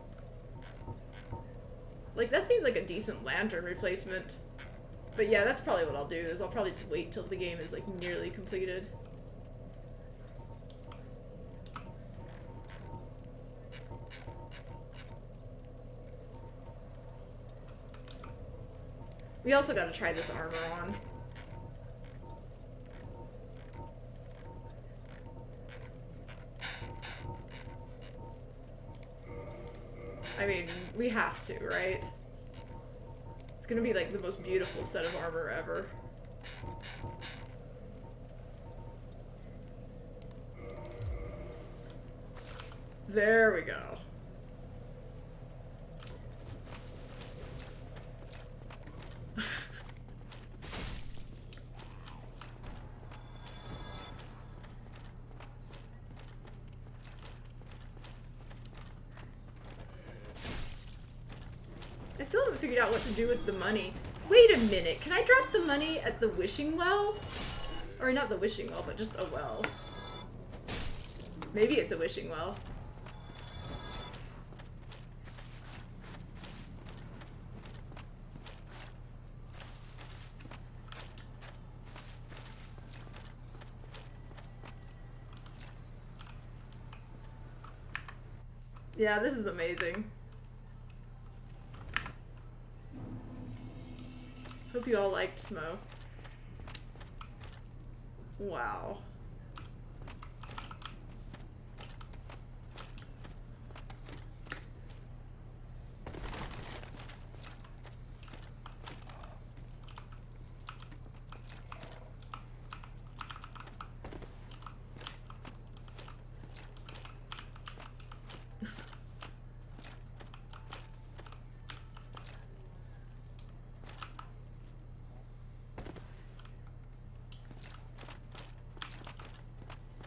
Like, that seems like a decent lantern replacement. But yeah, that's probably what I'll do, is I'll probably just wait till the game is like nearly completed. We also gotta try this armor on. I mean, we have to, right? It's gonna be like the most beautiful set of armor ever. There we go. I still haven't figured out what to do with the money. Wait a minute, can I drop the money at the wishing well? Or not the wishing well, but just a well. Maybe it's a wishing well. Yeah, this is amazing. Hope you all liked Smo. Wow.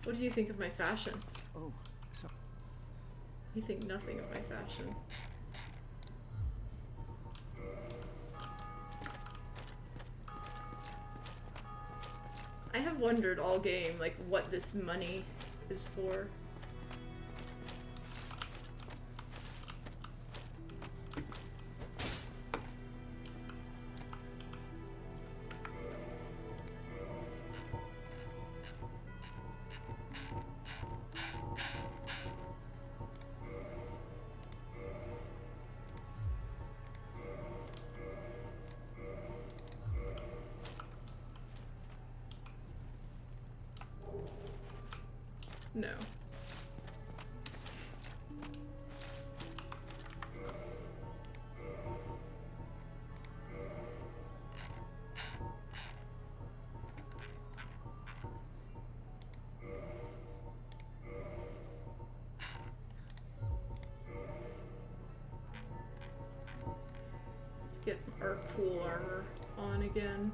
What do you think of my fashion? Oh, so You think nothing of my fashion. I have wondered all game, like, what this money is for. No. Get our cool armor on again.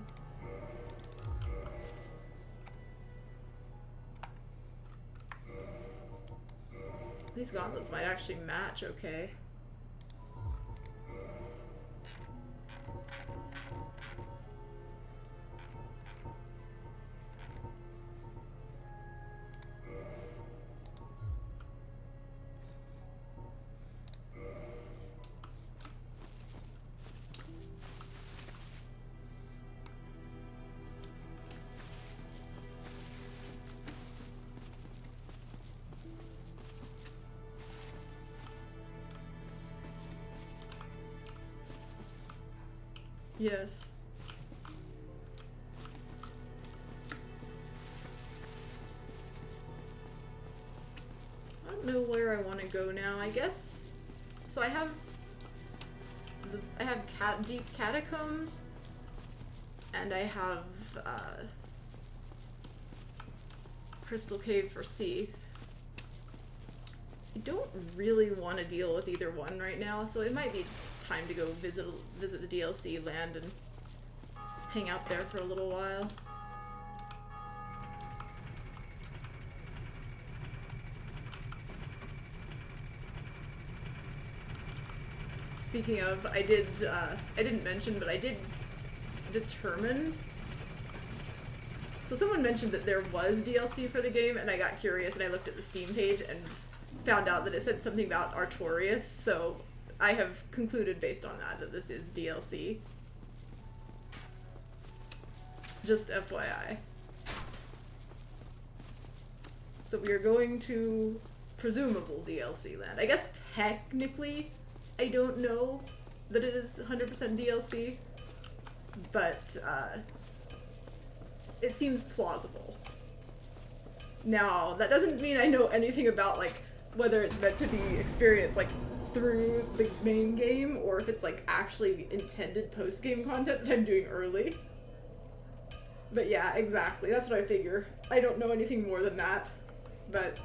These gauntlets might actually match okay. Yes. I don't know where I want to go now. I guess. So I have deep catacombs, and I have Crystal Cave for Seath. I don't really want to deal with either one right now, so it might be just time to go visit the DLC land and hang out there for a little while. Speaking of, I didn't mention, but I did determine. So someone mentioned that there was DLC for the game, and I got curious and I looked at the Steam page and found out that it said something about Artorias, so I have concluded based on that this is DLC. Just FYI. So we are going to presumable DLC land. I guess technically I don't know that it is 100% DLC, but it seems plausible. Now, that doesn't mean I know anything about like whether it's meant to be experienced like through the main game or if it's like actually intended post-game content that I'm doing early. But yeah, exactly. That's what I figure. I don't know anything more than that, but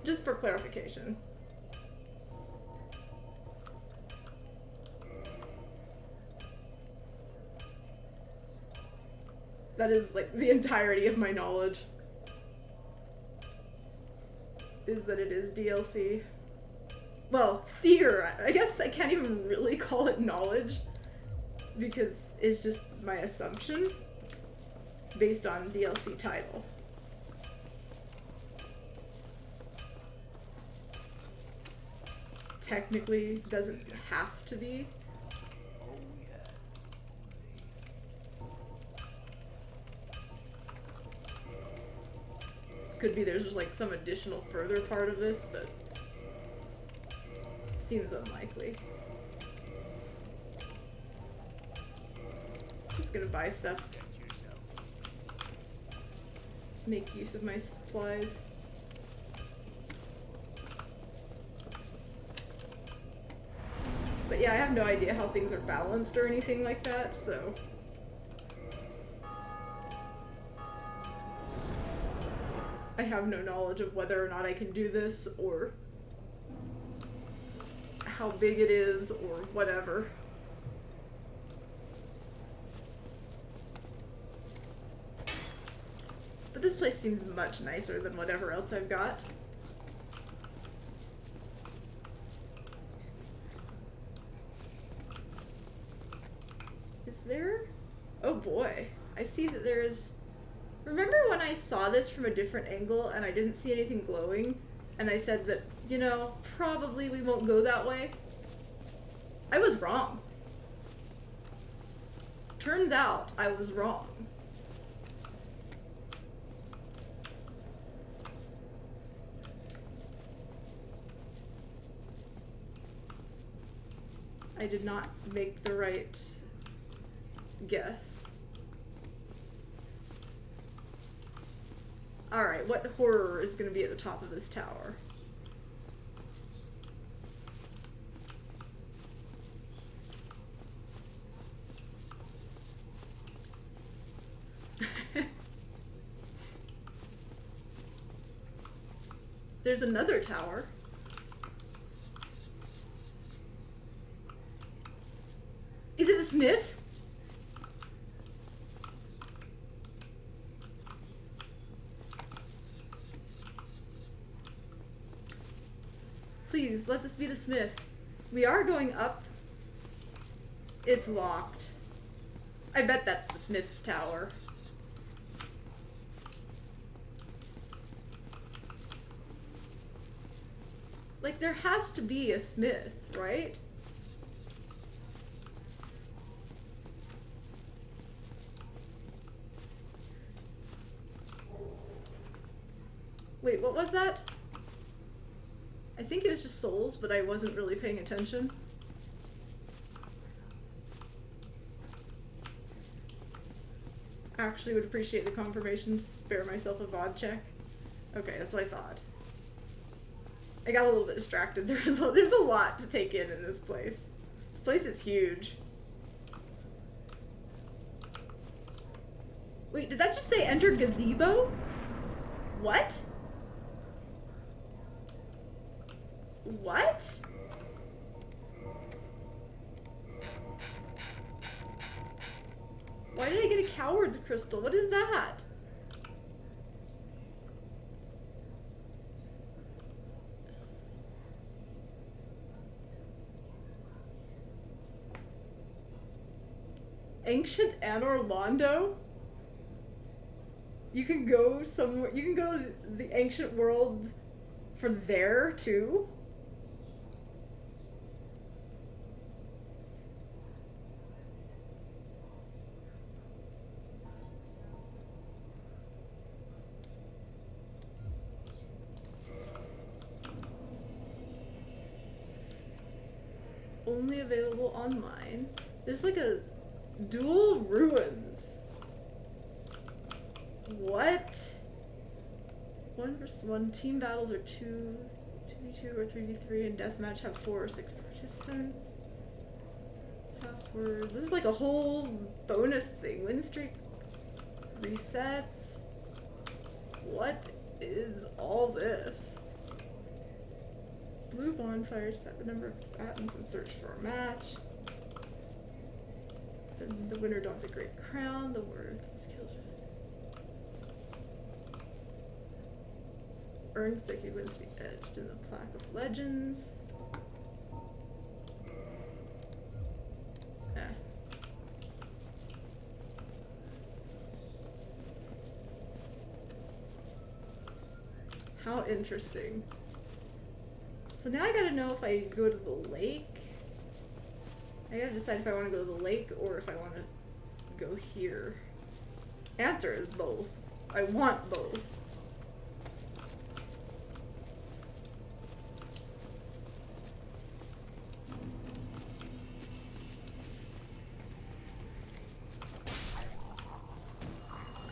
just for clarification. That is like the entirety of my knowledge. Is that it is DLC. Well, theory. I guess I can't even really call it knowledge because it's just my assumption based on DLC title. Technically doesn't have to be. Could be there's just like some additional further part of this, but seems unlikely. Just gonna buy stuff. Make use of my supplies. But yeah, I have no idea how things are balanced or anything like that, so. I have no knowledge of whether or not I can do this, or how big it is, or whatever. But this place seems much nicer than whatever else I've got. Is there? Oh boy. I see that there is... Remember when I saw this from a different angle and I didn't see anything glowing? And I said that, you know, probably we won't go that way? I was wrong. Turns out I was wrong. I did not make the right guess. Alright, what horror is going to be at the top of this tower? There's another tower. smith? Please, let this be the smith. We are going up. It's locked. I bet that's the smith's tower. Like, there has to be a smith, right? Wait, what was that? I think it was just souls, but I wasn't really paying attention. Actually would appreciate the confirmation to spare myself a VOD check. Okay, that's what I thought. I got a little bit distracted. There's a lot to take in this place. This place is huge. Wait, did that just say enter gazebo? What? What? Why did I get a coward's crystal? What is that? Ancient Anor Londo? You can go somewhere, you can go to the ancient world from there too? Only available online. There's like a dual ruins. What? 1 versus 1. Team battles are 2v2 or 3v3, and deathmatch have 4 or 6 participants. Passwords. This is like a whole bonus thing. Win streak resets. What is all this? Blue bonfire, set the number of atoms and search for a match. Then the winner dons a great crown. The winner kills her. Earns that he wins the edged in the plaque of legends. How interesting. So now I gotta know if I go to the lake. I gotta decide if I want to go to the lake or if I want to go here. Answer is both. I want both.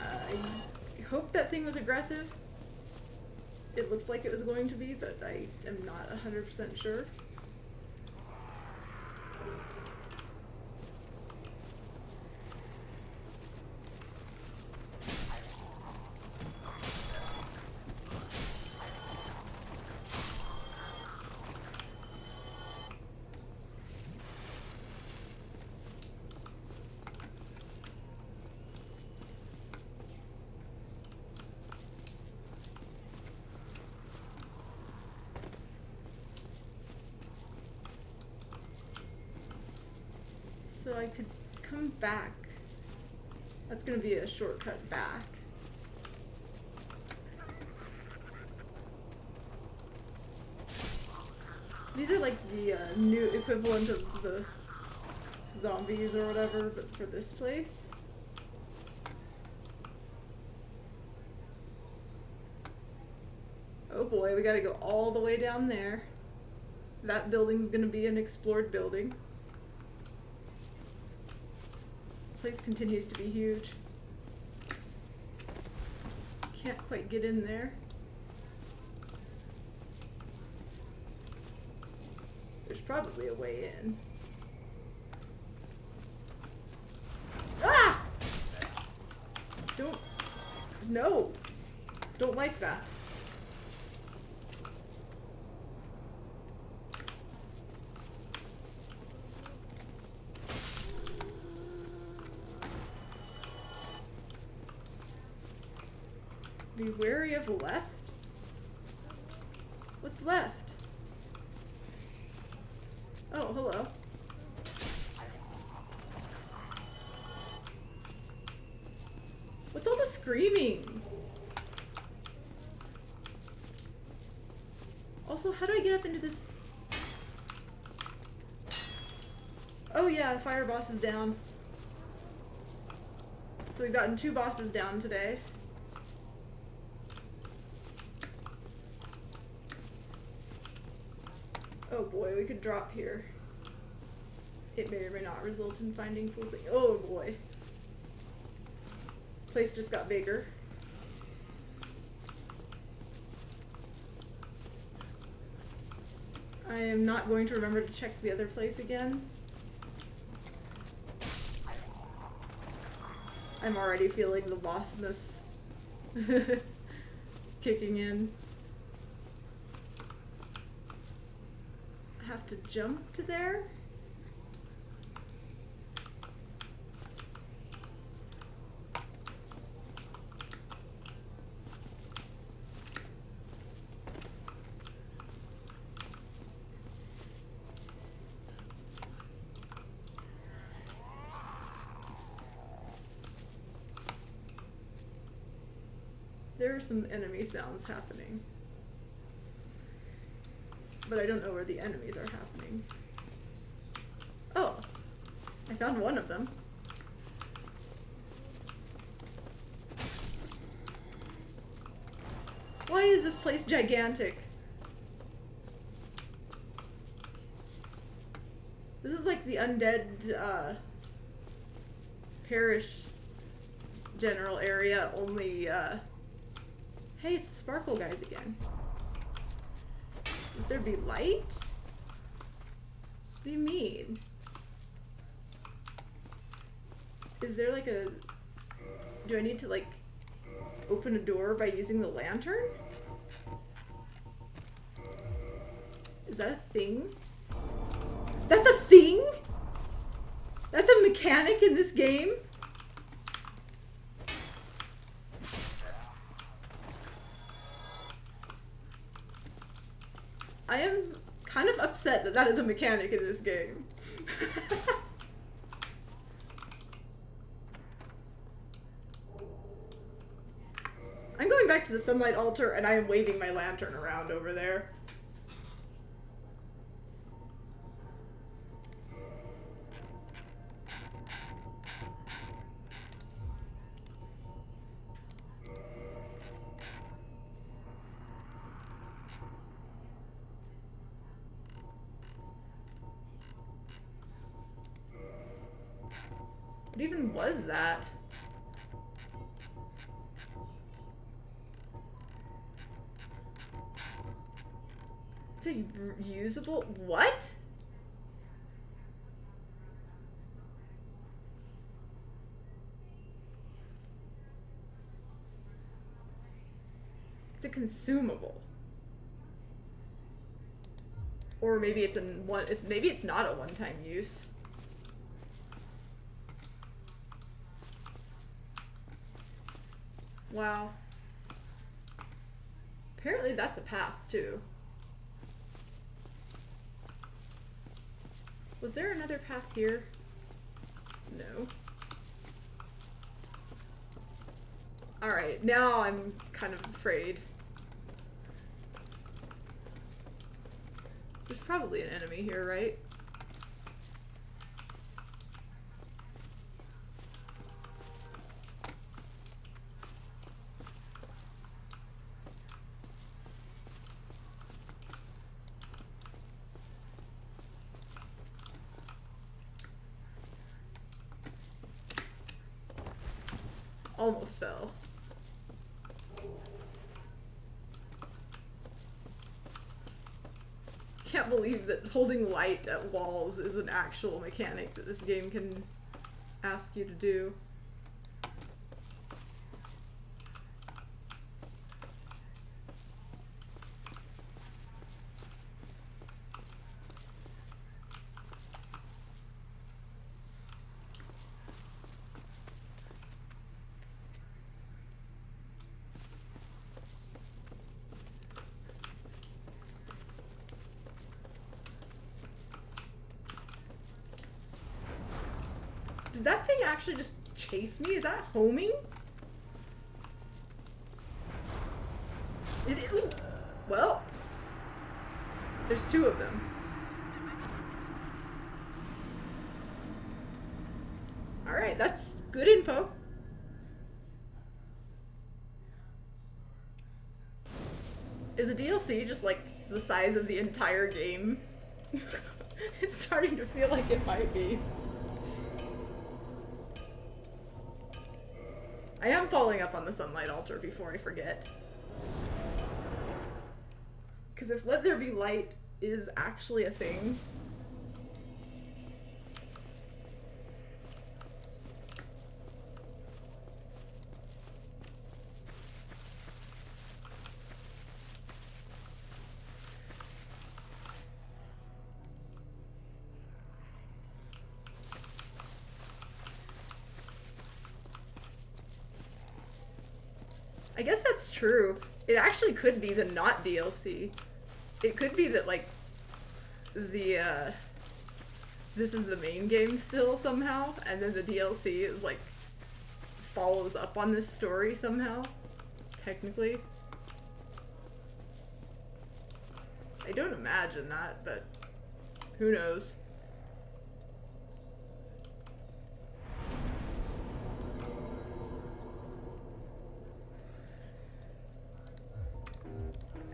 I hope that thing was aggressive. It looked like it was going to be, but I am not 100% sure. So I could come back. That's gonna be a shortcut back. These are like the new equivalent of the zombies or whatever, but for this place. Oh boy, we gotta go all the way down there. That building's gonna be an explored building. Place continues to be huge. Can't quite get in there. There's probably a way in. Ah! No. Don't like that. Be wary of left? What's left? Oh, hello. What's all the screaming? Also, how do I get up into this? Oh yeah, the fire boss is down. So we've gotten 2 bosses down today. Oh boy, we could drop here. It may or may not result in finding full thing. Oh boy. Place just got bigger. I am not going to remember to check the other place again. I'm already feeling the bossness kicking in. I have to jump to there? There are some enemy sounds happening. But I don't know where the enemies are happening. Oh, I found one of them. Why is this place gigantic? This is like the undead parish general area, only hey, it's the sparkle guys again. Would there be light? What do you mean? Is there like a... Do I need to like open a door by using the lantern? Is that a thing? That's a thing? That's a mechanic in this game? I am kind of upset that that is a mechanic in this game. I'm going back to the sunlight altar and I am waving my lantern around over there. What even was that? It's a usable... What? It's a consumable. Or maybe it's maybe it's not a one-time use. Wow. Apparently that's a path too. Was there another path here? No. Alright, now I'm kind of afraid. There's probably an enemy here, right? Almost fell. Can't believe that holding light at walls is an actual mechanic that this game can ask you to do. Did that thing actually just chase me? Is that homing? It is. Well, there's two of them. Alright, that's good info. Is a DLC just like the size of the entire game? It's starting to feel like it might be. I am following up on the Sunlight Altar before I forget. Because if Let There Be Light is actually a thing, I guess that's true. It actually could be the not DLC. It could be that, like, the, this is the main game still somehow, and then the DLC is, like, follows up on this story somehow, technically. I don't imagine that, but who knows?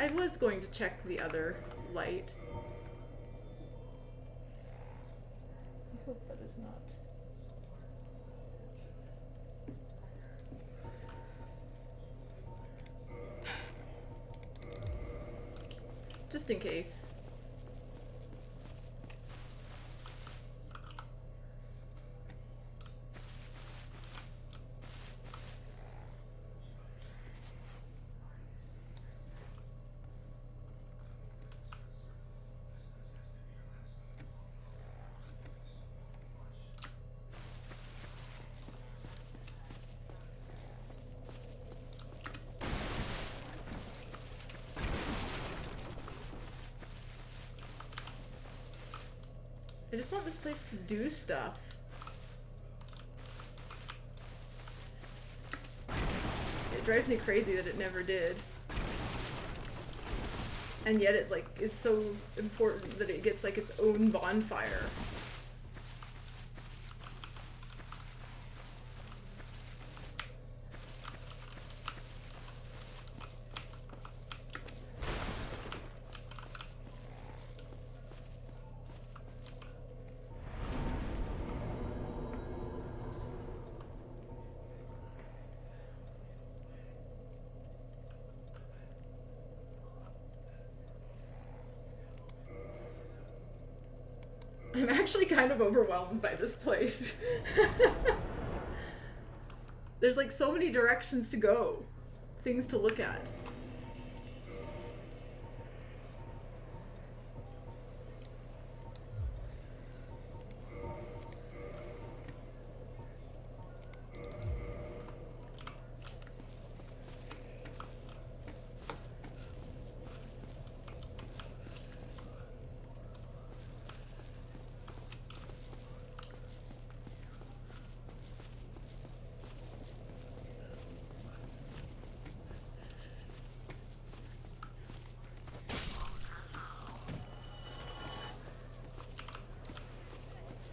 I was going to check the other light. I hope that is not. Just in case. I just want this place to do stuff. It drives me crazy that it never did. And yet it, like, is so important that it gets, like, its own bonfire. I'm actually kind of overwhelmed by this place. There's like so many directions to go, things to look at.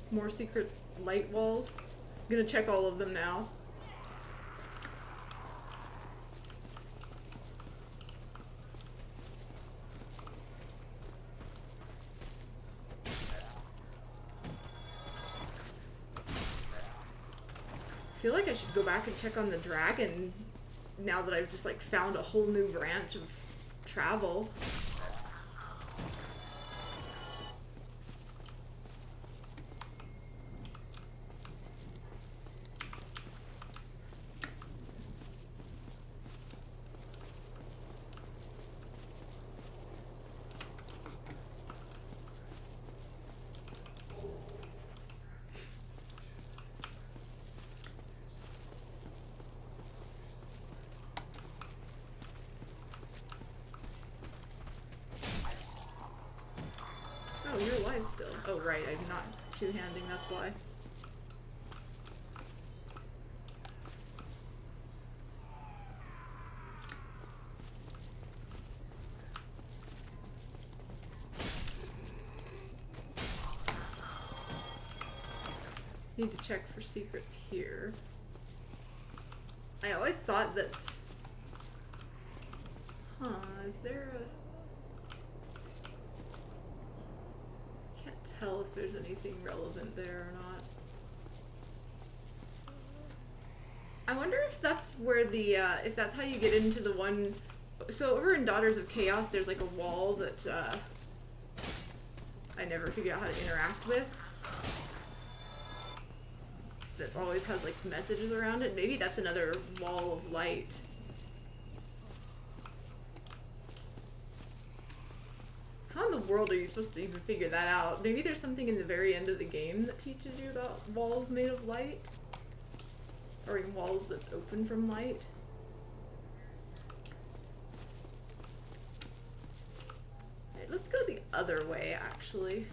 More secret light walls. I'm gonna check all of them now. I feel like I should go back and check on the dragon now that I've just like found a whole new branch of travel. Oh, you're alive still. Oh, right, I'm not two-handing, that's why. Need to check for secrets here. I always thought that... Huh, is there a... Can't tell if there's anything relevant there or not. I wonder if that's where the, if that's how you get into the one... So over in Daughters of Chaos, there's like a wall that, I never figured out how to interact with. That always has like messages around it. Maybe that's another wall of light. How in the world are you supposed to even figure that out? Maybe there's something in the very end of the game that teaches you about walls made of light? Or in walls that open from light? Alright, let's go the other way, actually.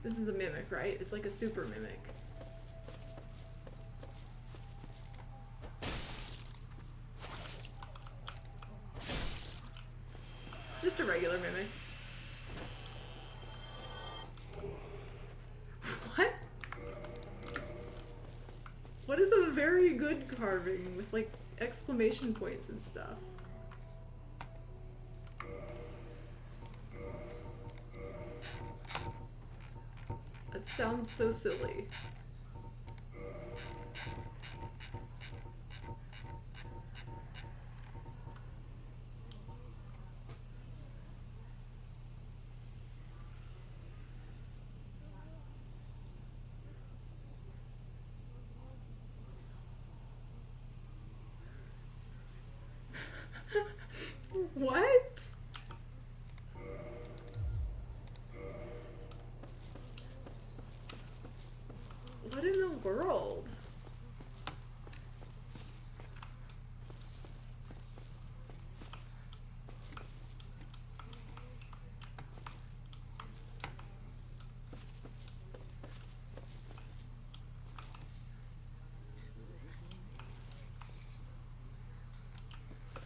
This is a mimic, right? It's like a super mimic. It's just a regular mimic. What? What is a very good carving with like exclamation points and stuff? That sounds so silly. What? What in the world?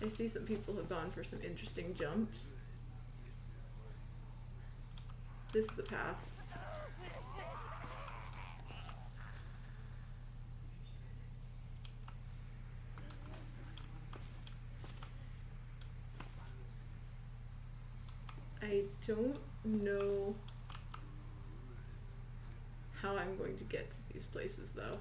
I see some people have gone for some interesting jumps. This is a path. I don't know how I'm going to get to these places though.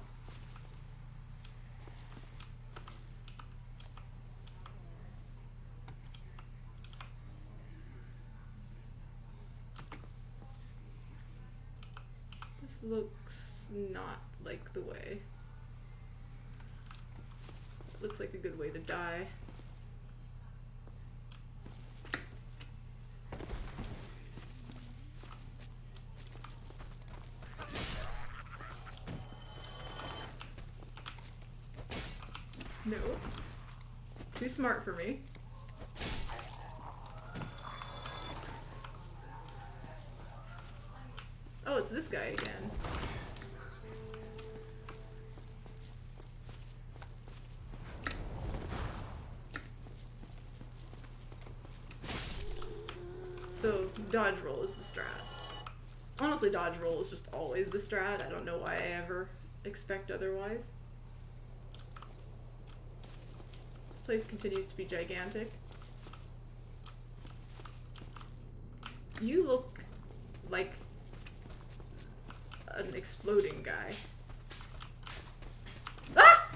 This looks not like the way. It looks like a good way to die. No. Too smart for me. Oh, it's this guy again. So, dodge roll is the strat. Honestly, dodge roll is just always the strat. I don't know why I ever expect otherwise. This place continues to be gigantic. You look like an exploding guy. Ah!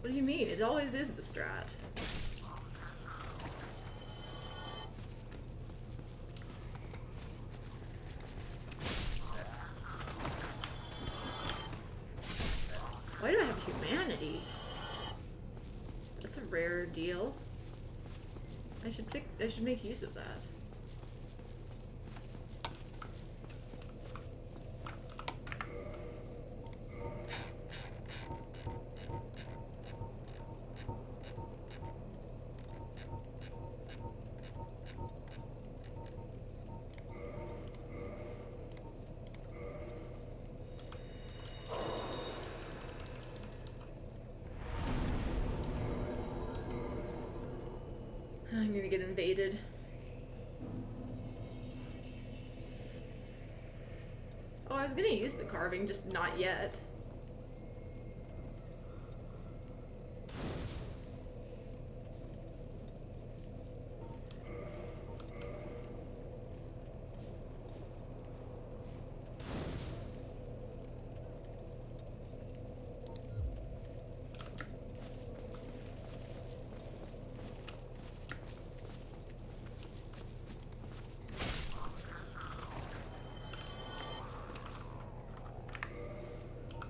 What do you mean? It always is the strat. deal. I should make use of that. I'm gonna get invaded. Oh, I was gonna use the carving, just not yet.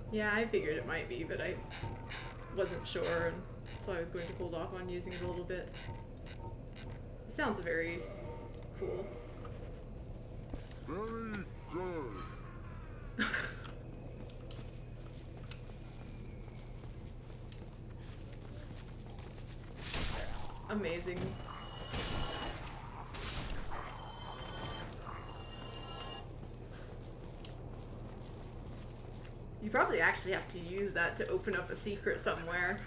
Yeah, I figured it might be, but I wasn't sure, and so I was going to hold off on using it a little bit. It sounds very cool. Very good. Amazing. You probably actually have to use that to open up a secret somewhere.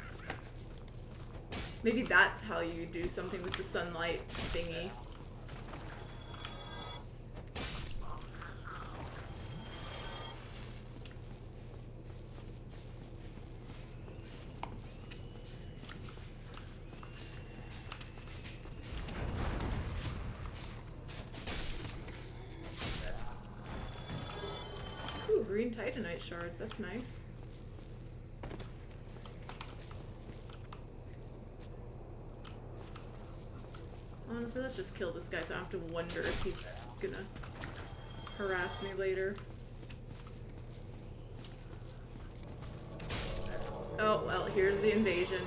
Maybe that's how you do something with the sunlight thingy. Ooh, green titanite shards, that's nice. Honestly, let's just kill this guy so I don't have to wonder if he's gonna harass me later. Oh, well, here's the invasion.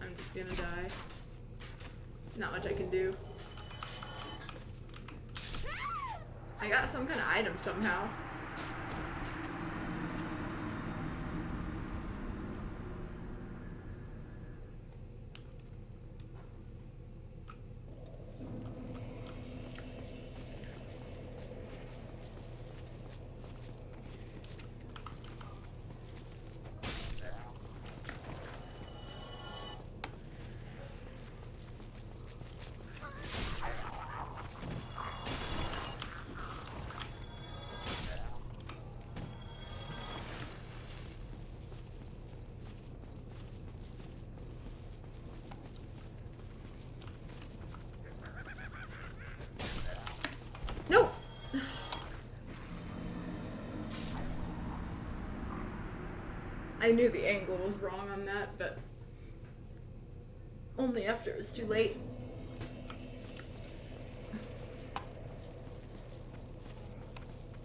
I'm just gonna die. Not much I can do. I got some kind of item somehow. No! I knew the angle was wrong on that, but only after it was too late.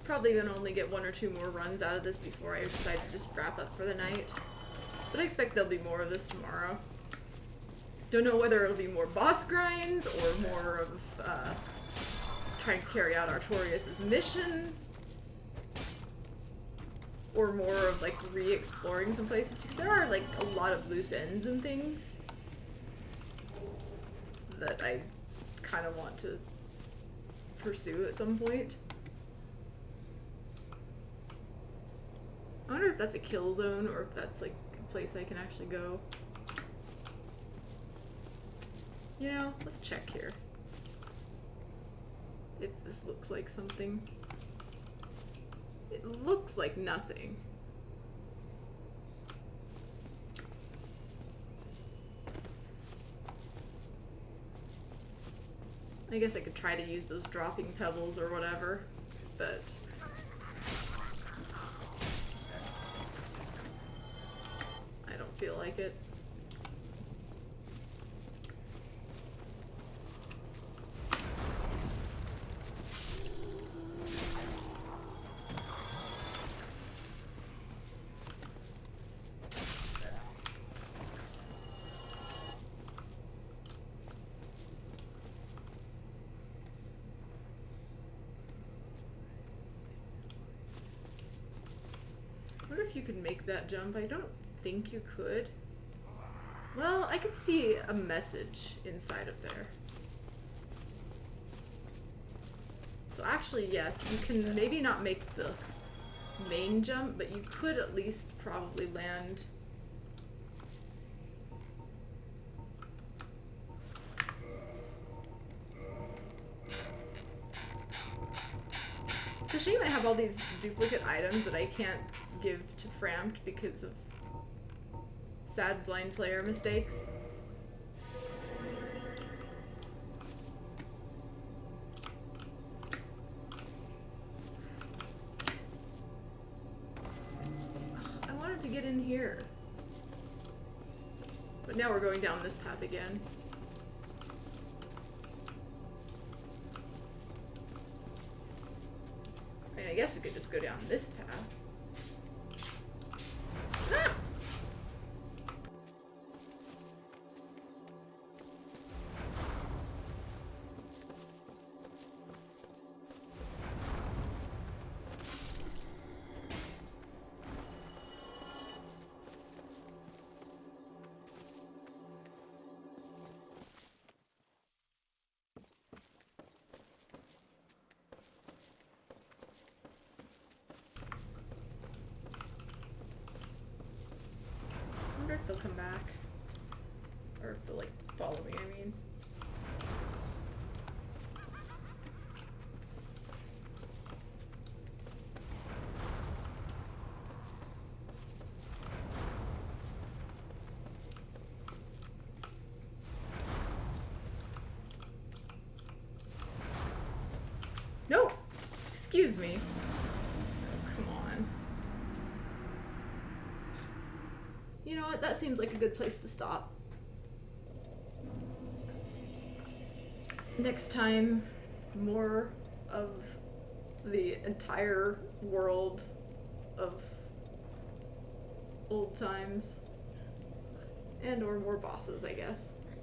Probably gonna only get 1 or 2 more runs out of this before I decide to just wrap up for the night. But I expect there'll be more of this tomorrow. Don't know whether it'll be more boss grinds or more of trying to carry out Artorias' mission, or more of like re-exploring some places, because there are like a lot of loose ends and things that I kind of want to pursue at some point. I wonder if that's a kill zone or if that's like a place I can actually go. You know, let's check here. If this looks like something. It looks like nothing. I guess I could try to use those dropping pebbles or whatever, but I don't feel like it. if you could make that jump. I don't think you could. Well, I could see a message inside of there. So actually, yes, you can maybe not make the main jump, but you could at least probably land. It's a shame I have all these duplicate items that I can't give to Frampt because of sad blind player mistakes. I wanted to get in here. But now we're going down this path again. I mean, I guess we could just go down this path. Ah! I wonder if they'll come back. Or if they'll, like, follow me, I mean. No! Excuse me. Oh, come on. You know what? That seems like a good place to stop. Next time, more of the entire world of old times. And or more bosses, I guess.